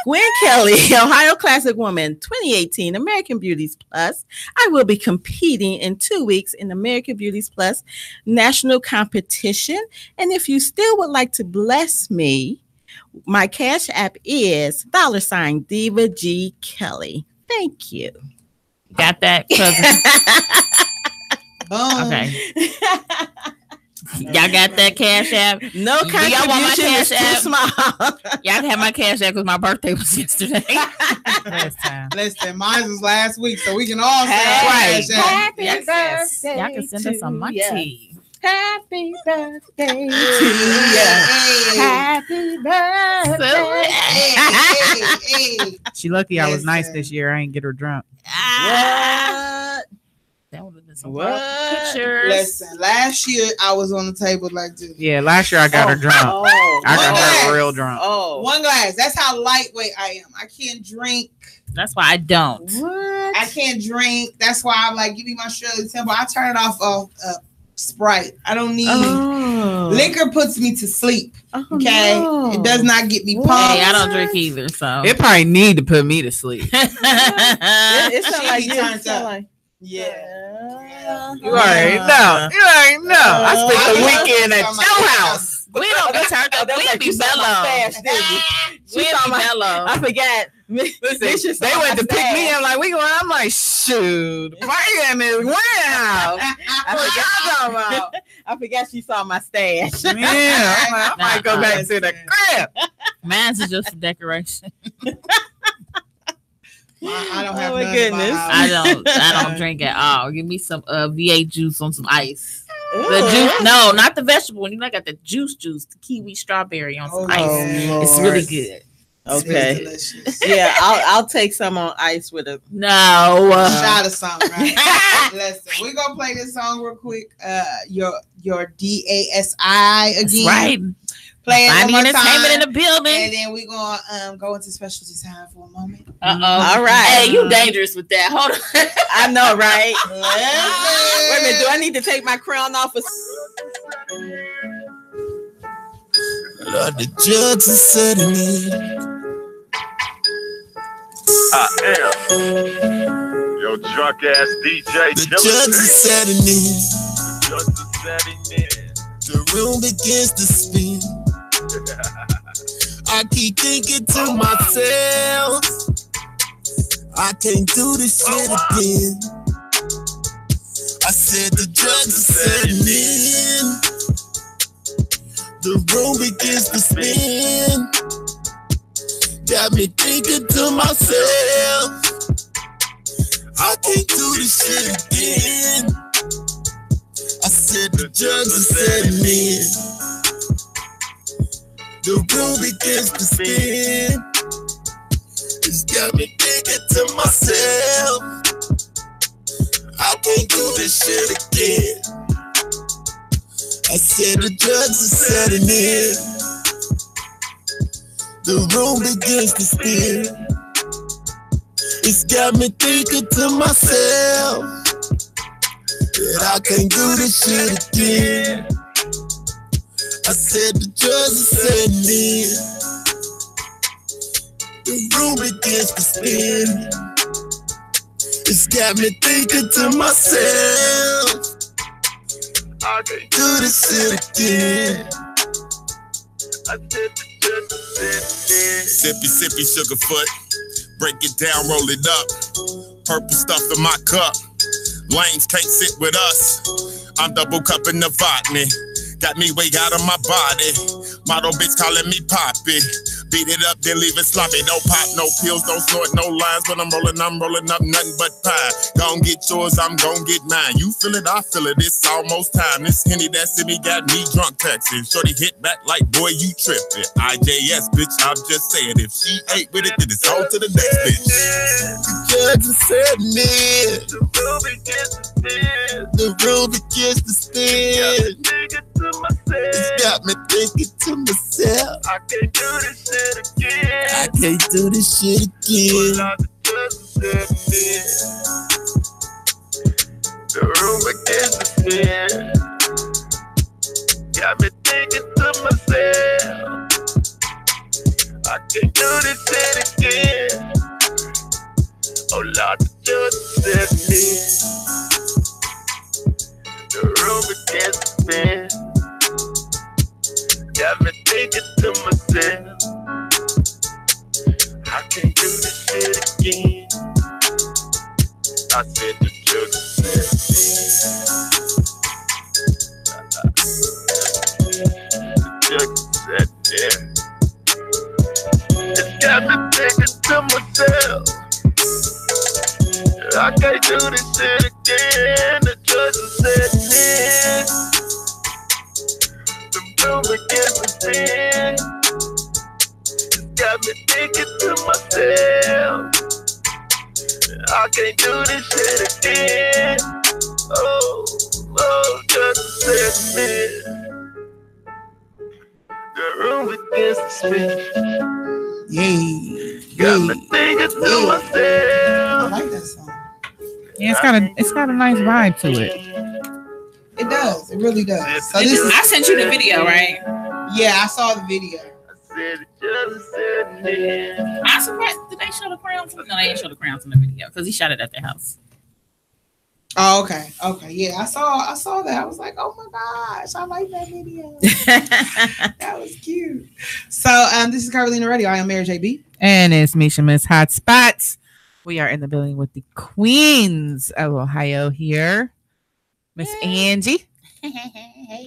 Gwen Kelly, Ohio Classic Woman, 2018 American Beauties Plus. I will be competing in 2 weeks in American Beauties Plus national competition. And if you still would like to bless me, my cash app is $ Diva G Kelly. Thank you. Got that, cousin? Boom. Okay. Y'all got that cash app? No Do y'all want my contribution cash is too app? small. Y'all can have my cash app because my birthday was yesterday. Last time. Listen, mine was last week, so we can all say Right. our cash app. Happy Yes. birthday. Y'all can send us some to ya. money. Happy birthday to you. Happy birthday. Hey. She lucky I was nice Listen. this year. I ain't get her drunk. What? That would have been some What? pictures. Listen, last year I was on the table like this. Yeah, last year I got her drunk. Oh, I got Oh. her real drunk. oh. One glass. That's how lightweight I am. I can't drink. That's why I don't. What? I can't drink. That's why I'm like, give me my Shirley Temple. I turn it off Sprite. I don't need liquor. Puts me to sleep. Oh, Okay, no. it does not get me What? pumped. Hey, I don't drink either, so. It probably need to put me to sleep. It sounds She like be you. turned It sound up. like Yeah. You already know. You already know. I spent the weekend at your house. We don't be turned up. That's We like be you saw my mellow. stash, didn't you? We She saw be my- mellow. I forgot. Listen, they went to pick me up like we going. I'm like, shoot, why you at me? Wow. I forgot she saw my stash. Yeah, I'm like, I might go back to the crib. Mine's is just a decoration. I don't have Oh, my none goodness. in my house. I don't drink at all. Give me some V8 juice on some ice. The Ooh. juice, no, not the vegetable one. You know, I got the juice, the kiwi strawberry on some Oh, ice. Lord. It's really good. Okay. It's delicious. Yeah, I'll take some on ice with a. No, Shot of something, right? Listen, we're gonna play this song real quick. Your DASI that's again. right. Play it Finding one more entertainment in time, the building. and then we're gonna go into specialty time for a moment. All right. Hey, you dangerous with that. Hold on. I know, right? Listen. Wait a minute. Do I need to take my crown off? Lord, the judge is setting me. Yo, drunk ass DJ. The judge is setting me. Just a setting in. The room begins to spin. I keep thinking to myself, I can't do this shit again. I said the drugs are setting in. The room begins to spin. Got me thinking to myself, I can't do this shit again. I said the drugs are setting in. The room begins to spin. It's got me thinking to myself, I can't do this shit again. I said the drugs are setting in. The room begins to spin. It's got me thinking to myself that I can't do this shit again. I said the drugs are setting in. The room begins to spin. It's got me thinking to myself, I can't do this shit again. I said the drugs are setting in. Sippy, sippy, sugar foot. Break it down, roll it up. Purple stuff in my cup. Lanes can't sit with us. I'm double cupping the vodka. Got me way out of my body. Model bitch calling me Poppy. Beat it up, then leave it sloppy. Don't pop, no pills, don't snort, no lines. When I'm rolling up nothing but pie. Gon' get yours, I'm gon' get mine. You feel it, I feel it, it's almost time. This Henny that's in me got me drunk texting. Shorty hit back like, boy, you trippin'. IJS, bitch, I'm just saying. If she ain't with it, then it's on to the next bitch. The judge is setting in. The room begins to spin. The room begins to spin. It's got me thinking to myself, I can't do this shit again. I can't do this shit again. The room against the spin got me thinking to myself, I can't do this shit again. Oh Lord, the judge said me. The room against the spin got me thinking to myself, I can't do this shit again. I said the judge said me. The judge said yeah. It's got me thinking to myself, I can't do this shit again. The judge said this. The room against the sin. It's got me thinking to myself, I can't do this shit again. Oh, judge said this. The room against the sin. Yay. Got me thinking to I myself. like that song. Yeah, it's got a nice vibe to it. It does. It really does. So this is, I sent you the video, right? yeah, I saw the video. I said the judge said this. I'm surprised. Did they show the crowns? No, they didn't show the crowns in the video because he shot it at their house. Oh, okay. Okay. Yeah, I saw that. I was like, oh my gosh, I like that video. That was cute. So this is Curvilinear Radio. I am Mary JB. And it's Misha Miss Hot Spots. We are in the building with the Queens of Ohio here. Miss Angie.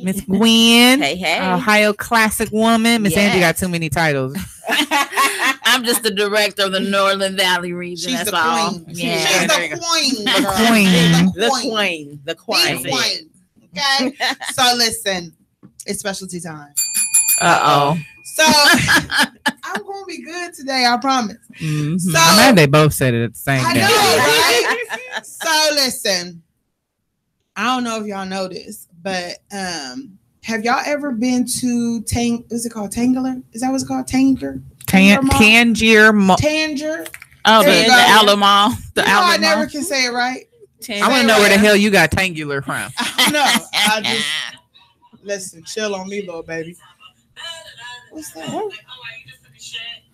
Miss Gwen. Hey. Ohio classic woman. Miss Angie got too many titles. I'm just the director of the Northern Valley region. She's That's the all. queen. Yeah. She's the queen. The girl. queen. The queen. The queen. Okay. So listen, it's specialty time. Uh-oh. So I'm gonna be good today, I promise. Mm-hmm. So I'm mad they both said it at the same I time. know, right? So listen, I don't know if y'all know this, but have y'all ever been to is it called Tangler? Is that what it's called? Tanger? Tangier Mall. Tanger. Oh, There the you go. Outlet Mall. The You know, I Outlet never Mall. can say it right. I want to know where the hell you got Tangular from. I don't know. I just listen, chill on me, little baby. What's that?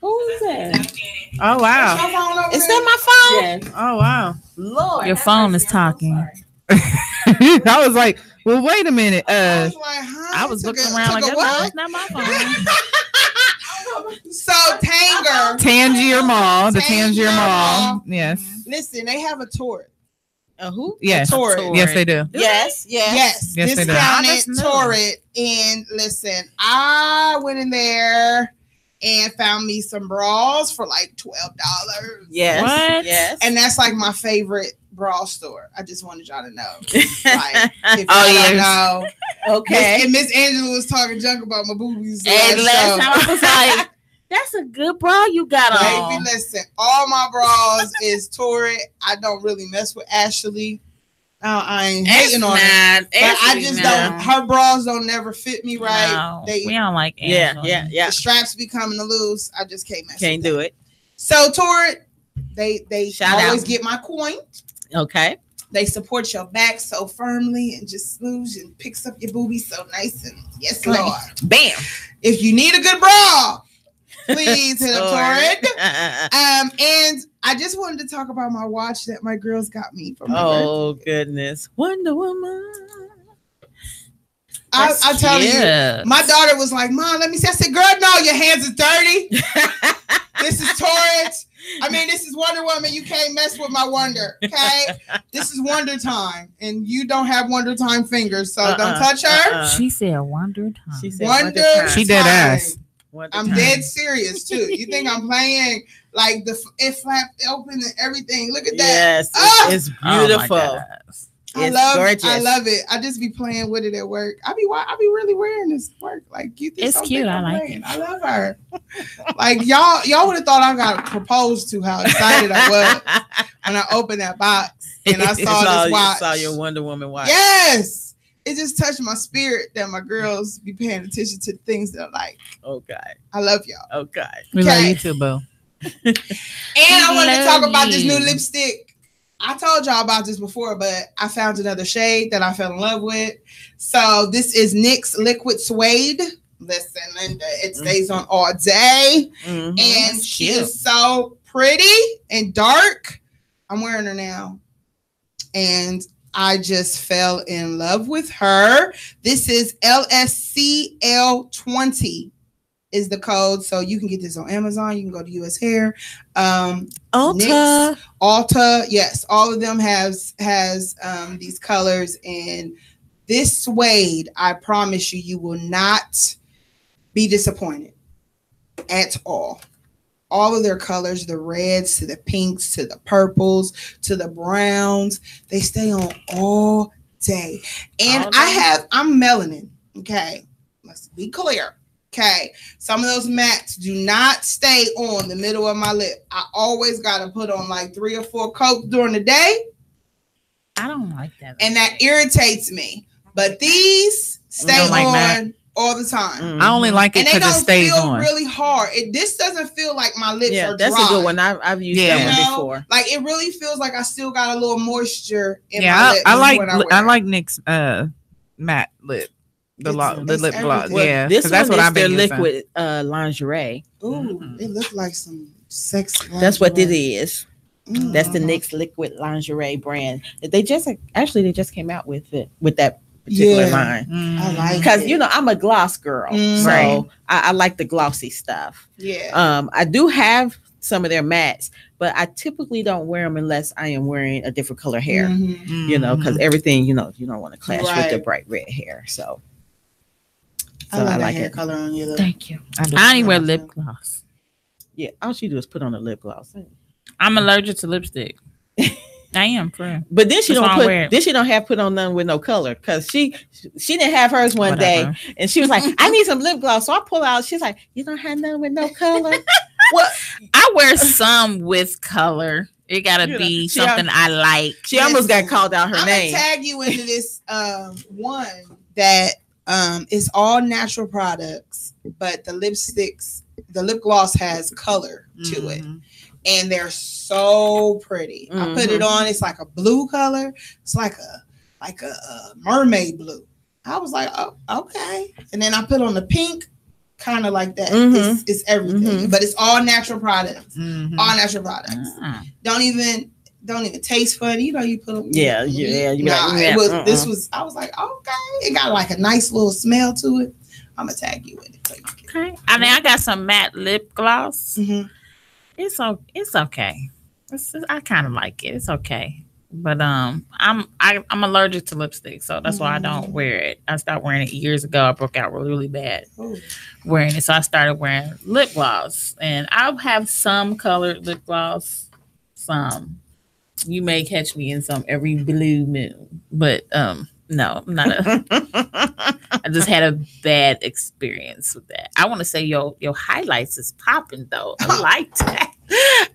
Who is that? Oh, wow. My phone over Is there? that my phone? Yes. Oh, wow. Lord. Your phone is talking. I was like, well, wait a minute. I was like, huh? I was Took looking a- around took like, a what? that's not my phone. So Tanger, Tangier Mall. The Tangier Tangier Mall. Mall. Yes. listen, they have a tour. Who? Yes. Torrid. Yes, they do. Yes. Yes, Yes, they do. discounted Torrid. And listen, I went in there and found me some bras for like $12. Yes. What? Yes. And that's like my favorite bra store. I just wanted y'all to know. Like, if Oh, y'all don't yes. know. Okay. And Miss Angela was talking junk about my boobies. And last show. time I was like, that's a good bra you got Baby, on. listen, all my bras is Torrid. I don't really mess with Ashley. I ain't hating on her. But I just don't, her bras don't never fit me right. No, They, we don't like Yeah. Angela. the straps be coming loose. I just can't mess Can't with do it. So Torrid, they Shout always out. get my coin. Okay. They support your back so firmly and just smooths and picks up your boobies so nice and yes, Right. Lord. Bam. If you need a good bra, please hit up Torrid. Lord. And I just wanted to talk about my watch that my girls got me for my Oh goodness. Wonder Woman. birthday. I tell you, Yes. my daughter was like, Mom, let me see. I said, girl, no, your hands are dirty. This is Torrid. I mean, this is Wonder Woman. You can't mess with my Wonder, okay? This is Wonder Time, and you don't have Wonder Time fingers, so don't touch her. She said Wonder Time. She said Wonder Time. She dead ass. Wonder I'm Time. dead serious too. You think I'm playing like it flap open and everything? Look at that. Yes. Ah! It's Oh my beautiful. gosh. It's gorgeous. I love it. I just be playing with it at work. I be really wearing this at work. Like you think It's don't cute. think I I'm like playing. it. I love her. Like y'all would have thought I got proposed to. How excited I was when I opened that box and I saw this watch. Saw your Wonder Woman watch. Yes. it just touched my spirit that my girls be paying attention to things that I like. Okay. I love y'all. Okay. We love you too, boo. And I wanted to talk about this new lipstick. I told y'all about this before, but I found another shade that I fell in love with. So this is NYX Liquid Suede. Listen, Linda, it stays on all day. And she is so pretty and dark. I'm wearing her now. And I just fell in love with her. This is LSCL20 is the code. So you can get this on Amazon. You can go to US Hair. Ulta. Yes, all of them has these colors. And this suede, I promise you, you will not be disappointed at all. All of their colors, the reds to the pinks to the purples to the browns, they stay on all day. And I'm melanin. Okay, let's be clear. Okay, some of those mattes do not stay on the middle of my lip. I always got to put on like 3 or 4 coats during the day. I don't like that. And that irritates me. But these stay on all the time. I only like it because it stays on. And they don't feel really hard. This doesn't feel like my lips are dry. That's a good one. I've used that one before. Like it really feels like I still got a little moisture in my lips. I like NYX matte lip. The lip gloss. Well, this one is their liquid lingerie. Ooh, it looks like some sex lingerie. That's what it is. That's the NYX liquid lingerie brand. They just came out with that particular line. I like because I'm a gloss girl, so I like the glossy stuff. I do have some of their mattes, but I typically don't wear them unless I am wearing a different color hair. Because everything you don't want to clash with the bright red hair. So I like hair color on you. Thank you. I only wear lip gloss. Yeah, all she do is put on a lip gloss. I'm allergic to lipstick. I am, friend. But then she don't have put on none with no color because she didn't have hers one day and she was like, I need some lip gloss. So I pull out. She's like, you don't have none with no color. Well, I wear some with color. It gotta be something I like. She almost got called out her name. I'm gonna tag you into this one that is all natural products, but the lip gloss has color to it. And they're so pretty. I put it on. It's like a blue color. It's like a mermaid blue. I was like, oh, okay. And then I put on the pink, kind of like that. It's everything, but it's all natural products. All natural products. Don't even taste funny. You put them. Yeah. This was. I was like, okay. It got like a nice little smell to it. I'm gonna tag you in it. Okay. I mean, I got some matte lip gloss. It's okay. I kind of like it. It's okay, but I'm allergic to lipstick, so that's why I don't wear it. I stopped wearing it years ago. I broke out really bad wearing it, so I started wearing lip gloss, and I have some colored lip gloss. Some you may catch me in some every blue moon, but no, I'm not I just had a bad experience with that. I want to say your highlights is popping though. I like that.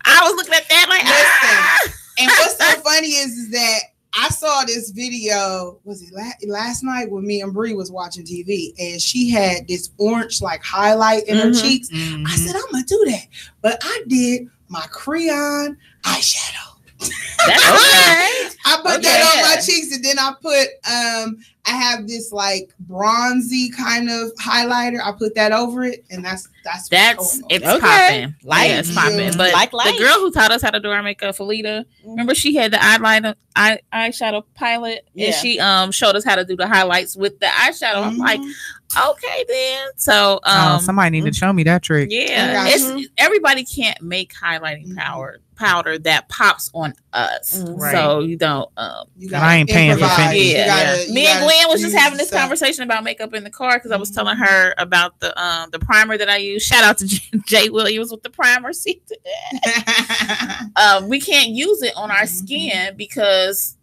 I was looking at that like, and what's so funny is that I saw this video. Was it last night when me and Bree was watching TV, and she had this orange like highlight in her cheeks. I said, I'm gonna do that, but I did my crayon eyeshadow. That's okay. I put that on my cheeks, and then I put I have this like bronzy kind of highlighter. I put that over it, and that's it's popping. It's popping. But the girl who taught us how to do our makeup, Felita, remember she had the eyeshadow palette, and she showed us how to do the highlights with the eyeshadow. I'm like, okay then. So somebody need to show me that trick. Yeah, everybody can't make highlighting powder that pops on us, so you don't. I ain't paying for Fenty. Me and Gwen was just having this conversation about makeup in the car because I was telling her about the primer that I use. Shout out to Jay Williams with the primer. See, we can't use it on our skin because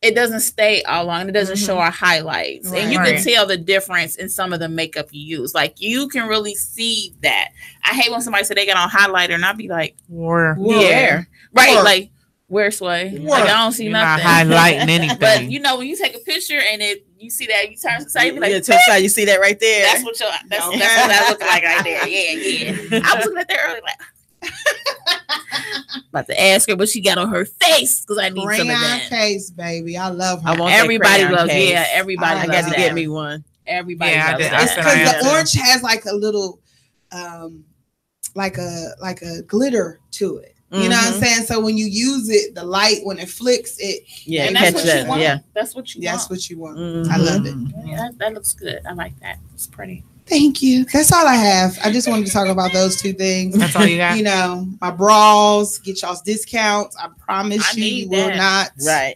it doesn't stay all long. It doesn't show our highlights, and you can tell the difference in some of the makeup you use. Like you can really see that. I hate when somebody say they got on highlighter, and I'll be like, "Where?" Yeah, right. Like Where Sway? Where? Like, I don't see You're not nothing. highlighting anything. But you know when you take a picture and you see that you turn to the side, you be like, Yeah, to the side, you see that right there. that's what that's what that look like right there. Yeah. I was looking at that earlier, like about to ask her what she got on her face because I need some of Crayon that. case, baby. I love her. I want that Everybody crayon loves, case. yeah. Everybody I loves got to that. get me one. Everybody Yeah, I loves did. that. I It's said I because am the too. orange has like a little, like a glitter to it. You know what I'm saying? So when you use it, the light when it flicks, it Yeah, and catch that's what that. you want. Yeah. That's what you that's want. what you want. Mhm. I love it. Yeah, that looks good. I like that. It's pretty. Thank you. That's all I have. I just wanted to talk about those two things. That's all you got. You know, my bras, get y'all's discounts. I promise I you need will that. not. Right.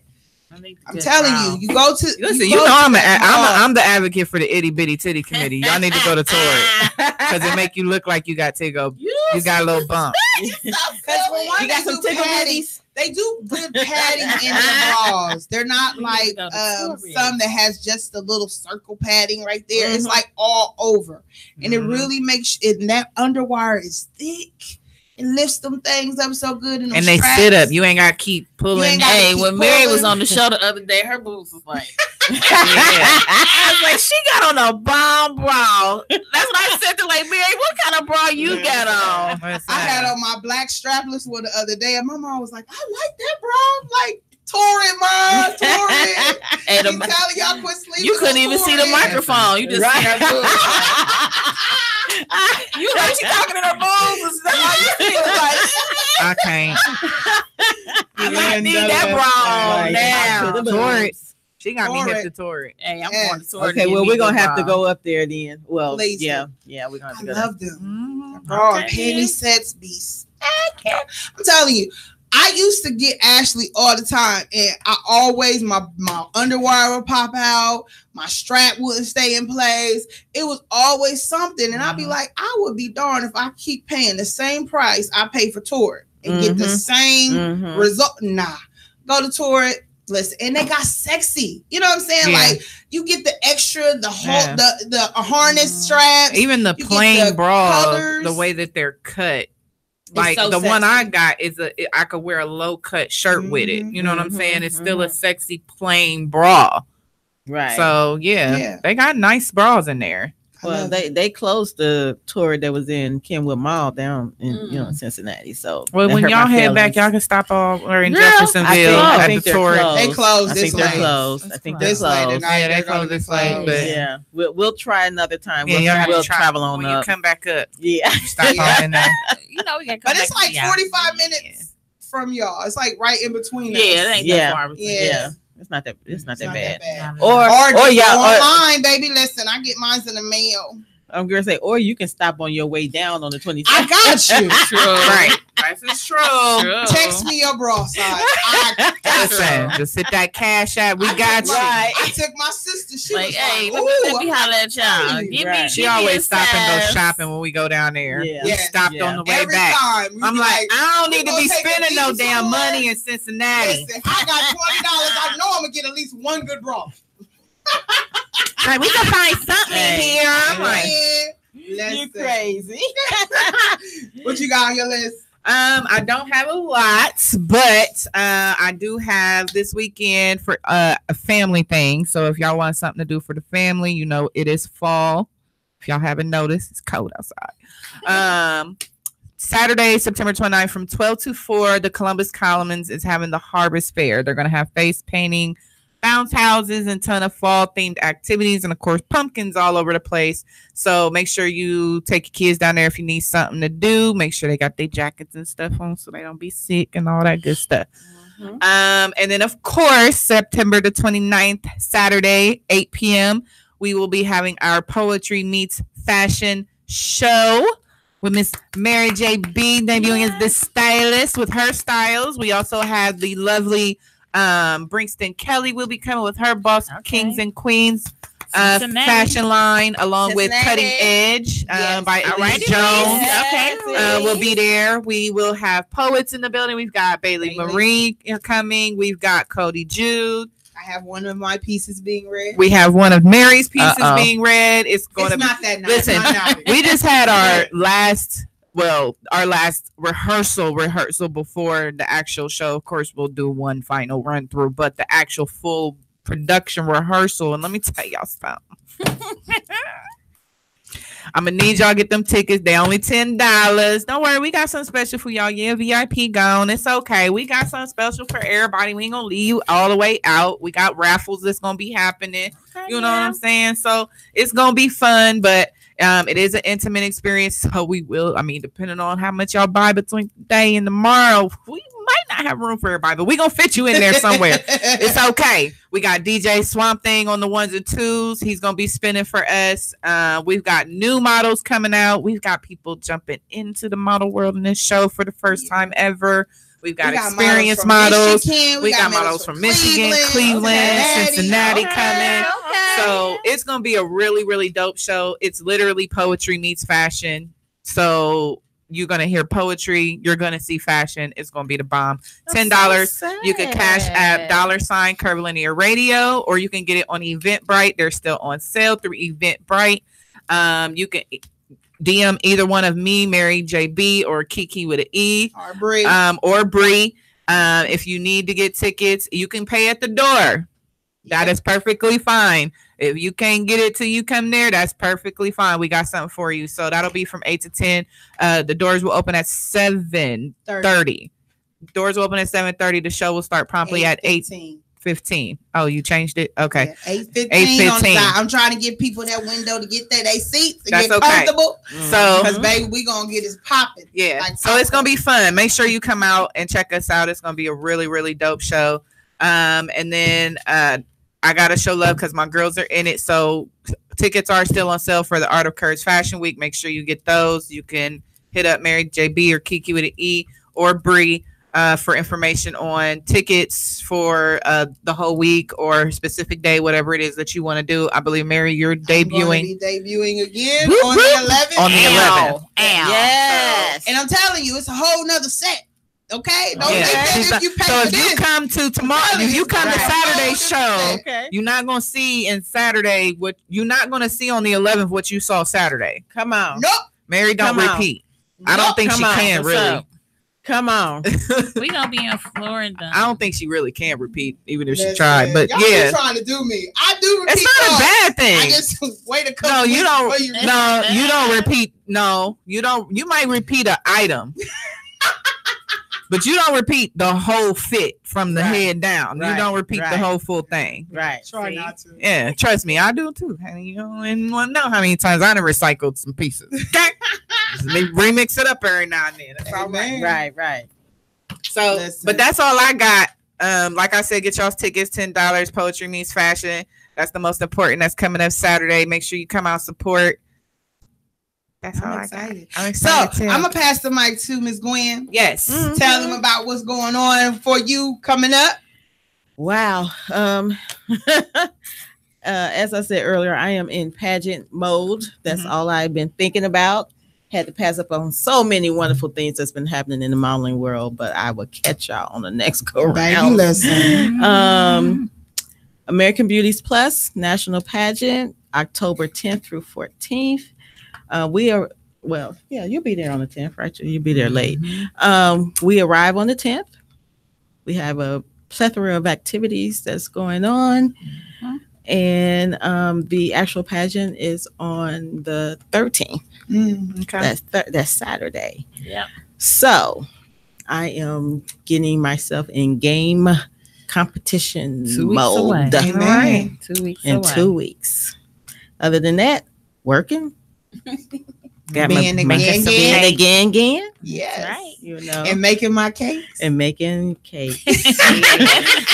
I'm telling you, you go to. Listen, go you know to I'm that the advocate for the itty bitty titty committee. Y'all need to go to Torrid because it make you look like you got Tiggo. You got a little bump. Because for one, You got some tickle padding. bitties? They do good padding in their bras. They're not like some that has just a little circle padding right there. It's like all over, and it really makes it. And that underwire is thick. It lifts them things up so good, And they sit up. You ain't got to keep pulling. ain't gotta Hey, keep when Mary was pulling. on the show the other day, her boobs was like, I was like, she got on a bomb bra. that's what I said to like Mary. What kind of bra you got on? Listen, I had on my black strapless one the other day, and my mom was like, "I like that bra." I'm like, Torrid, mom, Torrid. And I'm telling y'all, quit sleeping. you couldn't on even see the Torrid. microphone. You just see her boobs. You know she talking in her boobs. That's how you feel like. I can't. I might need that bra on now. Torrid. She got me hip Torrid. to Torrid. Hey, I'm Yeah. going to Torrid. Okay, well, we're going to have to go up there then. Well, Please yeah, we're going to have I to go. love them. Mm, Bra okay. penny sets be stacking. I'm telling you, I used to get Ashley all the time, and I always my underwire would pop out, my strap wouldn't stay in place. It was always something, and I'd be like, I would be darned if I keep paying the same price I pay for Torrid and get the same result. Nah, go to Torrid. Listen, and they got sexy. You know what I'm saying? Yeah. Like you get the extra, the whole, the harness straps. Even the You get plain the bras, colors. the way that they're cut. Like so the one sexy. I got is I could wear a low cut shirt with it. You know what I'm saying? It's still a sexy plain bra. Right. So Yeah. they got nice bras in there. Well, they closed the tour that was in Kenwood Mall down in Cincinnati. So Well, that when hurt y'all my head back, feelings. y'all can stop over in Girl, Jeffersonville I at think the they're tour. closed. They closed I this think they're late. closed. I think they're This late closed. tonight, Yeah, they they're closed gonna be this late, closed. but Yeah, we'll try another time. Yeah, y'all have we'll to try travel on when up. you come back up. Yeah, Stop on in there. You know, we got. But it's like 45 minutes from y'all. It's like right in between. Yeah, it us. ain't Yeah. that far. Yeah. yeah. It's not that bad. Or Or just yeah, go or, online, baby. Listen, I get mine in the mail. I'm gonna say, or you can stop on your way down on the 22nd. I got you. Right. This is true. Text me your bra size. I got Listen, you. just hit that cash app. We got you. Right. I took my sister. She Like, was hey, like, let me holler at y'all. Ooh, Give right. me. She give me always a stop and go size. shopping when we go down there. Yeah. We Yeah. stopped Yeah. on the way every back. time. we I'm be like, I don't need to gonna be take a spending no damn detour. money in Cincinnati. listen, I got $20. I know I'm gonna get at least one good bra. Like, we can find something Hey. here. I'm like, Listen. crazy. What you got on your list? I don't have a lot, but I do have this weekend for a family thing. So if y'all want something to do for the family, you know, it is fall. If y'all haven't noticed, it's cold outside. Saturday, September 29th from 12 to 4, the Columbus Commons is having the Harvest Fair. They're going to have face painting, bounce houses, and ton of fall themed activities, and of course pumpkins all over the place. So make sure you take your kids down there if you need something to do. Make sure they got their jackets and stuff on so they don't be sick and all that good stuff. And then of course September the 29th, Saturday, 8 p.m. we will be having our poetry meets fashion show with Miss Mary J. B debuting as the stylist with her styles. We also have the lovely Bringston Kelly will be coming with her boss Kings and Queens fashion line, along with Cutting Edge by Elise Jones. Will be there. We will have poets in the building. We've got Bailey Marie coming. We've got Cody Jude. I have one of my pieces being read. We have one of Mary's pieces being read. It's going to be not that nice. Listen, Not we just had our last our last rehearsal before the actual show. Of course, we'll do one final run through, but the actual full production rehearsal. And let me tell y'all something. I'm gonna need y'all to get them tickets. They only $10. Don't worry, we got something special for y'all. Yeah, VIP gone. It's okay. We got something special for everybody. We ain't gonna leave you all the way out. We got raffles that's gonna be happening. You know what I'm saying? So it's gonna be fun, but it is an intimate experience. So we will, depending on how much y'all buy between today and tomorrow, we might not have room for everybody, but we're gonna fit you in there somewhere. It's okay. We got DJ Swamp Thing on the 1s and 2s. He's gonna be spinning for us. We've got new models coming out. We've got people jumping into the model world in this show for the first time ever. We've got experienced models. We got models from Michigan, Cleveland, Cincinnati coming. So it's going to be a really, really dope show. It's literally poetry meets fashion. So you're going to hear poetry. You're going to see fashion. It's going to be the bomb. $10. So you can cash app $ Curvilinear Radio, or you can get it on Eventbrite. They're still on sale through Eventbrite. You can DM either one of me, Mary JB, or Kiki with an E, or Bree. If you need to get tickets, you can pay at the door. That is perfectly fine. If you can't get it till you come there, that's perfectly fine. We got something for you. So that'll be from 8 to 10. The doors will open at 7:30. Doors will open at 7:30. The show will start promptly at 8:15. Oh, you changed it? Okay. Yeah, 8:15. I'm trying to give people that window to get there, they seats and get comfortable. So, because baby, we gonna get this popping. Yeah. So it's gonna be fun. Make sure you come out and check us out. It's gonna be a really, really dope show. And then I gotta show love because my girls are in it. So tickets are still on sale for the Art of Courage Fashion Week. Make sure you get those. You can hit up Mary JB or Kiki with an E or Bree for information on tickets for the whole week or specific day, whatever it is that you want to do. I believe, Mary, you're debuting. Debuting again on the 11th. On the 11th. Yes. And I'm telling you, it's a whole nother set. Okay, don't think that if you pay so for if you come to tomorrow, if you come to Saturday's show, you're not gonna see in Saturday what you're not gonna see on the 11th what you saw Saturday. Come on, nope. Mary, don't repeat. I don't think she can really. Come on, we gonna be in Florida. I don't think she really can repeat, even if she tried. But y'all yeah, trying to do me. I do repeat. It's not a bad thing. I just wait a couple. No, you don't. No, you don't repeat. No, you don't. You might repeat an item. But you don't repeat the whole fit from the head down. You don't repeat the whole full thing. Right. Try not to. Yeah, trust me, I do too. You don't even want to know how many times I done recycled some pieces. Okay? They remix it up every now and then. That's all right. Right. So, but that's all I got. Like I said, get y'all's tickets, $10. Poetry Meets Fashion. That's the most important. That's coming up Saturday. Make sure you come out support. That's all excited. I'm excited. So I'm gonna pass the mic to Ms. Gwen. Yes. Mm-hmm. Tell them about what's going on for you coming up. Wow. As I said earlier, I am in pageant mode. That's all I've been thinking about. Had to pass up on so many wonderful things that's been happening in the modeling world, but I will catch y'all on the next go round. American Beauties Plus National Pageant, October 10th through 14th. We are, you'll be there on the 10th, right? You'll be there late. We arrive on the 10th. We have a plethora of activities that's going on. And the actual pageant is on the 13th. Okay. That's Saturday. Yeah. So I am getting myself in game competition 2 weeks mode. Away. Right. 2 weeks in away. 2 weeks. Other than that, working. Got being again. Yes. Right. You know. And making my cakes. And making cakes.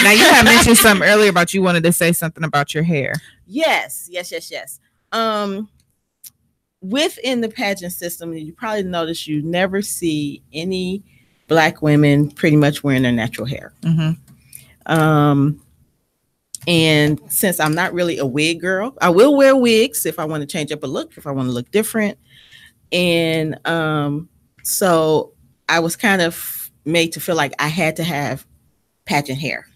Now you had mentioned something earlier about you wanted to say something about your hair. Yes. Within the pageant system, you probably notice you never see any Black women pretty much wearing their natural hair. And since I'm not really a wig girl, I will wear wigs if I want to change up a look, if I want to look different. And so I was kind of made to feel like I had to have pageant hair.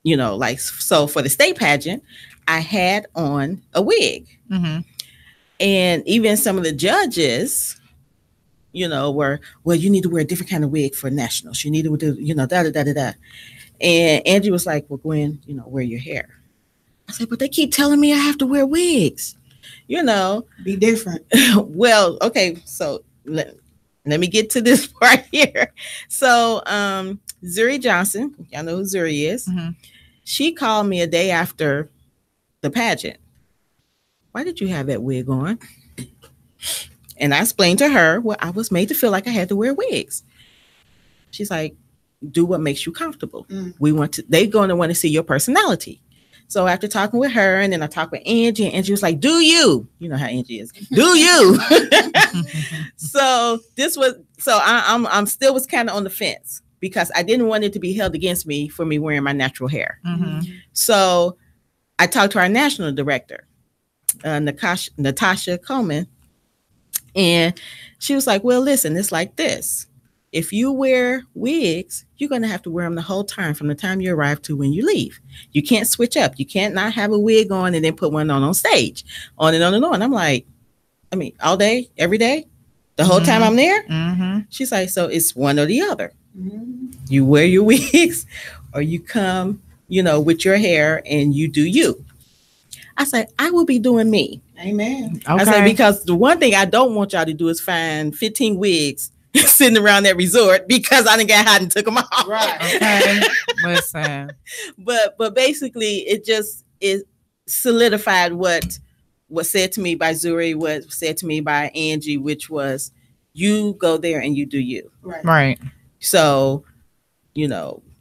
You know, like, so for the state pageant, I had on a wig. And even some of the judges where, well, you need to wear a different kind of wig for nationals. You need to do, da. And Angie was like, well, Gwen, wear your hair. I said, but they keep telling me I have to wear wigs. Be different. Well, okay. So let me get to this part here. So Zuri Johnson, y'all know who Zuri is. Mm-hmm. She called me a day after the pageant. Why did you have that wig on? And I explained to her, well, I was made to feel like I had to wear wigs. She's like, do what makes you comfortable. They're going to want to see your personality. So after talking with her, and then I talked with Angie, and Angie was like, do you? You know how Angie is. Do you? So I'm still was kind of on the fence because I didn't want it to be held against me for me wearing my natural hair. Mm-hmm. So I talked to our national director, Natasha Coleman, and she was like, well, listen, it's like this. If you wear wigs, you're going to have to wear them the whole time from the time you arrive to when you leave. You can't switch up. You can't not have a wig on and then put one on stage. On and on and on. I'm like, all day, every day, the whole time I'm there. Mm-hmm. She's like, so it's one or the other. Mm-hmm. You wear your wigs or you come, with your hair and you do you. I said, I will be doing me. Amen. Okay. I said, because the one thing I don't want y'all to do is find 15 wigs sitting around that resort because I didn't get hot and took them off. Right. Okay. Listen. But basically it solidified what was said to me by Zuri, what said to me by Angie, which was you go there and you do you. Right. So,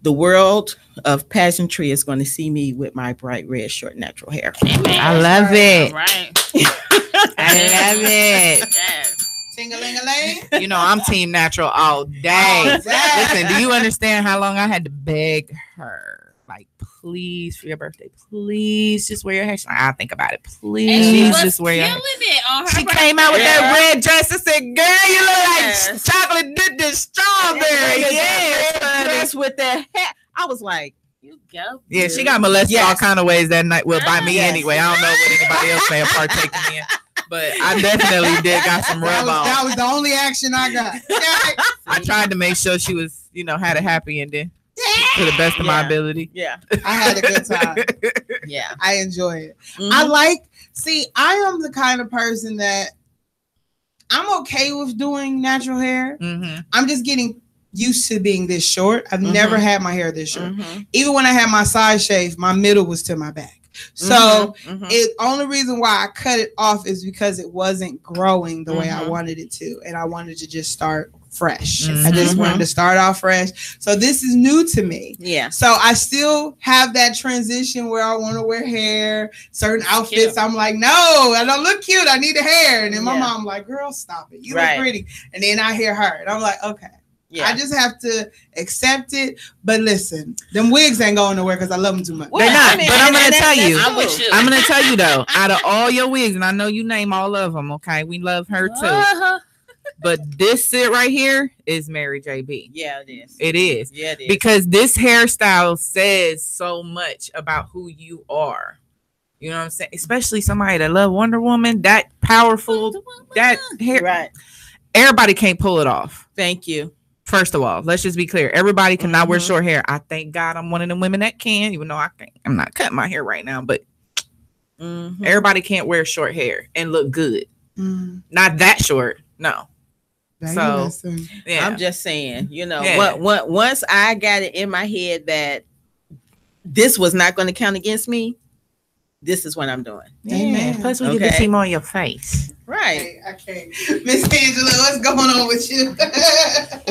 the world of pageantry is going to see me with my bright red short natural hair. I love it. Right. I love it. Yes. Ting-a-ling-a-ling. I'm team natural all day. Listen, do you understand how long I had to beg her? Like, please, for your birthday, please just wear your hair. She's like, I'll think about it. Please just wear your hair. It on her She birthday. came out with that red dress and said, girl, you look like chocolate dipped in strawberry. Yes. With that hat. I was like, You go. Yeah, she got molested all kind of ways that night. Well, by me Yes. anyway. I don't know what anybody else may have partaken in. But I definitely did got some rub on. That was the only action I got. I tried to make sure she was, had a happy ending to the best of my ability. yeah. I had a good time. Yeah. I enjoy it. Mhm. I am the kind of person that I'm okay with doing natural hair. Mm-hmm. I'm just getting used to being this short. I've never had my hair this short. Mhm. Even when I had my side shave, my middle was to my back. So Mhm. it only reason why I cut it off is because it wasn't growing the way I Mhm. wanted it to, and I wanted to just start fresh. Mhm. I just wanted to start off fresh. So this is new to me. Yeah. So I still have that transition where I want to wear hair, certain outfits. cute. I'm like, no, I don't look cute. I need a hair. And then my Yeah. mom like, girl, stop it. You Right. look pretty. And then I hear her, and I'm like, okay. Yeah. I just have to accept it. But listen, them wigs ain't going nowhere because I love them too much. They're not. But I'm going to tell you. I'm with you. I'm going to tell you, though, out of all your wigs, and I know you name all of them, okay? We love her, too. Uh-huh. But this sit right here is Mary J.B. Yeah, it is. It is. Yeah, it is. Because this hairstyle says so much about who you are. You know what I'm saying? Especially somebody that love Wonder Woman, that powerful, that hair. Right. Everybody can't pull it off. Thank you. First of all, let's just be clear. Everybody cannot wear short hair. I thank God I'm one of them women that can, even though I'm not cutting my hair right now, but everybody can't wear short hair and look good. Not that short. No. So, yeah. I'm just saying, Yeah. once I got it in my head that this was not going to count against me, this is what I'm doing. Amen. Plus, we get to see more of your face. Right. Okay. Miss Angela, what's going on with you?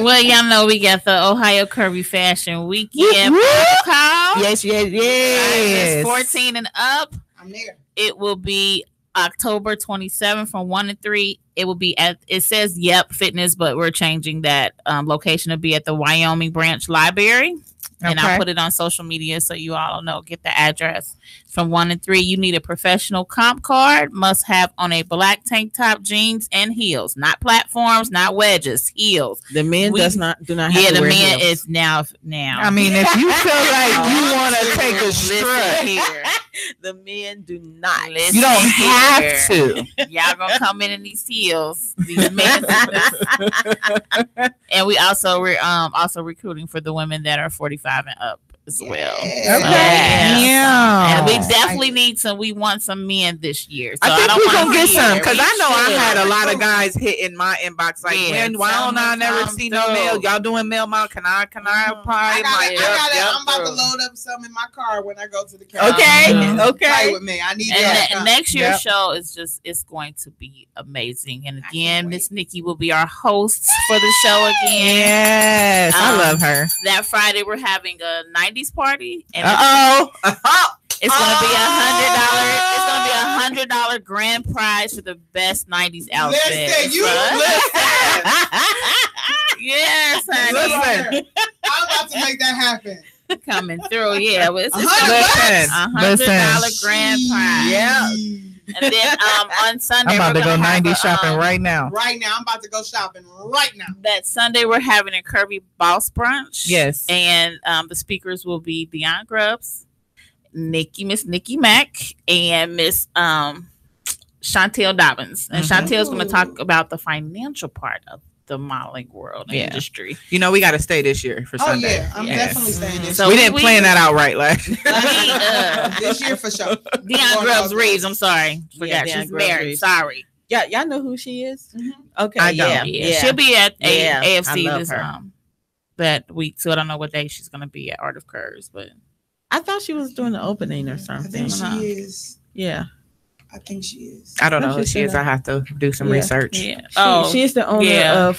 Well, y'all know we got the Ohio Curvy Fashion Weekend protocol. Yes. It's 14 and up. I'm there. It will be October 27th from 1 to 3. It will be at, it says Yep Fitness, but we're changing that location to be at the Wyoming Branch Library. And I'll put it on social media so you all know. Get the address. From 1 to 3, you need a professional comp card. Must have on a black tank top, jeans, and heels. Not platforms, not wedges, heels. The men do not have Yeah, to the wear men heels. is now. I mean, if you feel like you want to take a strut, here. The men do not. You don't have to. Y'all gonna come in these heels, these men. And we're also recruiting for the women that are 45 and up as well. Okay. Yeah. And we definitely need some. We want some men this year. So I think don't we're wanna gonna get hear- some because we I know I should. had a lot of guys hitting my inbox like, Yeah, why don't I never come see no through. mail? Y'all doing mail mount? Can I apply? I'm about to load up some in my car when I go to the car. Okay. Mhm. Play Okay. with me. I need And that. next year's Yep. show is it's going to be amazing. And again, Miss Nikki will be our host for the show again. Yes, I love her. That Friday we're having a 90s party, and it's gonna be $100. It's gonna be $100 grand prize for the best 90s outfit. Listen, you Yes, honey. Listen. I'm about to make that happen. Coming through. Yeah, it's $100 $100 grand prize. Yeah. And then on Sunday I'm about we're to go gonna have 90s shopping right now. Right now, I'm about to go shopping right now. That Sunday we're having a Kirby Boss Brunch. Yes. And the speakers will be Dion Grubbs, Miss Nikki Mack, and Miss Chantel Dobbins. And Chantel's going to talk about the financial part of the modeling world and industry. You know, we got to stay this year for Oh Sunday. yeah, I'm Yes. definitely staying this. So we didn't plan that out right last year. This year for sure. Dion Grubbs Reeves. I'm sorry. Yeah, Forgot Dion she's Grubbs married. Reeves. Sorry. Yeah, y'all know who she is? Okay. I don't. Yeah. Yeah. She'll be at Yeah, I AFC love this her. that week. So I don't know what day she's going to be at Art of Curves, but I thought she was doing the opening or I something. think she is. Yeah. I think she is. I don't know She who she is. said I have to do some Yeah. research. yeah. She is the owner yeah. of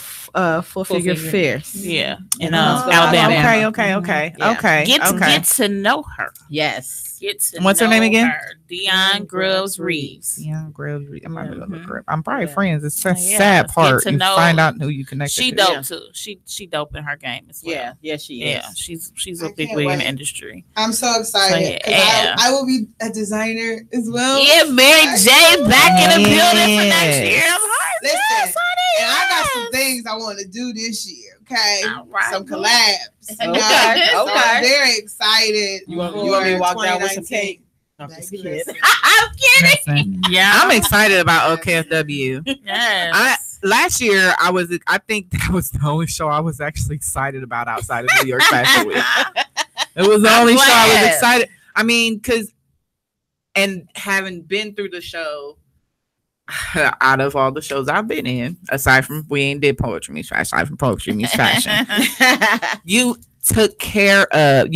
Full Figure Figure. Fierce. Yeah. In Oh, Alabama. Okay. Yeah. Okay. Get to know her. Yes. Get to What's her name know again? her. Dion Grubbs Reeves. Yeah, Grubbs. I'm probably gonna look Mhm. her up. I'm probably Yeah. friends. It's a Yeah, sad get part. to You know- find out who you connected She to. dope too. She dope in her game as well. Yeah. Yeah, she is. Yeah, she's I a big can't wig in the wait. industry. I'm so excited. 'Cause Yeah. I will be a designer as well. Yeah, Mary J back in the building for next Yes. year. I'm hard. Listen, Yes, honey, and I got some yes. things I want to do this year. Okay, All right. some collabs. Okay, So okay. I'm very excited. You want for me to walk down with some 2019. cake? I'm just Baby, kidding. listen. I'm kidding. Listen, Yeah, I'm excited about OKFW. Yes. Last year, I think that was the only show I was actually excited about outside of New York Fashion Week. It was the only show I was glad. excited. I mean, and having been through the show, out of all the shows I've been in, aside from we ain't did Poetry Meets Fashion, aside from Poetry Meets Fashion, you took care of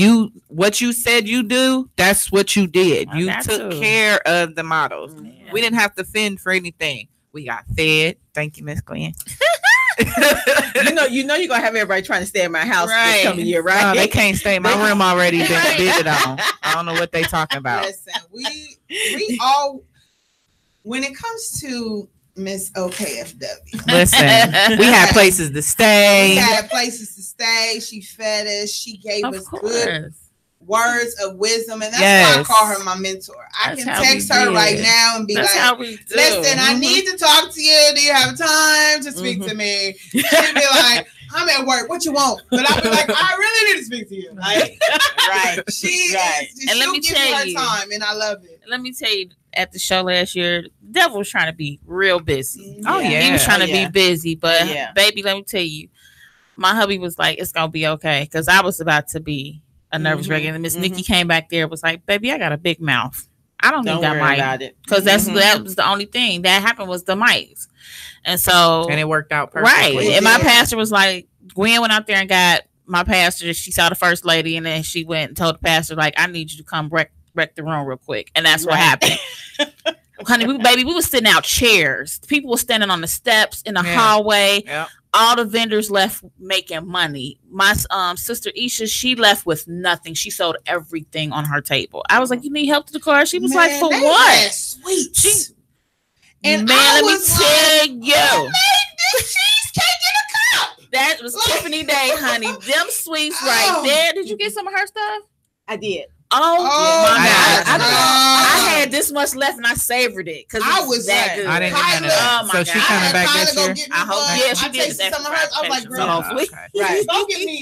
what you said you do. That's what you did. I You got took to. care of the models. Yeah. We didn't have to fend for anything. We got fed. Thank you, Miss Glenn. you know you're gonna have everybody trying to stay in my house this coming year, right? No, they can't stay. My room already been bidded on. I don't know what they talking about. Listen, we all, when it comes to Miss OKFW, Listen, we had places to we stay. had places to stay. She fed us. She gave Of us good course. words of wisdom, and that's Yes. why I call her my mentor. I That's can how we text her did. right now and be That's like, how we do. listen, I need to talk to you. Do you have time to speak to me? She'd be like, I'm at work. What you want? But I'd be like, I really need to speak to you. Like, Right. she Right. is, And let she'll me give tell her you- time, and I love it. Let me tell you, at the show last year, the devil was trying to be real busy. Oh, yeah. He was trying to Yeah. be busy, but Yeah. baby, let me tell you, my hubby was like, it's gonna be okay, because I was about to be a nervous wreck, and Miss Nikki came back there, was like, baby, I got a big mouth. I don't Don't need that worry mic, about it. because that was the only thing that happened was the mics, and so And it worked out perfectly. right. And my pastor was like, Gwen went out there and got my pastor. She saw the first lady, and then she went and told the pastor, like, I need you to come wreck the room real quick. And that's what happened. Honey, we was sitting out chairs. People were standing on the steps in the hallway. Yep. All the vendors left making money. My sister Isha, she left with nothing. She sold everything on her table. I was like, you need help to the car? She was like, for they what? had sweets. She, And man, I let me was tell like, you. who made this cheesecake in a cup? That was Tiffany Day, honey. Them sweets right Oh. there. Did you get some of her stuff? I did. Oh, Oh, my my God. God. I had this much left and I savored it because I was that like, good. I didn't get none of that. Oh, my So she God. coming back Kyla this go year? get me I hope- one. yeah, she I did tasted the some of hers. I was like, so girl, hopefully. Right.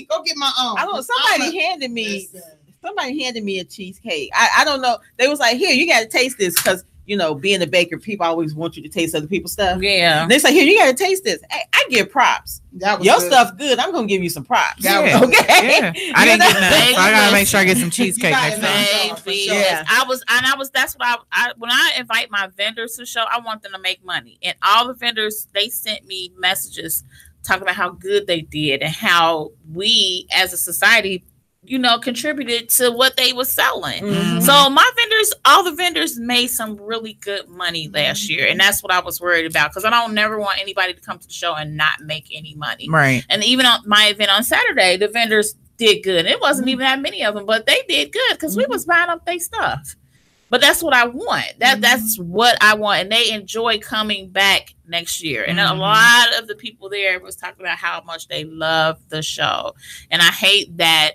go get my own. I know somebody handed me Listen. somebody handed me a cheesecake. I don't know. They was like, here, you got to taste this because, you know, being a baker, people always want you to taste other people's stuff. Yeah. And they say, here, you got to taste this. Hey, I give props. Your good. Stuff good. I'm going to give you some props. Yeah. Okay. Yeah. I didn't get none. So I got to make sure I get some cheesecake next time. Yeah. That's what when I invite my vendors to show, I want them to make money. And all the vendors, they sent me messages talking about how good they did and how we as a society, you know, contributed to what they were selling. Mm-hmm. So my vendors, all the vendors made some really good money last year. And that's what I was worried about because I don't never want anybody to come to the show and not make any money. Right. And even on my event on Saturday, the vendors did good. It wasn't even that many of them, but they did good because we was buying up their stuff. But that's what I want. That's what I want. And they enjoy coming back next year. And a lot of the people there was talking about how much they love the show. And I hate that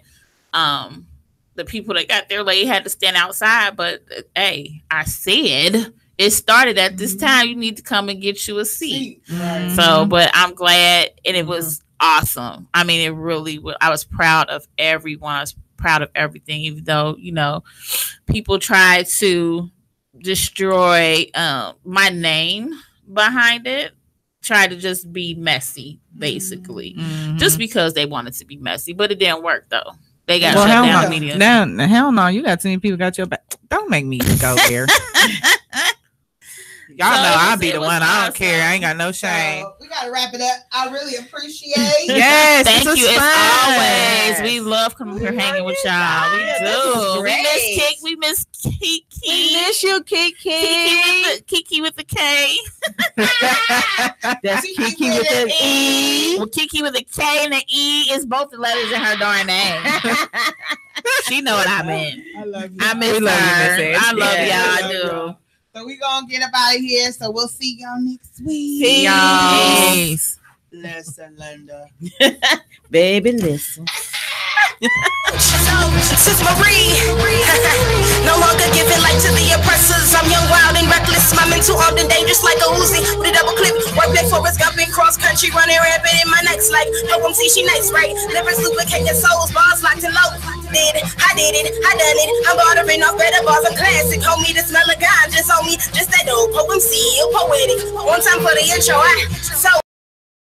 the people that got there late had to stand outside. But hey, I said it started at this time. You need to come and get you a seat. So, but I'm glad. And it was awesome. I mean, it really was. I was proud of everyone. I was proud of everything, even though, you know, people tried to destroy my name behind it, try to just be messy, basically, just because they wanted to be messy. But it didn't work, though. They got shut down immediately. Now, hell no, you got too many people got your back. Don't make me go there. Y'all know I'll be the one. I don't care. I ain't got no shame. We gotta wrap it up. I really appreciate. Yes, thank you fun. As always. We love coming here hanging with y'all. We do. We miss Kiki. We miss Kiki. We miss you, Kiki. Kiki with the K. That's Kiki with the E. Well, Kiki with a K and an E is both the letters in her darn name. She know what I meant. I love you. I miss her. I love y'all. I do. So we gonna get up out of here. So we'll see y'all next week. See y'all. Peace. Listen, Linda. Baby, listen. Sis Marie, no longer giving light to the oppressors. I'm young, wild, and reckless. My mental armed and dangerous like a Uzi with a double clip. Work back Forrest Gump in cross country, running rampant in my next like OMC. She nice, right? Livers lubricating souls, bars locked and low. I did it, I done it. I'm bordering off better bars. I'm classic. Homie, the smell of God just on me. Just that old OMC, poetic. One time for the intro, so.